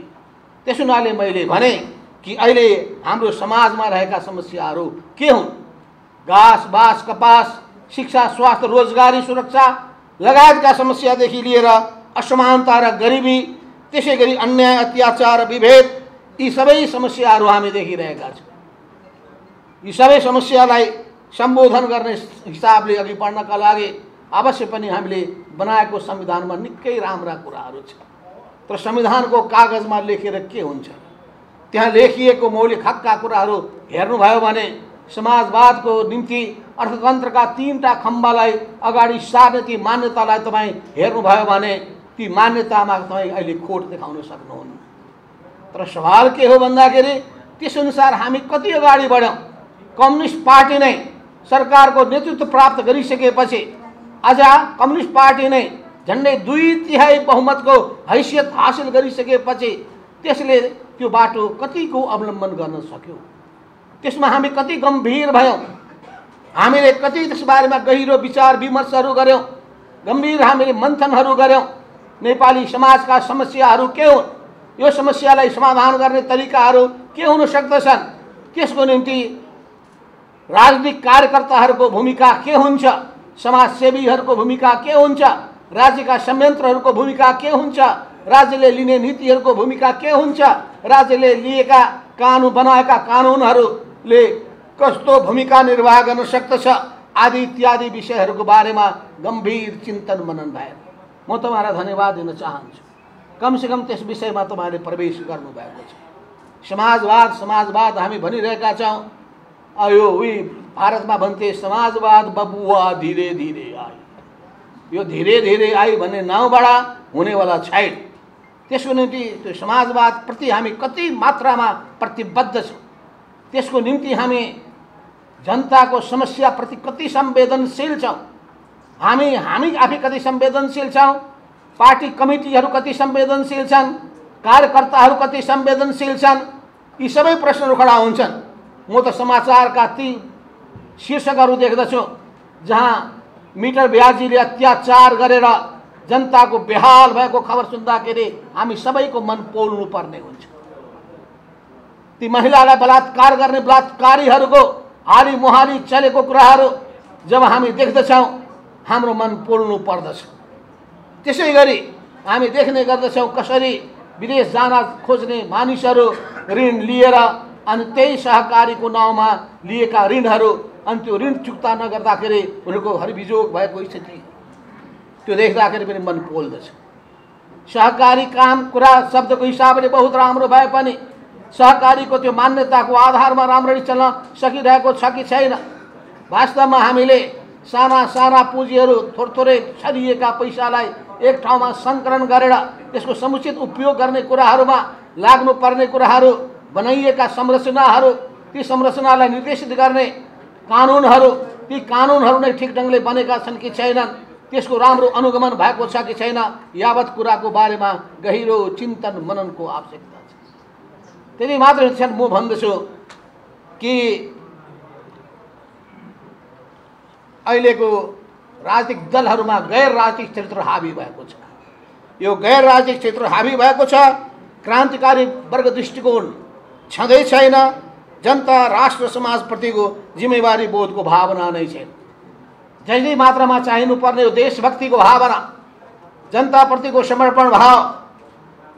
त्यसो हुनाले मैले भने कि अहिले हाम्रो समाजमा रहेका समस्याहरू के हुन्? घाँस बाँस कपास, शिक्षा, स्वास्थ्य, रोजगारी, सुरक्षा लगायतका समस्यादेखि लिएर असमानता र गरिबी, त्यसै गरी अन्याय, अत्याचार, विभेद, यी सबै समस्याहरू हामी देखिरहेका छौँ। यी सबै समस्यालाई सम्बोधन गर्ने हिसाबले अघि बढ्नका लागि अवश्य पनि हामीले बनाएको संविधानमा निकै राम्रा कुराहरू छ। तर संविधानको कागजमा लेखेर के हुन्छ? त्यहाँ लेखिएको मौलिक हकका कुराहरू हेर्नुभयो भने समाजवादको निम्ति अर्थतन्त्रका 3टा खम्बालाई अगाडि सार्ने ती मान्यतालाई तपाईँ हेर्नुभयो भने ती मान्यतामा तपाईँ अहिले खोट देखाउन सक्नुहुन्न। तर सवाल के हो भन्दाखेरि त्यसअनुसार हामी कति अगाडि बढ्यौँ? कम्युनिस्ट पार्टी नै सरकारको नेतृत्व प्राप्त गरिसकेपछि आज कम्युनिस्ट पार्टी नै झन्डै 2/3 बहुमतको हैसियत हासिल गरिसकेपछि त्यसले त्यो बाटो कतिको अवलम्बन गर्न सक्यो? त्यसमा हामी कति गम्भीर भयौँ? हामीले कति त्यसबारेमा गहिरो विचार विमर्शहरू गऱ्यौँ, गम्भीर हामीले मन्थनहरू गऱ्यौँ। नेपाली समाजका समस्याहरू के हुन्, यो समस्यालाई समाधान गर्ने तरिकाहरू के हुन सक्दछन्, त्यसको निम्ति राजनीतिक कार्यकर्ताहरूको भूमिका के हुन्छ, समाजसेवीहरूको भूमिका के हुन्छ, राज्यका संयन्त्रहरूको भूमिका के हुन्छ, राज्यले लिने नीतिहरूको भूमिका के हुन्छ, राज्यले लिएका कानुन बनाएका कानुनहरूले कस्तो भूमिका निर्वाह गर्न सक्दछ आदि इत्यादि विषयहरूको बारेमा गम्भीर चिन्तन मनन भयो। म तपाईँलाई धन्यवाद दिन चाहन्छु। कमसेकम त्यस विषयमा तपाईँले प्रवेश गर्नुभएको छ। समाजवाद हामी भनिरहेका छौँ। यो भारतमा भन्थे समाजवाद बबुवा धीरे धीरे आयो। यो धीरे धीरे आयो भन्ने नाउँबाट हुनेवाला छैन। त्यसको निम्ति त्यो समाजवादप्रति हामी कति मात्रामा प्रतिबद्ध छौँ, त्यसको निम्ति हामी जनताको समस्याप्रति कति संवेदनशील छौँ, हामी आफै कति संवेदनशील छौँ, पार्टी कमिटीहरू कति संवेदनशील छन्, कार्यकर्ताहरू कति संवेदनशील छन्, यी सबै प्रश्नहरू खडा हुन्छन्। म त समाचारका ती शीर्षकहरू देख्दछु जहाँ मिटर ब्याजीले अत्याचार गरेर जनताको बेहाल भएको खबर सुन्दाखेरि हामी सबैको मन पोल्नु पर्ने हुन्छ। ती महिलालाई बलात्कार गर्ने बलात्कारीहरूको हाली मुहाली चलेको कुराहरू जब हामी देख्दछौँ हाम्रो मन पोल्नु पर्दछ। त्यसै गरी हामी देख्ने गर्दछौँ कसरी विदेश जान खोज्ने मानिसहरू ऋण लिएर अनि त्यही सहकारीको नाउँमा लिएका ऋणहरू अनि त्यो ऋण चुक्ता नगर्दाखेरि उनीहरूको हरिबिजोग भएको स्थिति त्यो देख्दाखेरि पनि मन पोल्दछ। सहकारी काम कुरा शब्दको हिसाबले बहुत राम्रो भए पनि सहकारीको त्यो मान्यताको आधारमा राम्ररी चल्न सकिरहेको छ कि छैन? वास्तवमा हामीले साना साना पुँजीहरू थोरै छरिएका पैसालाई एक ठाउँमा सङ्कलन गरेर त्यसको समुचित उपयोग गर्ने कुराहरूमा लाग्नुपर्ने कुराहरू, बनाइएका संरचनाहरू, ती संरचनालाई निर्देशित गर्ने कानुनहरू, ती कानुनहरू नै ठिक ढङ्गले बनेका छन् कि छैनन्, त्यसको राम्रो अनुगमन भएको छ कि छैन, यावत कुराको बारेमा गहिरो चिन्तन मननको आवश्यकता छ। त्यति मात्र क्षण म भन्दछु कि अहिलेको राजनीतिक दलहरूमा गैर राजनीतिक चरित्र हावी भएको छ। यो गैर राजनीतिक चरित्र हावी भएको छ। क्रान्तिकारी वर्ग दृष्टिकोण छँदै छैन। जनता राष्ट्र समाजप्रतिको जिम्मेवारी बोधको भावना नै छैन। जति मात्रामा चाहिनुपर्ने यो देशभक्तिको भावना, जनताप्रतिको समर्पण भाव,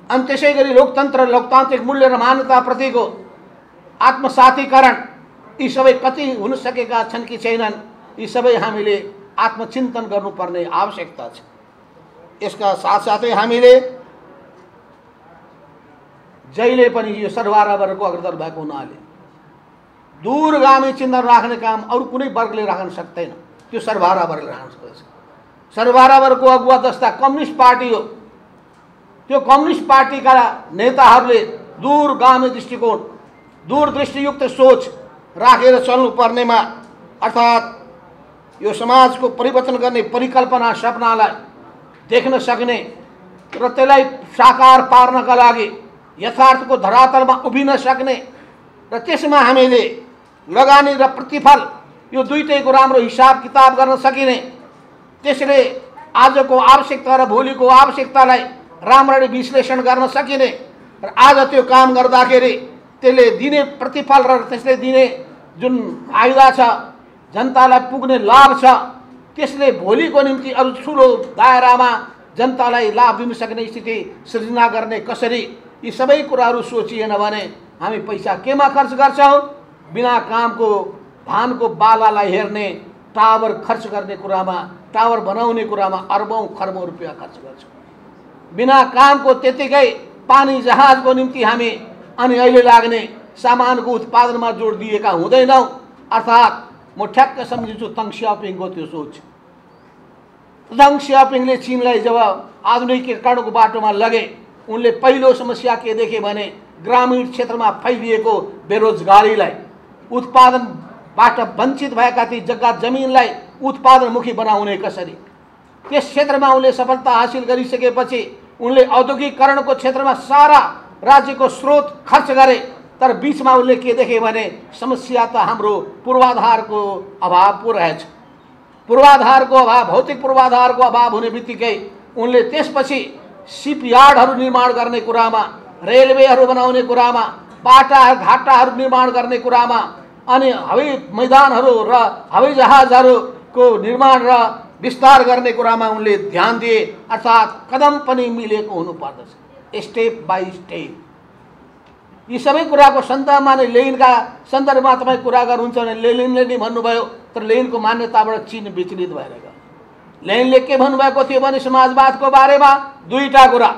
अनि त्यसै गरी लोकतन्त्र लोकतान्त्रिक मूल्य र मान्यताप्रतिको आत्मसातीकरण, यी सबै कति हुन सकेका छन् कि छैनन्, यी सबै हामीले आत्मचिन्तन गर्नुपर्ने आवश्यकता छ। यसका साथसाथै हामीले जहिले पनि यो सर्वहारावर्गको अग्रदल भएको हुनाले दूरगामी चिन्तन राख्ने काम अरू कुनै वर्गले राख्न सक्दैन, त्यो सर्वहारा वर्गले राख्न सक्दछ। सर्वहारा वर्गको अगुवा जस्ता कम्युनिस्ट पार्टी हो। त्यो कम्युनिस्ट पार्टीका नेताहरूले दूरगामी दृष्टिकोण, दूरदृष्टियुक्त सोच राखेर चल्नुपर्नेमा, अर्थात् यो समाजको परिवर्तन गर्ने परिकल्पना सपनालाई देख्न सक्ने र त्यसलाई साकार पार्नका लागि यथार्थको धरातलमा उभिन सक्ने र त्यसमा हामीले लगानी र प्रतिफल यो दुईटैको राम्रो हिसाब किताब गर्न सकिने, त्यसले आजको आवश्यकता र भोलिको आवश्यकतालाई राम्ररी विश्लेषण गर्न सकिने र आज त्यो काम गर्दाखेरि त्यसले दिने प्रतिफल र त्यसले दिने जुन फाइदा छ, जनतालाई पुग्ने लाभ छ, त्यसले भोलिको निम्ति अरू ठुलो दायरामा जनतालाई लाभ दिन सक्ने स्थिति सृजना गर्ने कसरी, यी सबै कुराहरू सोचिएन भने हामी पैसा केमा खर्च गर्छौँ? बिना कामको धानको बालालाई हेर्ने, टावर खर्च गर्ने कुरामा, टावर बनाउने कुरामा अरबौं खरबौं रुपियाँ खर्च गर्छौँ। बिना कामको त्यतिकै पानी जहाजको निम्ति हामी अनि अहिले लाग्ने सामानको उत्पादनमा जोड दिएका हुँदैनौँ। अर्थात् म ठ्याक्क सम्झिन्छु तङ सियाओपिङको त्यो सोच। तङ सियाओपिङले चीनलाई जब आधुनिकीकरणको बाटोमा लगे, उनले पहिलो समस्या के देखे भने ग्रामीण क्षेत्रमा फैलिएको बेरोजगारीलाई, उत्पादनबाट वञ्चित भएका ती जग्गा जमिनलाई उत्पादनमुखी बनाउने कसरी। त्यस क्षेत्रमा उनले सफलता हासिल गरिसकेपछि उनले औद्योगिकीकरणको क्षेत्रमा सारा राज्यको स्रोत खर्च गरे। तर बीचमा उनले के देखे भने समस्या त हाम्रो पूर्वाधारको अभाव पो रहेछ। पूर्वाधारको अभाव, भौतिक पूर्वाधारको अभाव हुने बित्तिकै उनले त्यसपछि सिपयार्डहरू निर्माण गर्ने कुरामा, रेलवेहरू बनाउने कुरामा, बाटा घाटाहरू निर्माण गर्ने कुरामा अनि हवाई मैदानहरू र हवाई जहाजहरूको निर्माण र विस्तार गर्ने कुरामा उनले ध्यान दिए। अर्थात् कदम पनि मिलेको हुनुपर्दछ, स्टेप बाई स्टेप। यी सबै कुराको सन्दर्भमा नै लेनिनका सन्दर्भमा तपाईँ कुरा गर्नुहुन्छ भने लेनिनले नै भन्नुभयो, तर लेनिनको मान्यताबाट चीन विचलित भएर गयो। लेनिनले के भन्नुभएको थियो भने समाजवादको बारेमा दुईटा कुरा,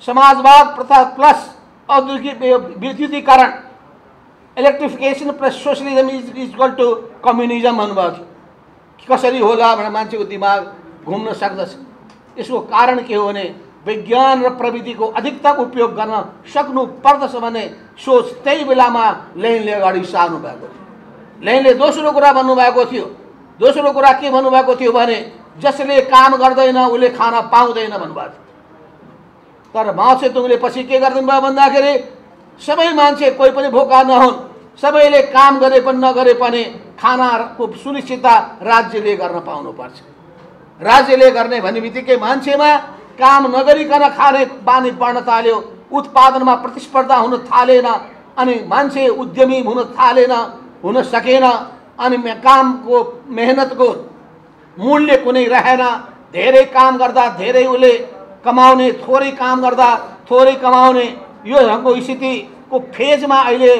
समाजवाद प्लस औद्योगिक विद्युतीकरण, electrification plus socialism is equal to communism भन्नुभएको थियो। कसरी होला भनेर मान्छेको दिमाग घुम्न सक्दछ। यसको कारण के हो भने विज्ञान र प्रविधिको अधिकतम उपयोग गर्न सक्नु पर्दछ भन्ने सोच त्यही बेलामा लेनिनले अगाडि सार्नु भएको थियो। लेनिनले दोस्रो कुरा भन्नुभएको थियो। दोस्रो कुरा के भन्नुभएको थियो भने जसले काम गर्दैन उसले खान पाउँदैन भन्नुभएको थियो। तर माओ त्से-तुङले पछि के गरिदिनु भयो भन्दाखेरि सबै मान्छे कोही पनि भोका नहुन्, सबैले काम गरे पनि नगरे पनि खानाको सुनिश्चितता राज्यले गर्न पाउनुपर्छ। राज्यले गर्ने भन्ने बित्तिकै मान्छेमा काम नगरिकन खाने बानी पर्न थाल्यो, उत्पादनमा प्रतिस्पर्धा हुन थालेन, अनि मान्छे उद्यमी हुन थालेन, हुन सकेन, अनि कामको मेहनतको मूल्य कुनै रहेन। धेरै काम गर्दा धेरै उसले कमाउने, थोरै काम गर्दा थोरै कमाउने, यो ढङ्गको स्थितिको फेजमा अहिले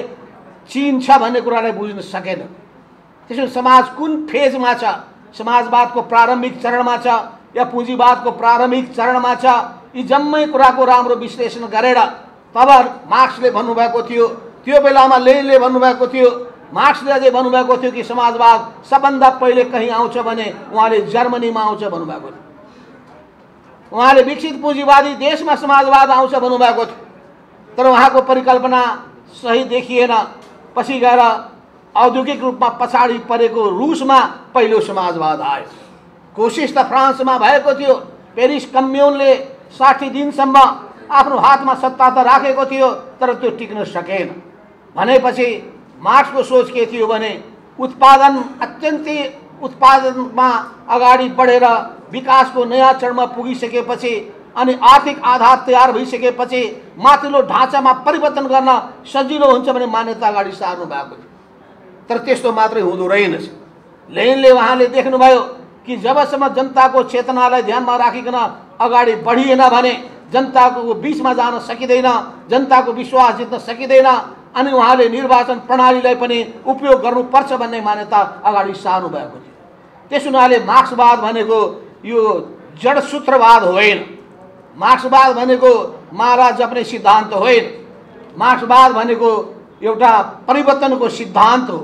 चीन छ भन्ने कुरालाई बुझ्न सकेन। त्यसो समाज कुन फेजमा छ? समाजवादको प्रारम्भिक चरणमा छ या पुँजीवादको प्रारम्भिक चरणमा छ? यी जम्मै कुराको राम्रो विश्लेषण गरेर तब मार्क्सले भन्नुभएको थियो, त्यो बेलामा लेनिनले भन्नुभएको थियो, मार्क्सले अझै भन्नुभएको थियो कि समाजवाद सबभन्दा पहिले कहीँ आउँछ भने उहाँले जर्मनीमा आउँछ भन्नुभएको थियो। उहाँले विकसित पुँजीवादी देशमा समाजवाद आउँछ भन्नुभएको थियो, तर उहाँको परिकल्पना सही देखिएन। पछि गएर औद्योगिक रूपमा पछाडि परेको रुसमा पहिलो समाजवाद आयो। कोसिस त फ्रान्समा भएको थियो। पेरिस कम्युनले 60 दिनसम्म आफ्नो हातमा सत्ता त राखेको थियो, तर त्यो टिक्न सकेन। भनेपछि मार्क्सको सोच के थियो भने उत्पादन अत्यन्तै उत्पादनमा अगाडि बढेर विकासको नयाँ चरणमा पुगिसकेपछि अनि आर्थिक आधार तयार भइसकेपछि माथिल्लो ढाँचामा परिवर्तन गर्न सजिलो हुन्छ भन्ने मान्यता अगाडि सार्नु भएको थियो। तर त्यस्तो मात्रै हुँदो रहेनछ। लेनिनले उहाँले देख्नुभयो कि जबसम्म जनताको चेतनालाई ध्यानमा राखिकन अगाडि बढिएन भने जनताको बीचमा जान सकिँदैन, जनताको विश्वास जित्न सकिँदैन, अनि उहाँले निर्वाचन प्रणालीलाई पनि उपयोग गर्नुपर्छ भन्ने मान्यता अगाडि सार्नु भएको थियो। त्यस हुनाले मार्क्सवाद भनेको यो जडसूत्रवाद होइन, मार्क्सवाद भनेको माला जप्ने सिद्धान्त होइन, मार्क्सवाद भनेको एउटा परिवर्तनको सिद्धान्त हो।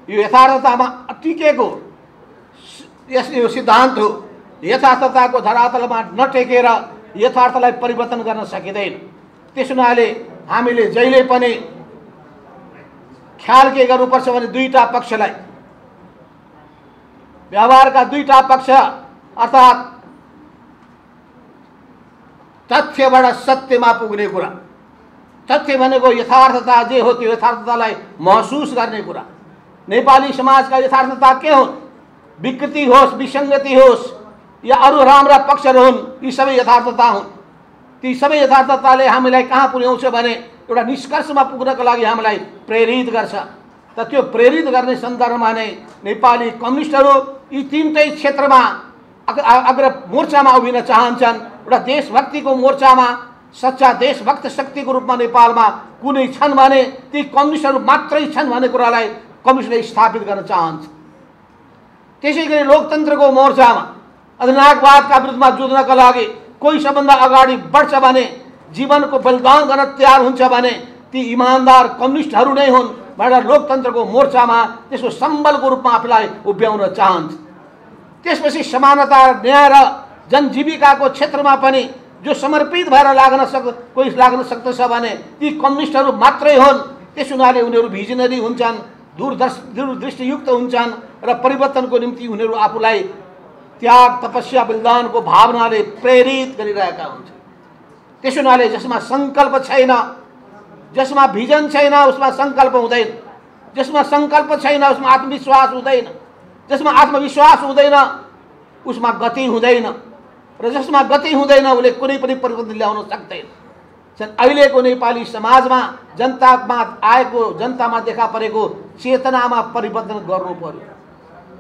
यो यथार्थतामा टिकेको यो सिद्धान्त हो। यथार्थताको धरातलमा नटेकेर यथार्थलाई परिवर्तन गर्न सकिँदैन। त्यस हुनाले हामीले जहिले पनि ख्याल के गर्नुपर्छ भने दुईटा पक्षलाई, व्यवहारका दुईटा पक्ष अर्थात् तथ्यबाट सत्यमा पुग्ने कुरा, तथ्य भनेको यथार्थता जे हो त्यो यथार्थतालाई महसुस गर्ने कुरा। नेपाली समाजका यथार्थता के हुन्? विकृति होस्, विसङ्गति होस् या अरू राम्रा पक्षहरू हुन्, यी सबै यथार्थता हुन्। ती सबै यथार्थताले हामीलाई कहाँ पुर्याउँछ भने एउटा निष्कर्षमा पुग्नको लागि हामीलाई प्रेरित गर्छ। त त्यो प्रेरित गर्ने सन्दर्भमा नै नेपाली कम्युनिस्टहरू यी तीनटै क्षेत्रमा अग्र मोर्चामा उभिन चाहन्छन्। एउटा देशभक्तिको मोर्चामा सच्चा देशभक्त शक्तिको रूपमा नेपालमा कुनै छन् भने ती कम्युनिस्टहरू मात्रै छन् भन्ने कुरालाई कम्युनिस्टले स्थापित गर्न चाहन्छ। त्यसै गरी लोकतन्त्रको मोर्चामा अधिनायकवादका विरुद्धमा जुझ्नका लागि कोही सबभन्दा अगाडि बढ्छ भने, जीवनको बलिदान गर्न तयार हुन्छ भने ती इमान्दार कम्युनिस्टहरू नै हुन् भनेर लोकतन्त्रको मोर्चामा त्यसको सम्बलको रूपमा आफूलाई उभ्याउन चाहन्छ। त्यसपछि समानता, न्याय र जनजीविकाको क्षेत्रमा पनि जो समर्पित भएर कोही लाग्न सक्दछ भने ती कम्युनिस्टहरू मात्रै हुन्। त्यस हुनाले उनीहरू भिजनरी हुन्छन्, दूरदृष्टियुक्त हुन्छन् र परिवर्तनको निम्ति उनीहरू आफूलाई त्याग, तपस्या, बलिदानको भावनाले प्रेरित गरिरहेका हुन्छन्। त्यस हुनाले जसमा सङ्कल्प छैन, जसमा भिजन छैन, उसमा सङ्कल्प हुँदैन। जसमा सङ्कल्प छैन उसमा आत्मविश्वास हुँदैन। जसमा आत्मविश्वास हुँदैन उसमा गति हुँदैन र जसमा गति हुँदैन उसले कुनै पनि परिवर्तन ल्याउन सक्दैन। अहिलेको नेपाली समाजमा जनतामा देखा परेको चेतनामा परिवर्तन गर्नु पर्यो।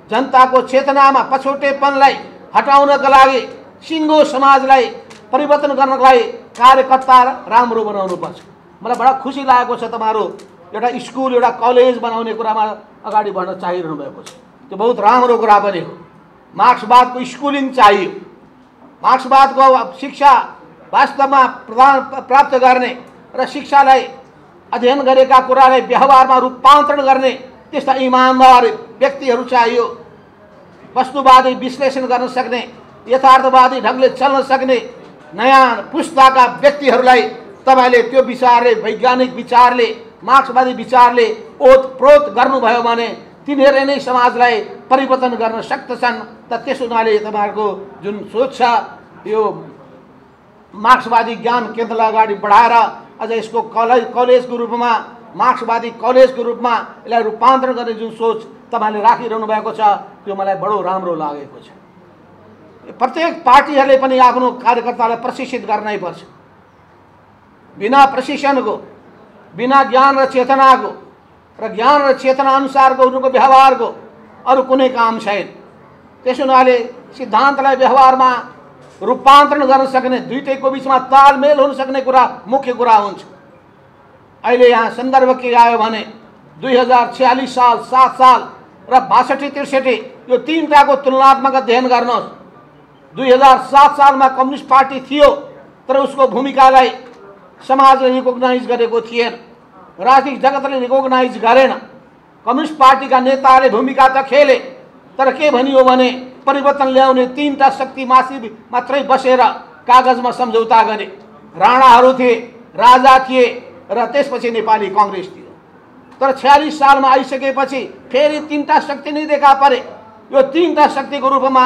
जनताको चेतनामा पछौटेपनलाई हटाउनका लागि, सिङ्गो समाजलाई परिवर्तन गर्नका लागि कार्यकर्ता राम्रो बनाउनु पर्छ। मलाई बडा खुसी लागेको छ तपाईँहरू एउटा स्कुल, एउटा कलेज बनाउने कुरामा अगाडि बढ्न चाहिरहनु भएको छ। त्यो बहुत राम्रो कुरा पनि हो। मार्क्सवादको स्कुलिङ चाहियो। मार्क्सवादको शिक्षा वास्तवमा प्राप्त गर्ने र शिक्षालाई अध्ययन गरेका कुरालाई व्यवहारमा रूपान्तरण गर्ने त्यस्ता इमानदार व्यक्तिहरू चाहियो। वस्तुवादी विश्लेषण गर्न सक्ने, यथार्थवादी ढङ्गले चल्न सक्ने नयाँ पुस्ताका व्यक्तिहरूलाई तपाईँले त्यो विचारले, वैज्ञानिक विचारले, मार्क्सवादी विचारले ओतप्रोत गर्नुभयो भने तिनीहरूले नै समाजलाई परिवर्तन गर्न सक्दछन्। त त्यस हुनाले तपाईँहरूको जुन सोच छ यो मार्क्सवादी ज्ञान केन्द्रलाई अगाडि बढाएर अझ यसको कलेजको रूपमा, मार्क्सवादी कलेजको रूपमा यसलाई रूपान्तरण गर्ने जुन सोच तपाईँले राखिरहनु भएको छ त्यो मलाई बडो राम्रो लागेको छ। प्रत्येक पार्टीहरूले पनि आफ्नो कार्यकर्तालाई प्रशिक्षित गर्नै पर्छ। बिना प्रशिक्षणको, बिना ज्ञान र चेतनाको र ज्ञान र चेतना अनुसारको उनीहरूको व्यवहारको अरू कुनै काम छैन। त्यस हुनाले सिद्धान्तलाई व्यवहारमा रूपान्तरण गर्न सक्ने, दुईटैको बिचमा तालमेल हुन सक्ने कुरा मुख्य कुरा हुन्छ। अहिले यहाँ सन्दर्भ के आयो भने 2046 साल, 7 साल र 62-63 यो तीनटाको तुलनात्मक अध्ययन गर्नुहोस्। 2007 सालमा कम्युनिस्ट पार्टी थियो तर उसको भूमिकालाई समाजले रिकग्नाइज गरेको थिएन, राजनीतिक जगतले रिकग्नाइज गरेन। कम्युनिस्ट पार्टीका नेताहरूले भूमिका त खेले तर के भनियो भने परिवर्तन ल्याउने तीनटा शक्ति मात्रै बसेर कागजमा सम्झौता गरे। राणाहरू थिए, राजा थिए र त्यसपछि नेपाली काङ्ग्रेस थियो। तर 46 सालमा आइसकेपछि फेरि तीनटा शक्ति नै देखा परे। यो तीनटा शक्तिको रूपमा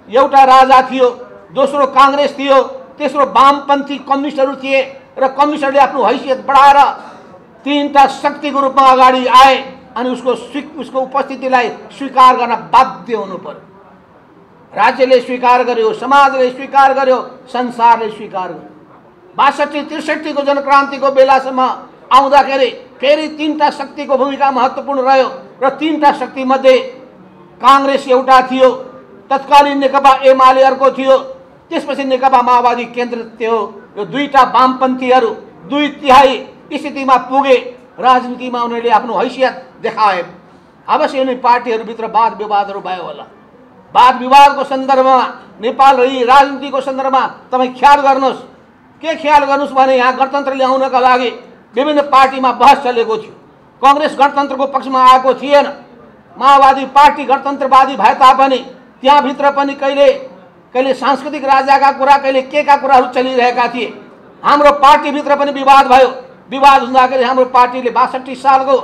एउटा राजा थियो, दोस्रो काङ्ग्रेस थियो, तेस्रो वामपन्थी कम्युनिस्टहरू थिए र कम्युनिस्टहरूले आफ्नो हैसियत बढाएर तीनटा शक्तिको रूपमा अगाडि आए अनि उसको उपस्थितिलाई स्वीकार गर्न बाध्य हुनु पर्यो। राज्यले स्वीकार गर्यो, समाजले स्वीकार गर्यो, संसारले स्वीकार गर्यो। 62-63 को जनक्रान्तिको बेलासम्म आउँदाखेरि फेरि तीनटा शक्तिको भूमिका महत्त्वपूर्ण रह्यो र तीनटा शक्ति मध्ये काङ्ग्रेस एउटा थियो, तत्कालीन नेकपा एमाले अर्को थियो, त्यसपछि नेकपा माओवादी केन्द्र थियो। यो दुईटा वामपन्थीहरू 2/3 स्थितिमा पुगे। राजनीतिमा उनीहरूले आफ्नो हैसियत देखाए। अवश्य यिनी पार्टीहरूभित्र वाद विवादहरू भयो होला। वाद विवादको सन्दर्भमा नेपाल राजनीतिको सन्दर्भमा तपाईँ ख्याल गर्नुहोस्। के ख्याल गर्नुहोस् भने यहाँ गणतन्त्र ल्याउनका लागि विभिन्न पार्टीमा बहस चलेको थियो। काङ्ग्रेस गणतन्त्रको पक्षमा आएको थिएन। माओवादी पार्टी गणतन्त्रवादी भए तापनि त्यहाँभित्र पनि कहिले सांस्कृतिक राजाका कुरा, कहिले केका कुराहरू चलिरहेका थिए। हाम्रो पार्टीभित्र पनि विवाद भयो। विवाद हुँदाखेरि हाम्रो पार्टीले 62 सालको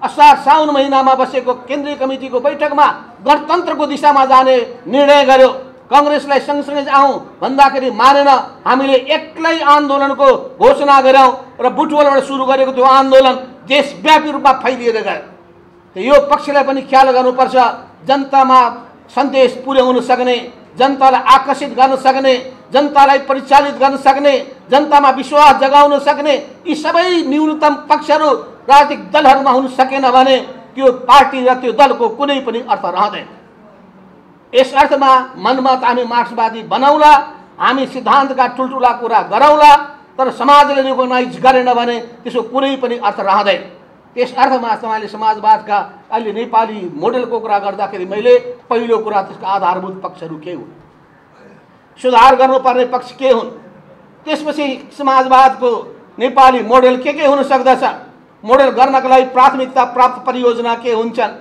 असार साउन महिनामा बसेको केन्द्रीय कमिटीको बैठकमा गणतन्त्रको दिशामा जाने निर्णय गर्यो। काङ्ग्रेसलाई सँगसँगै आउँ भन्दाखेरि मानेन। हामीले एक्लै आन्दोलनको घोषणा गऱ्यौँ र बुटवलबाट सुरु गरेको त्यो आन्दोलन देशव्यापी रूपमा फैलिएर गयो। यो पक्षलाई पनि ख्याल गर्नुपर्छ। जनतामा सन्देश पुर्याउन सक्ने, जनतालाई आकर्षित गर्न सक्ने, जनतालाई परिचालित गर्न सक्ने, जनतामा विश्वास जगाउन सक्ने यी सबै न्यूनतम पक्षहरू राजनीतिक दलहरूमा हुन सकेन भने त्यो पार्टी र त्यो दलको कुनै पनि अर्थ रहँदैन। यस अर्थमा मनमा त हामी मार्क्सवादी बनाउला, हामी सिद्धान्तका ठुल्ठुला कुरा गरौँला, तर समाजले रिकग्नाइज गरेन भने त्यसको कुनै पनि अर्थ रहँदैन। त्यस अर्थमा तपाईँले समाजवादका अहिले नेपाली मोडेलको कुरा गर्दाखेरि मैले पहिलो कुरा त्यसको आधारभूत पक्षहरू के हुन्, सुधार गर्नुपर्ने पक्ष के हुन्, त्यसपछि समाजवादको नेपाली मोडेल के हुन सक्दछ, मोडेल गर्नका लागि प्राथमिकता प्राप्त परियोजना के हुन्छन्,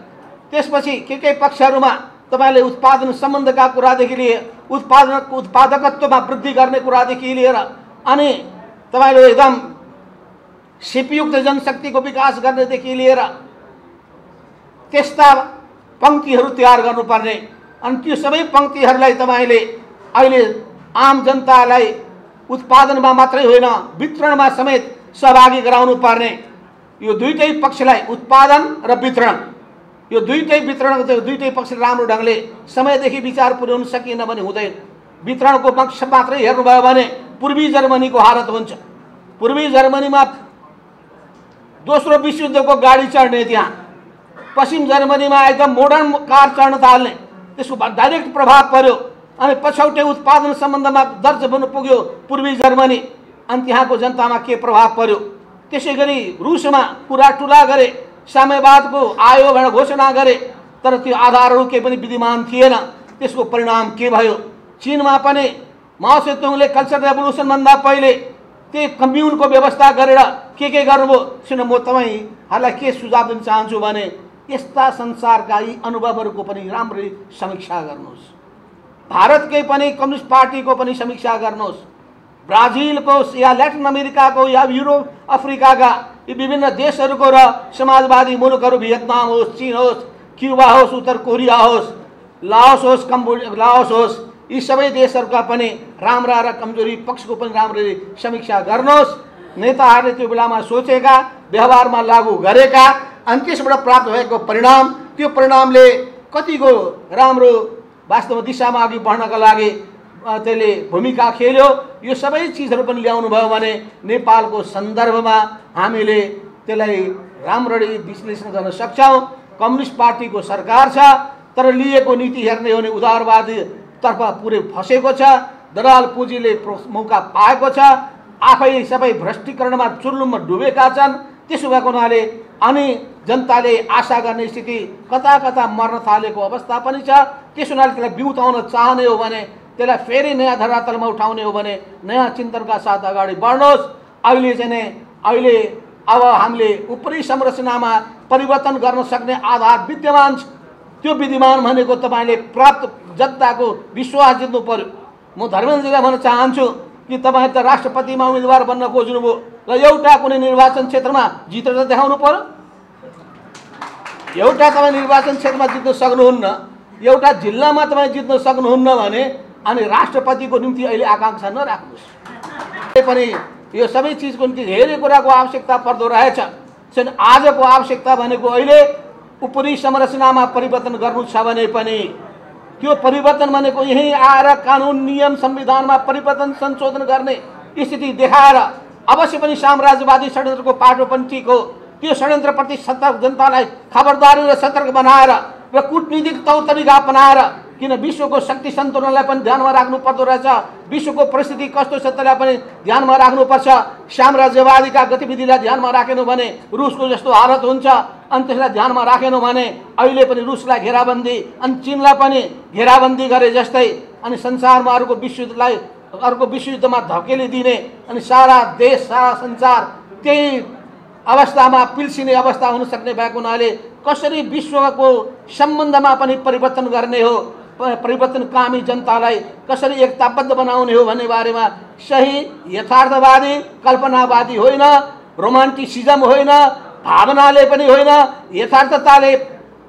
त्यसपछि के पक्षहरूमा तपाईँले उत्पादन सम्बन्धका कुरादेखि लिएर उत्पादकत्वमा वृद्धि गर्ने कुरादेखि लिएर अनि तपाईँले एकदम सिपयुक्त जनशक्तिको विकास गर्नेदेखि लिएर त्यस्ता पङ्क्तिहरू तयार गर्नुपर्ने अनि त्यो सबै पङ्क्तिहरूलाई तपाईँले अहिले आम जनतालाई उत्पादनमा मात्रै होइन वितरणमा समेत सहभागी गराउनु पर्ने। यो दुईटै पक्षलाई उत्पादन र वितरण यो दुईटै दुईटै पक्षले राम्रो ढङ्गले समयदेखि विचार पुर्याउन सकिएन भने हुँदैन। वितरणको पक्ष मात्रै हेर्नुभयो भने पूर्वी जर्मनीको हालत हुन्छ। पूर्वी जर्मनीमा दोस्रो विश्वयुद्धको गाडी चढ्ने, त्यहाँ पश्चिम जर्मनीमा एकदम मोडर्न कार चढ्न थाल्ने, त्यसको डाइरेक्ट प्रभाव पर्यो अनि पछौटे उत्पादन सम्बन्धमा दर्ज बन्न पुग्यो पूर्वी जर्मनी अनि त्यहाँको जनतामा के प्रभाव पर्यो। त्यसै गरी रुसमा कुरा टुला गरे, साम्यवादको आयो भनेर घोषणा गरे, तर त्यो आधारहरू केही पनि विद्यमान थिएन। त्यसको परिणाम के भयो? चीनमा पनि माओ सेतुङले कल्चरल रेभोल्युसनभन्दा पहिले त्यही कम्युनको व्यवस्था गरेर के गर्नुभयो? सुन, म तपाईँहरूलाई के सुझाव दिन चाहन्छु भने यस्ता संसारका यी अनुभवहरूको पनि राम्ररी समीक्षा गर्नुहोस्। भारतकै पनि कम्युनिस्ट पार्टीको पनि समीक्षा गर्नुहोस्। ब्राजिलको या ल्याटिन अमेरिकाको या युरोप अफ्रिकाका यी विभिन्न देशहरूको र समाजवादी मुलुकहरू, भियतनाम होस्, चीन होस्, क्युबा होस्, उत्तर कोरिया होस्, लाओस होस्, लाओस होस्, यी सबै देशहरूका पनि राम्रा र कमजोरी पक्षको पनि राम्ररी समीक्षा गर्नुहोस्। नेताहरूले त्यो बेलामा सोचेका, व्यवहारमा लागू गरेका अनि त्यसबाट प्राप्त भएको परिणाम, त्यो परिणामले कतिको राम्रो वास्तवमा दिशामा अघि बढ्नका लागि त्यसले भूमिका खेल्यो। यो सबै चिजहरू पनि ल्याउनु भयो भने नेपालको सन्दर्भमा हामीले त्यसलाई राम्ररी विश्लेषण गर्न सक्छौँ। कम्युनिस्ट पार्टीको सरकार छ, तर लिएको नीति हेर्ने हो भने उदारवादी तर्फ पुरै फसेको छ। दलाल पुँजीले मौका पाएको छ, आफै सबै भ्रष्टीकरणमा चुर्लुममा डुबेका छन्। त्यसो भएको हुनाले अनि जनताले आशा गर्ने स्थिति कता कता मर्न थालेको अवस्था पनि छ। त्यसो हुनाले त्यसलाई बिउताउन चाहने हो भने, त्यसलाई फेरि नयाँ धरातलमा उठाउने हो भने नयाँ चिन्तनका साथ अगाडि बढ्नुहोस्। अहिले अब हामीले उपरी संरचनामा परिवर्तन गर्न सक्ने आधार विद्यमान छ। त्यो विद्यमान भनेको तपाईँले प्राप्त जनताको विश्वास जित्नु पर्यो। म धर्मेन्द्रजीलाई भन्न चाहन्छु कि तपाईँ त राष्ट्रपतिमा उम्मेदवार बन्न खोज्नुभयो र एउटा कुनै निर्वाचन क्षेत्रमा जितेर त देखाउनु पर्यो। एउटा तपाईँ निर्वाचन क्षेत्रमा जित्न सक्नुहुन्न, एउटा जिल्लामा तपाईँ जित्न सक्नुहुन्न भने अनि राष्ट्रपतिको निम्ति अहिले आकाङ्क्षा नराख्नुहोस्। पनि यो सबै चिजको निम्ति धेरै कुराको आवश्यकता पर्दो रहेछ। आजको आवश्यकता भनेको अहिले उपरी संरचनामा परिवर्तन गर्नु छ भने पनि त्यो परिवर्तन भनेको यही आएर कानुन नियम संविधानमा परिवर्तन संशोधन गर्ने स्थिति देखाएर अवश्य पनि साम्राज्यवादी षड्यन्त्रको पाटो पनि ठिक हो। त्यो षड्यन्त्रप्रति सतर्क जनतालाई खबरदारी र सतर्क बनाएर र कूटनीतिक तौर तरिका अपनाएर, किन विश्वको शक्ति सन्तुलनलाई पनि ध्यानमा राख्नु पर्दो रहेछ, विश्वको परिस्थिति कस्तो छ त्यसलाई पनि ध्यानमा राख्नुपर्छ। साम्राज्यवादीका गतिविधिलाई ध्यानमा राखेनौँ भने रुसको जस्तो हालत हुन्छ अनि त्यसलाई ध्यानमा राखेनौँ भने अहिले पनि रुसलाई घेराबन्दी अनि चीनलाई पनि घेराबन्दी गरे जस्तै अनि संसारमा अर्को विश्वयुद्धमा धकेलिदिने अनि सारा देश सारा संसार त्यही अवस्थामा पिल्सिने अवस्था हुन सक्ने भएको हुनाले कसरी विश्वको सम्बन्धमा पनि परिवर्तन गर्ने हो, परिवर्तनकामी जनतालाई कसरी एकताबद्ध बनाउने हो भन्ने बारेमा सही यथार्थवादी कल्पनावादी होइन, रोमान्टिसिजम होइन, भावनाले पनि होइन, यथार्थताले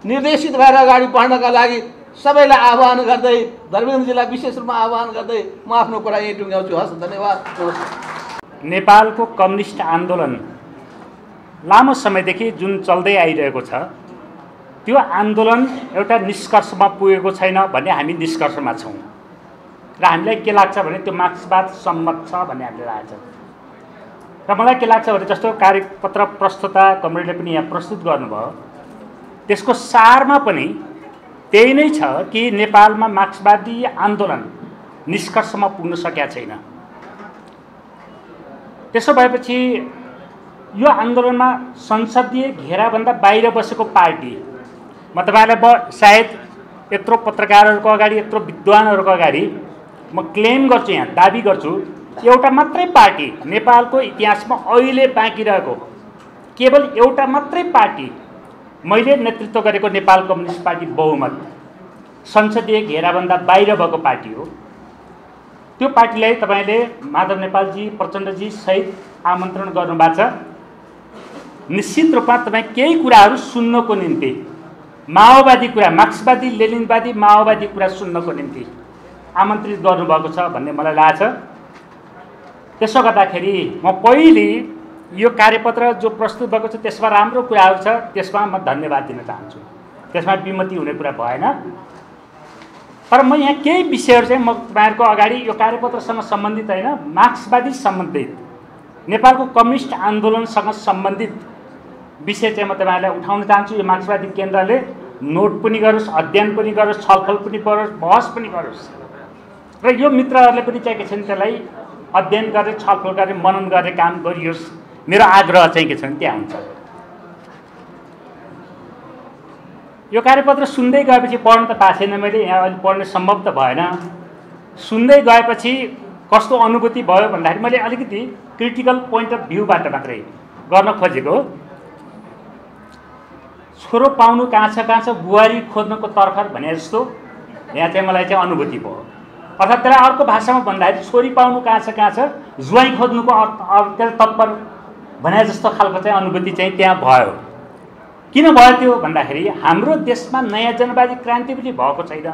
निर्देशित भएर अगाडि बढ्नका लागि सबैलाई आह्वान गर्दै, धर्मेन्द्रजीलाई विशेष रूपमा आह्वान गर्दै म आफ्नो कुरा यही टुङ्ग्याउँछु। हस्, धन्यवाद। नेपालको कम्युनिस्ट आन्दोलन लामो समयदेखि जुन चल्दै आइरहेको छ, त्यो आन्दोलन एउटा निष्कर्षमा पुगेको छैन भन्ने हामी निष्कर्षमा छौँ र हामीलाई के लाग्छ भने त्यो मार्क्सवाद सम्मत छ भन्ने हामीलाई लाग्छ। र मलाई के लाग्छ भने जस्तो कार्यपत्र प्रस्तुता कमरेडले पनि यहाँ प्रस्तुत गर्नुभयो, त्यसको सारमा पनि त्यही नै छ कि नेपालमा मार्क्सवादी आन्दोलन निष्कर्षमा पुग्न सकेका छैन। त्यसो भएपछि यो आन्दोलनमा संसदीय घेराभन्दा बाहिर बसेको पार्टी, म तपाईँलाई सायद यत्रो पत्रकारहरूको अगाडि, यत्रो विद्वानहरूको अगाडि म क्लेम गर्छु, यहाँ दाबी गर्छु, एउटा मात्रै पार्टी नेपालको इतिहासमा अहिले बाँकी रहेको केवल एउटा मात्रै पार्टी मैले नेतृत्व गरेको नेपाल कम्युनिस्ट पार्टी बहुमत संसदीय घेराभन्दा बाहिर भएको पार्टी हो। त्यो पार्टीलाई तपाईँले माधव नेपालजी, प्रचण्डजी सहित आमन्त्रण गर्नुभएको छ। निश्चित रूपमा तपाईँ केही कुराहरू सुन्नको निम्ति, माओवादी कुरा, मार्क्सवादी लेनिनवादी माओवादी कुरा सुन्नको निम्ति आमन्त्रित गर्नुभएको छ भन्ने मलाई लाग्छ। त्यसो गर्दाखेरि म पहिले यो कार्यपत्र जो प्रस्तुत भएको छ त्यसमा राम्रो कुराहरू छ, त्यसमा म धन्यवाद दिन चाहन्छु, त्यसमा विमति हुने कुरा भएन। तर म यहाँ केही विषयहरू चाहिँ म तपाईँहरूको अगाडि यो कार्यपत्रसँग सम्बन्धित होइन, मार्क्सवादी सम्बन्धित नेपालको कम्युनिस्ट आन्दोलनसँग सम्बन्धित विषय चाहिँ म तपाईँहरूलाई उठाउन चाहन्छु। यो मार्क्सवादी केन्द्रले नोट पनि गरोस्, अध्ययन पनि गरोस्, छलफल पनि गरोस्, बहस पनि गरोस् र यो मित्रहरूले पनि चाहिँ के छ भने त्यसलाई अध्ययन गरेर, छलफल गरेर, मनन गरेर काम गरियोस्। मेरो आग्रह चाहिँ के छ भने त्यहाँ हुन्छ। यो कार्यपत्र सुन्दै गएपछि पढ्न त पाएको छैन मैले, यहाँ अहिले पढ्ने सम्भव त भएन। सुन्दै गएपछि कस्तो अनुभूति भयो भन्दाखेरि मैले अलिकति क्रिटिकल पोइन्ट अफ भ्यूबाट मात्रै गर्न खोजेको हो। छोरो पाउनु कहाँ छ बुहारी खोज्नको तर्खर भने जस्तो यहाँ चाहिँ मलाई चाहिँ अनुभूति भयो। अर्थात् त्यसलाई अर्को भाषामा भन्दाखेरि छोरी पाउनु कहाँ छ ज्वाइँ खोज्नुको त्यसलाई तत्पर भने जस्तो खालको चाहिँ अनुभूति चाहिँ त्यहाँ भयो। किन भयो त्यो भन्दाखेरि हाम्रो देशमा नयाँ जनवादी क्रान्ति पनि भएको छैन,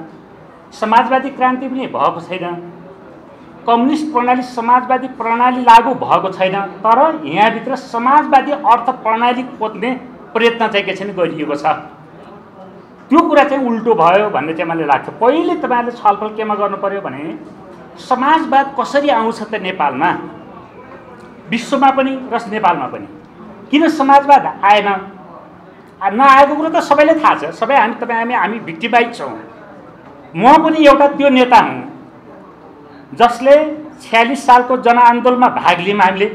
समाजवादी क्रान्ति पनि भएको छैन, कम्युनिस्ट प्रणाली समाजवादी प्रणाली लागू भएको छैन। तर यहाँभित्र समाजवादी अर्थ प्रणाली खोज्ने प्रयत्न चाहिँ के छ भने गरिएको छ। त्यो कुरा चाहिँ उल्टो भयो भन्ने चाहिँ मलाई लाग्छ। पहिले तपाईँहरूले छलफल केमा गर्नु पर्यो भने समाजवाद कसरी आउँछ त नेपालमा, विश्वमा पनि र नेपालमा पनि। किन समाजवाद आएन? नआएको कुरो त सबैलाई थाहा छ, सबै हामी भिक्टिमाइज छौँ। म पनि एउटा त्यो नेता हुँ जसले 46 सालको जनआन्दोलनमा भाग लियौँ। हामीले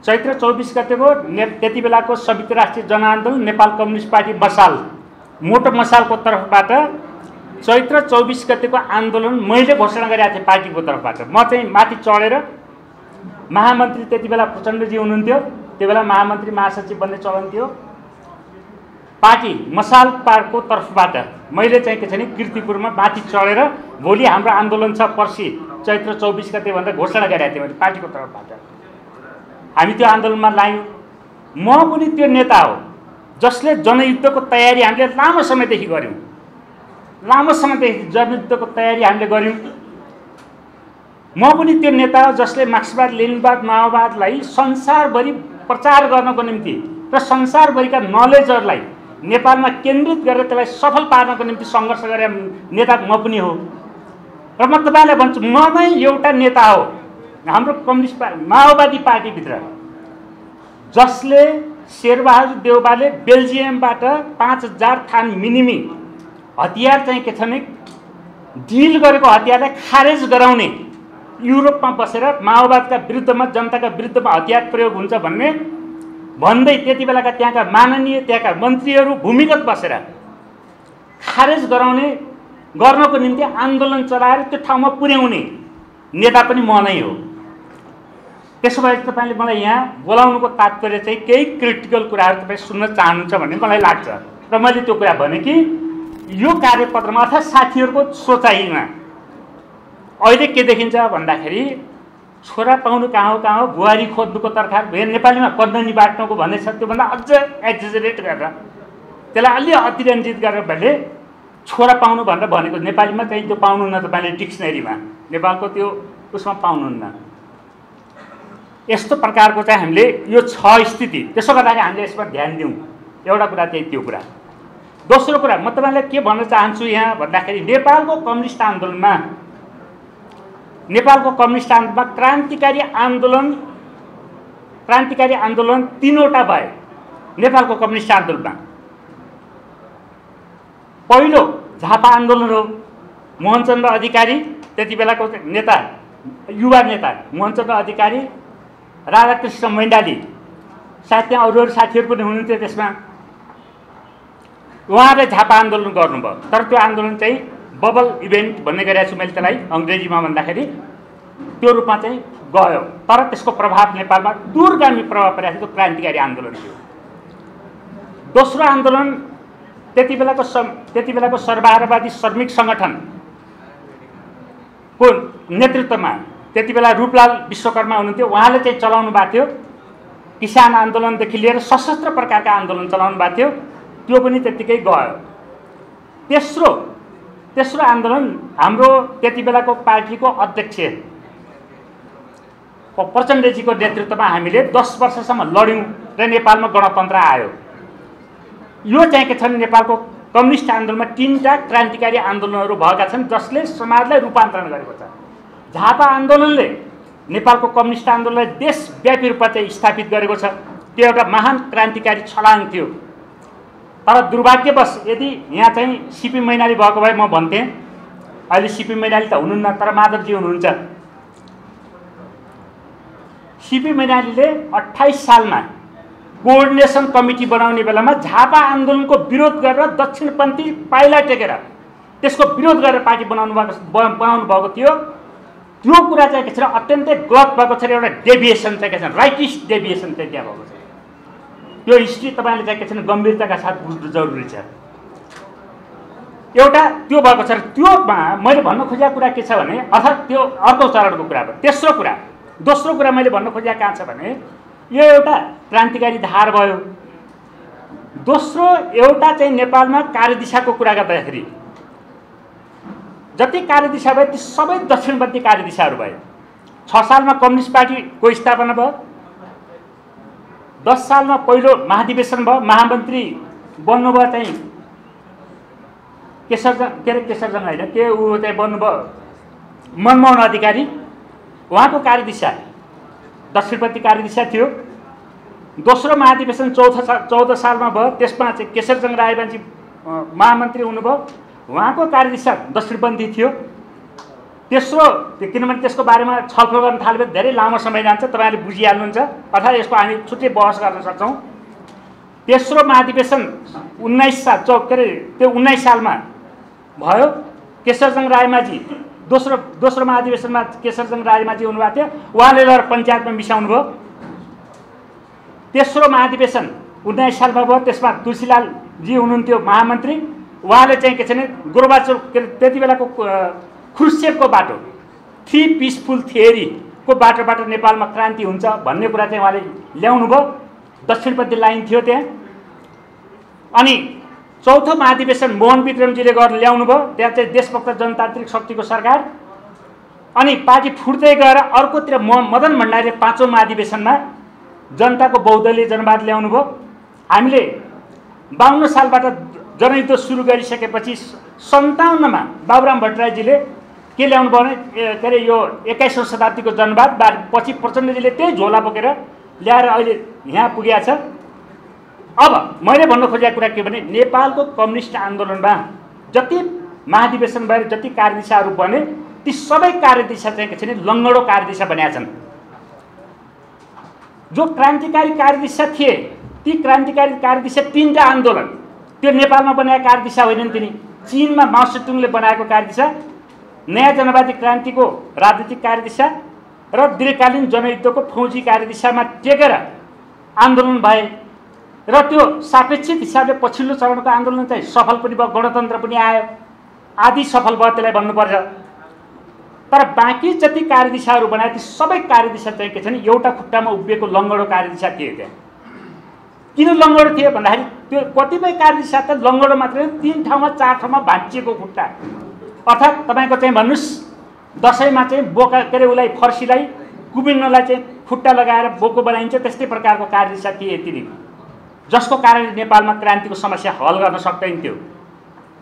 चैत्र 24 गतेको त्यति बेलाको संयुक्त राष्ट्रिय जनआन्दोलन नेपाल कम्युनिस्ट पार्टी मसाल, मोटो मसालको तर्फबाट चैत्र 24 गतेको आन्दोलन मैले घोषणा गरेको थिएँ पार्टीको तर्फबाट। म चाहिँ माथि चढेर महामन्त्री, त्यति बेला प्रचण्डजी हुनुहुन्थ्यो, त्यो बेला महामन्त्री महासचिव बन्ने चलन थियो, पार्टी मसाल पार्टीको तर्फबाट मैले चाहिँ के छ भने कीर्तिपुरमा माथि चढेर भोलि हाम्रो आन्दोलन छ पर्सि चैत्र 24 गते भनेर घोषणा गरेको थिएँ मैले पार्टीको तर्फबाट। हामी त्यो आन्दोलनमा लाग्यौँ। म पनि त्यो नेता हो जसले जनयुद्धको तयारी हामीले लामो समयदेखि गऱ्यौँ, लामो समयदेखि जनयुद्धको तयारी हामीले गऱ्यौँ। म पनि त्यो नेता हो जसले मार्क्सवाद लेनिनवाद माओवादलाई संसारभरि प्रचार गर्नको निम्ति र संसारभरिका नलेजहरूलाई नेपालमा केन्द्रित गरेर त्यसलाई सफल पार्नको निम्ति सङ्घर्ष गरे नेता म पनि हो। र म तपाईँलाई भन्छु, म नै एउटा नेता हो हाम्रो कम्युनिस्ट माओवादी पार्टीभित्र जसले शेरबहादुर देउवाले बेल्जियमबाट 5000 थान मिनिमी हतियार चाहिँ के छ भने डिल गरेको हतियारलाई खारेज गराउने, युरोपमा बसेर माओवादका विरुद्धमा, जनताका विरुद्धमा हतियार प्रयोग हुन्छ भन्दै त्यति बेलाका त्यहाँका माननीय त्यहाँका मन्त्रीहरू भूमिगत बसेर खारेज गर्नको निम्ति आन्दोलन चलाएर त्यो ठाउँमा पुर्याउने नेता पनि म नै हो। त्यसो भए तपाईँले मलाई यहाँ बोलाउनुको तात्पर्य चाहिँ केही क्रिटिकल कुराहरू तपाईँ सुन्न चाहनुहुन्छ भन्ने मलाई लाग्छ। र मैले त्यो कुरा भने कि यो कार्यपत्रमा अर्थात् साथीहरूको सोचाइमा अहिले के देखिन्छ भन्दाखेरि छोरा पाउनु कहाँ हो बुहारी खोज्नुको तर्खर नेपालीमा कन्डनी बाट्नुको भन्ने छ, त्योभन्दा अझ एक्जेजरेट गरेर त्यसलाई अलि अतिरञ्जित गरेर भने छोरा पाउनु भनेर भनेको नेपालीमा चाहिँ त्यो पाउनुहुन्न, तपाईँले डिक्सनरीमा नेपालको त्यो उसमा पाउनुहुन्न। यस्तो प्रकारको चाहिँ हामीले यो छ स्थिति। त्यसो गर्दाखेरि हामीले यसमा ध्यान दिउँ। एउटा कुरा चाहिँ त्यो कुरा। दोस्रो कुरा म तपाईँलाई के भन्न चाहन्छु यहाँ भन्दाखेरि नेपालको कम्युनिस्ट आन्दोलनमा क्रान्तिकारी आन्दोलन 3वटा भए नेपालको कम्युनिस्ट आन्दोलनमा। पहिलो झापा आन्दोलन हो। मोहनचन्द्र अधिकारी त्यति बेलाको नेता, युवा नेता मोहनचन्द्र अधिकारी, राधाकृष्ण मैनाली सायद त्यहाँ अरू साथीहरू पनि हुनुहुन्थ्यो त्यसमा। उहाँले झापा आन्दोलन गर्नुभयो, तर त्यो आन्दोलन चाहिँ बबल इभेन्ट भन्ने गरेको छु मैले त्यसलाई अङ्ग्रेजीमा भन्दाखेरि, त्यो रूपमा चाहिँ गयो। तर त्यसको प्रभाव नेपालमा दूरगामी प्रभाव परेको थियो, क्रान्तिकारी आन्दोलन थियो। दोस्रो आन्दोलन त्यति बेलाको सर्वहारावादी श्रमिक सङ्गठनको नेतृत्वमा त्यति बेला रूपलाल विश्वकर्मा हुनुहुन्थ्यो, उहाँले चाहिँ चलाउनु भएको थियो। किसान आन्दोलनदेखि लिएर सशस्त्र प्रकारका आन्दोलन चलाउनु भएको थियो, त्यो पनि त्यत्तिकै गयो। तेस्रो आन्दोलन हाम्रो त्यति बेलाको पार्टीको अध्यक्ष प्रचण्डजीको नेतृत्वमा हामीले 10 वर्षसम्म लड्यौँ र नेपालमा गणतन्त्र आयो। यो चाहिँ के छ भने नेपालको कम्युनिस्ट आन्दोलनमा 3टा क्रान्तिकारी आन्दोलनहरू भएका छन् जसले समाजलाई रूपान्तरण गरेको छ। झापा आन्दोलनले नेपालको कम्युनिस्ट आन्दोलनलाई देशव्यापी रूपमा चाहिँ स्थापित गरेको छ। त्यो एउटा महान क्रान्तिकारी छलाङ थियो। तर दुर्भाग्यवश यदि यहाँ चाहिँ सिपी मैनाली भएको भए म भन्थेँ, अहिले सिपी मैनाली त हुनुहुन्न तर माधवजी हुनुहुन्छ। सिपी मैनालीले 28 सालमा कोअर्डिनेसन कमिटी बनाउने बेलामा झापा आन्दोलनको विरोध गरेर दक्षिणपन्थी पाइला टेकेर त्यसको विरोध गरेर पार्टी बनाउनु भएको थियो। त्यो कुरा चाहिँ के छ अत्यन्तै गलत भएको छ, एउटा डेभिएसन चाहिँ के छ राइटिस्ट डेभिएसन चाहिँ त्यहाँ भएको छ। त्यो हिस्ट्री तपाईँले चाहिँ के छ गम्भीरताका साथ बुझ्नु जरुरी छ। एउटा त्यो भएको छ। त्योमा मैले भन्न खोजेको कुरा के छ भने अर्थात् त्यो अर्को चरणको कुरा भयो। दोस्रो कुरा मैले भन्न खोजेको कहाँ छ भने यो एउटा क्रान्तिकारी धार भयो। दोस्रो एउटा चाहिँ नेपालमा कार्यदिशाको कुरा गर्दाखेरि जति कार्यदिशा भयो ती सबै दक्षिणपन्थी कार्यदिशाहरू भए। 6 सालमा कम्युनिस्ट पार्टीको स्थापना भयो, 10 सालमा पहिलो महाधिवेशन भयो, महामन्त्री बन्नुभयो चाहिँ केशरजङ होइन के ऊ चाहिँ बन्नुभयो मनमोहन अधिकारी, उहाँको कार्यदिशा दक्षिणपन्थी कार्यदिशा थियो। दोस्रो महाधिवेशन 14 सालमा भयो, त्यसमा चाहिँ केशरजङ रायमाझी महामन्त्री हुनुभयो, उहाँको कार्यदिशा दक्षिणपन्थी थियो। तेस्रो किनभने त्यसको बारेमा छलफल गर्न थाल्यो धेरै लामो समय जान्छ, तपाईँले बुझिहाल्नुहुन्छ, अर्थात् यसको हामी छुट्टै बहस गर्न सक्छौँ। तेस्रो महाधिवेशन 19 सालमा भयो, केशरजङ रायमाझी दोस्रो महाधिवेशनमा केशरजङ रायमाझी हुनुभएको थियो, उहाँले लगेर पञ्चायतमा मिसाउनु भयो। तेस्रो महाधिवेशन 19 सालमा भयो, त्यसमा तुलसीलालजी हुनुहुन्थ्यो महामन्त्री, उहाँले चाहिँ के छ भने गोर्बाचोभ त्यति बेलाको ख्रुश्चेभको बाटो 3 पिसफुल थियोरीको बाटोबाट नेपालमा क्रान्ति हुन्छ भन्ने कुरा चाहिँ उहाँले ल्याउनु भयो। दक्षिणपन्थी लाइन थियो त्यहाँ। अनि चौथो महाधिवेशन मोहन विक्रमजीले गरेर ल्याउनु भयो, त्यहाँ चाहिँ देशभक्त जनतान्त्रिक शक्तिको सरकार। अनि पार्टी फुट्दै गएर अर्कोतिर मदन भण्डारीले 5औं महाधिवेशनमा जनताको बहुदलीय जनवाद ल्याउनु भयो। हामीले 52 सालबाट जनयुद्ध सुरु गरिसकेपछि 57मा बाबुराम भट्टराईजीले के ल्याउनु भयो भने के अरे यो 21औं शताब्दीको जनवाद पछि प्रचण्डजीले त्यही झोला बोकेर ल्याएर अहिले यहाँ पुगेको छ। अब मैले भन्न खोजेको कुरा के भने नेपालको कम्युनिस्ट आन्दोलनमा जति महाधिवेशन भएर जति कार्यदिशाहरू बने ती सबै कार्यदिशा चाहिँ के छ भने लङ्गडो कार्यदिशा बनेका छन्। जो क्रान्तिकारी कार्यदिशा थिए ती क्रान्तिकारी कार्यदिशा 3टा आन्दोलन त्यो नेपालमा बनाएका कार्यदिशा होइनन्, तिनी चीनमा माओ सेतुङले बनाएको कार्यदिशा, नयाँ जनवादी क्रान्तिको राजनीतिक कार्यदिशा र दीर्घकालीन जनयुद्धको फौजी कार्यदिशामा टेकेर आन्दोलन भए र त्यो सापेक्षित हिसाबले पछिल्लो चरणको आन्दोलन चाहिँ सफल पनि भयो, गणतन्त्र पनि आयो, आदि सफल भयो त्यसलाई भन्नुपर्छ। तर बाँकी जति कार्यदिशाहरू बनाए ती सबै कार्यदिशा चाहिँ के छ भने एउटा खुट्टामा उभिएको लङ्गडो कार्यदिशा थिए। त्यहाँ किन लङ्गडो थिए भन्दाखेरि त्यो कतिपय कार्यदिशा त लङ्गडो मात्रै 3 ठाउँमा 4 ठाउँमा भाँचिएको खुट्टा, अर्थात् तपाईँको चाहिँ भन्नुहोस् दसैँमा चाहिँ बोका के अरे उसलाई फर्सीलाई कुबिन्नलाई चाहिँ खुट्टा लगाएर बोको बनाइन्छ, त्यस्तै प्रकारको कार्यदिशा थिए तिनी, जसको कारणले नेपालमा क्रान्तिको समस्या हल गर्न सक्दैन थियो।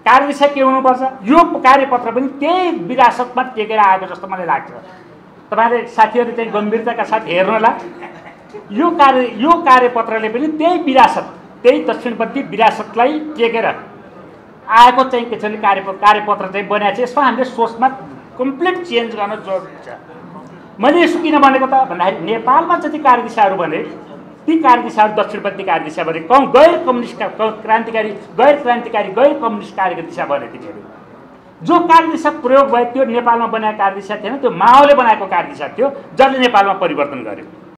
कार्यदिशा के हुनुपर्छ, यो कार्यपत्र पनि त्यही विरासतमा टेकेर आएको जस्तो मलाई लाग्छ। तपाईँले साथीहरू चाहिँ गम्भीरताका साथ हेर्नुहोला, यो कार्यपत्रले पनि त्यही विरासत, त्यही दक्षिणपन्थी विरासतलाई टेकेर आएको चाहिँ के छ भने कार्यपत्र चाहिँ बनाएको छ। यसमा हामीले सोचमा कम्प्लिट चेन्ज गर्न जरुरी छ। मैले यसो किन भनेको त भन्दाखेरि नेपालमा जति कार्यदिशाहरू बने ती कार्यदिशाहरू दक्षिणपन्थी कार्यदिशा बने, गैर कम्युनिस्ट क्रान्तिकारी गैर कम्युनिस्ट कार्यको दिशा बने। तिनीहरू जो कार्यदिशा प्रयोग भयो त्यो नेपालमा बनाएको कार्यदिशा थिएन, त्यो माओले बनाएको कार्यदिशा थियो, जसले नेपालमा परिवर्तन गर्यो।